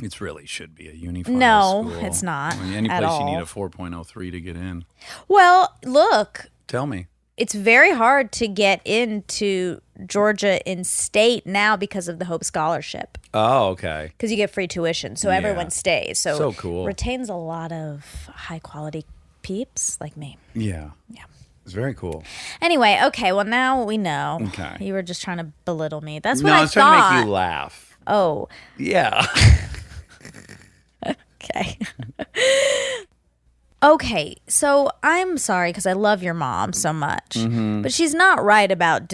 It really should be a uniphile No, school. it's not I mean, any at place you need all. a 4.03 to get in. well, look, Tell me. it's very hard to get into Georgia in state now because of the Hope Scholarship. Oh, okay. Because you get free tuition, so Yeah. everyone stays. So cool. Retains a lot of high quality peeps like me. Yeah. Yeah. It's very cool. Anyway, okay. Well, now we know. Okay. You were just trying to belittle me. That's what No, I I was trying to thought. make you laugh. Okay, so I'm sorry because I love your mom so much, but she's not right about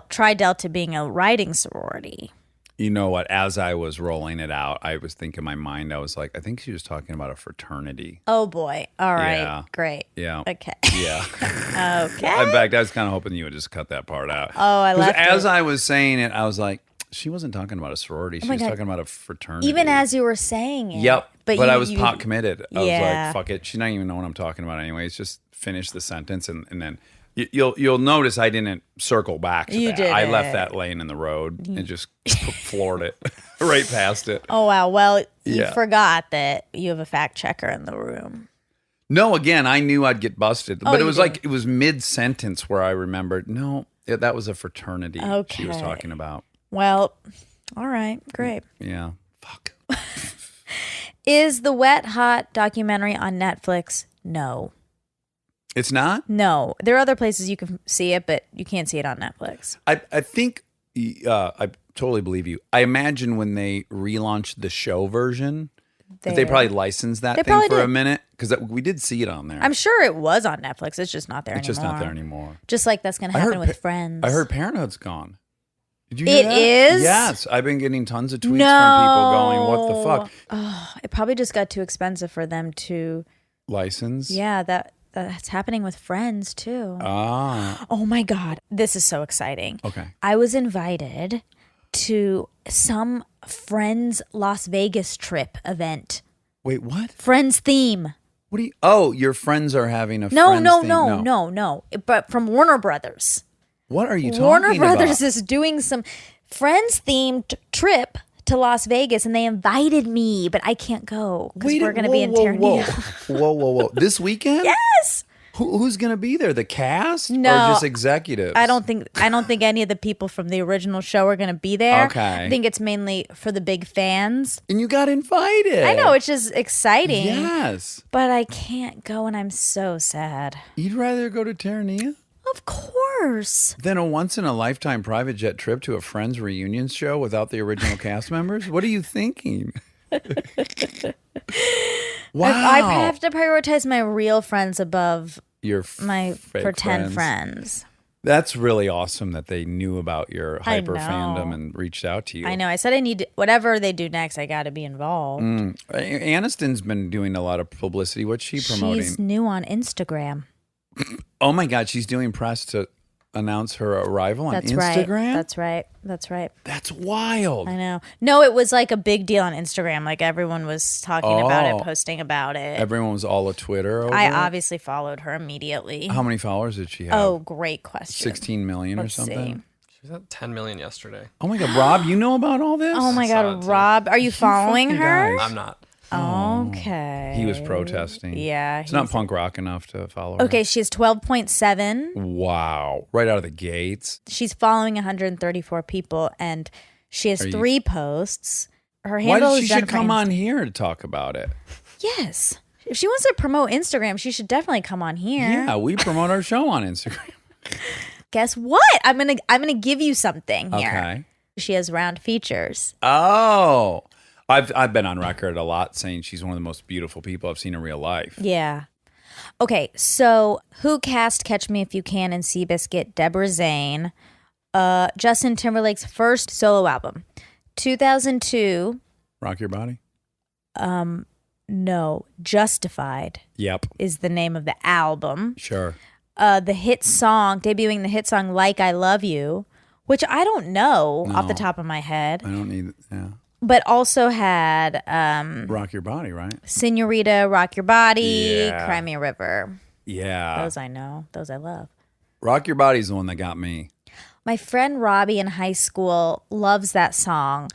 Tri Delta being a writing sorority. You know what? As I was rolling it out, I was thinking in my mind, I was like, I think she was talking about a fraternity. Oh boy! All right, Yeah. great. Yeah. Okay. Yeah. Okay. In fact, I was kind of hoping you would just cut that part out. Oh, I 'Cause left as it. I was saying it, I was like, she wasn't talking about a sorority. She my was God. talking about a fraternity. Even as you were saying it. Yep. But you- I was you- pot committed. I was Yeah. like, fuck it. She's not even know what I'm talking about anyways. Just finish the sentence and then you'll notice I didn't circle back to You that. I left didn't. that laying in the road and just floored it right past it. Oh wow! Well, you Yeah. forgot that you have a fact checker in the room. No, again, I knew I'd get busted. Oh, But it you was did. like, it was mid-sentence where I remembered, no, that was a fraternity she was Okay. talking about. Well, all right, great. Yeah. Fuck. Is the Wet Hot documentary on Netflix? No. It's not? No. There are other places you can see it, but you can't see it on Netflix. I think, I totally believe you. I imagine when they relaunched the show version, that they probably licensed that They thing probably for a did. minute because we did see it on there. I'm sure it was on Netflix. It's just not there It's anymore. just not there anymore. Just like that's going to I happen heard with Friends. I heard Parenthood's gone. Did you hear It that? is? Yes. I've been getting tons of tweets No. from people going, what the fuck? Oh, it probably just got too expensive for them to. License? Yeah, that's happening with Friends too. Ah. Oh my God. This is so exciting. Okay. I was invited to some Friends Las Vegas trip event. Wait, what? Friends theme. What do you? Oh, your friends are having a No, Friends no, thing. no. But from Warner Brothers. What are you talking Warner Brothers about? is doing some Friends themed trip to Las Vegas, and they invited me, but I can't go because we're going to be in Terranea. Whoa. This weekend? Yes. Who's going to be there? The cast? No. Or just executives? I don't think any of the people from the original show are going to be there. Okay. I think it's mainly for the big fans. And you got invited. I know, it's just exciting. Yes. But I can't go, and I'm so sad. You'd rather go to Terranea Of course. than a once-in-a-lifetime private jet trip to a Friends reunion show without the original cast members? What are you thinking? Wow. I have to prioritize my real friends above Your my fake pretend friends. That's really awesome that they knew about your I hyper know. fandom and reached out to you. I know. I said I need whatever they do next. I got to be involved. Aniston's been doing a lot of publicity. What's she promoting? She's new on Instagram. Oh my God, she's doing press to announce her arrival on That's Instagram? right. That's right. That's wild. I know. No, it was like a big deal on Instagram. Like everyone was talking about Oh. it, posting about it. Everyone was all a Twitter over I it? obviously followed her immediately. How many followers did she have? Oh, great question. 16 million Let's or something? see. She was at 10 million yesterday. Oh my God, Rob, you know about all this? Oh my saw God, it, too. Rob, are you following fucking her? guys. I'm not. Okay. He was protesting. Yeah. It's not punk rock enough to follow her. Okay, she has 12.7. Wow. Right out of the gates. She's following 134 people, and she has Are you- 3 posts. Her Why handle did is she should Jennifer come Aniston. on here to talk about it? Yes. If she wants to promote Instagram, she should definitely come on here. Yeah, we promote our show on Instagram. Guess what? I'm gonna give you something here. Okay. She has round features. Oh. I've been on record a lot saying she's one of the most beautiful people I've seen in real life. Yeah. Okay, so who cast Catch Me If You Can and Seabiscuit? Deborah Zane. Justin Timberlake's first solo album. 2002. Rock Your Body? No, Justified Yep. is the name of the album. Sure. The hit song, debuting the hit song Like I Love You, which I don't know off the No. top of my head, I don't need, yeah. but also had Rock Your Body, right? Senorita, Rock Your Body, Yeah. Cry Me a River. Yeah. Those I know. Those I love. Rock Your Body's the one that got me. My friend Robbie in high school loves that song.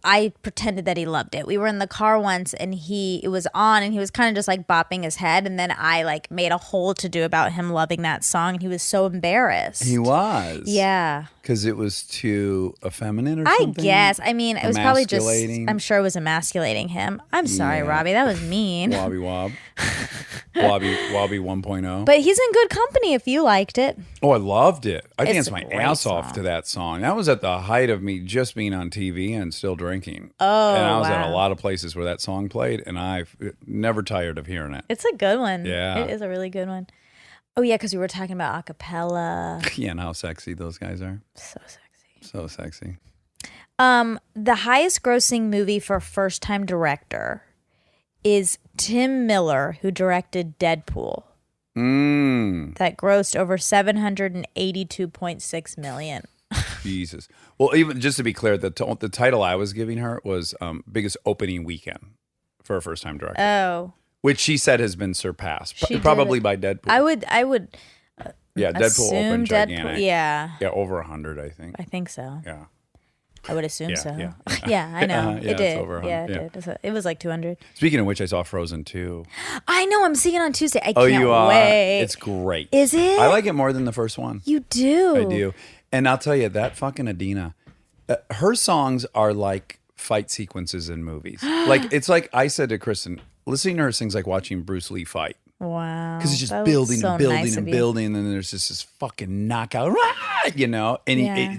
I pretended that he loved it. We were in the car once and it was on and he was kind of just like bopping his head. And then I like made a whole to do about him loving that song and he was so embarrassed. He was. Yeah. Because it was too effeminate or I something? guess. I mean, it was probably just, Emasculating? I'm sure it was emasculating him. I'm sorry, Yeah. Robbie. That was mean. Wobby Wob. Wobby 1.0. But he's in good company if you liked it. Oh, I loved it. I It's danced a my great ass off song. to that song. That was at the height of me just being on TV and still drinking. Oh, And I was at a wow. lot of places where that song played, and I've never tired of hearing it. It's a good one. Yeah. It is a really good one. Oh, yeah, because we were talking about a cappella. Yeah, and how sexy those guys are. So sexy. So sexy. The highest grossing movie for first time director is Tim Miller, who directed Deadpool. That grossed over $782.6 million. Jesus. Well, even just to be clear, the title I was giving her was biggest opening weekend for a first time director, Oh, which she said has been surpassed, She probably did. by Deadpool. I would yeah, Deadpool assume opened Deadpool. gigantic. Yeah, Yeah, over 100, I think. I think so. Yeah. I would assume Yeah, so. yeah. Yeah, I know. Yeah, It it's did. over 100, Yeah, it yeah. did. It was like 200. Speaking of which, I saw Frozen 2. I know. I'm seeing it on Tuesday. I Oh, can't you are? wait. It's great. Is it? I like it more than the first one. You do. I do. And I'll tell you, that fucking Adina, her songs are like fight sequences in movies. Like, it's like I said to Kristen, listening to her sings like watching Bruce Lee fight. Wow. Because it's just That was building so and building nice and of you. building, and then there's just this fucking knockout, rah, you know? And Yeah.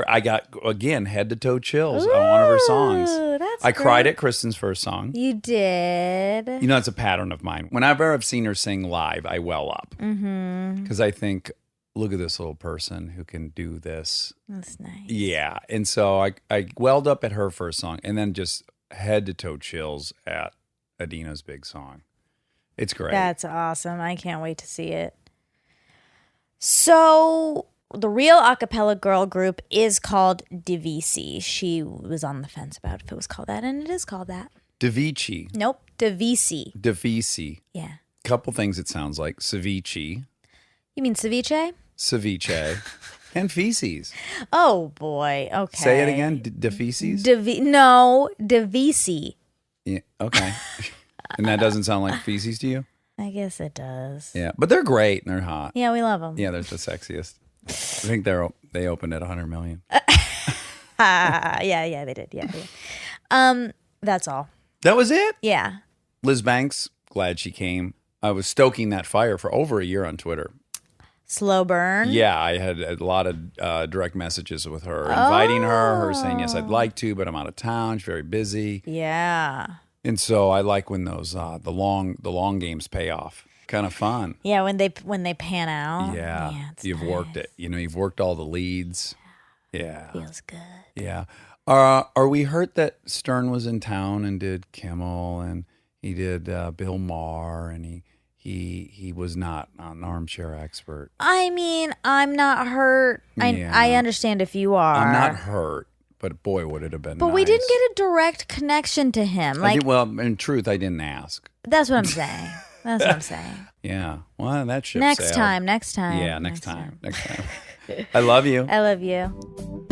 I got, again, head to toe chills on one of her songs. Ooh, that's I cried great. at Kristen's first song. You did. You know, it's a pattern of mine. Whenever I've seen her sing live, I well up. Because I think, look at this little person who can do this. That's nice. Yeah. And so I welled up at her first song and then just head to toe chills at Adina's big song. It's great. That's awesome. I can't wait to see it. So the real a cappella girl group is called Divisi. She was on the fence about if it was called that, and it is called that. Davici. Nope, Divisi. Davici. Yeah. Couple things it sounds like. Ceviche. You mean ceviche? Ceviche. And feces. Oh boy. Okay. Say it again. Defeces? No, Divisi. Yeah. Okay. And that doesn't sound like feces to you? I guess it does. Yeah. But they're great and they're hot. Yeah, we love them. Yeah, they're the sexiest. I think they opened at 100 million. Yeah, they did. Yeah. That's all. That was it? Yeah. Liz Banks, glad she came. I was stoking that fire for over a year on Twitter. Slow burn. Yeah, I had a lot of direct messages with her, inviting her saying, yes, I'd like to, but I'm out of town. She's very busy. Yeah. And so I like when those the long games pay off. Kind of fun. Yeah, when they pan out. Yeah. it's You've worked nice. it. You know, you've worked all the leads. Yeah. Feels good. Yeah. Are we hurt that Stern was in town and did Kimmel and he did Bill Maher and he was not an Armchair Expert? I mean, I'm not hurt. Yeah. I understand if you are. I'm not hurt, but boy, would it have been But nice. we didn't get a direct connection to him. Like well, in truth, I didn't ask. that's what I'm saying. That's what I'm saying. Yeah. Well, that ship Next sailed. time. Next time. Yeah, next time. Next time. I love you. I love you.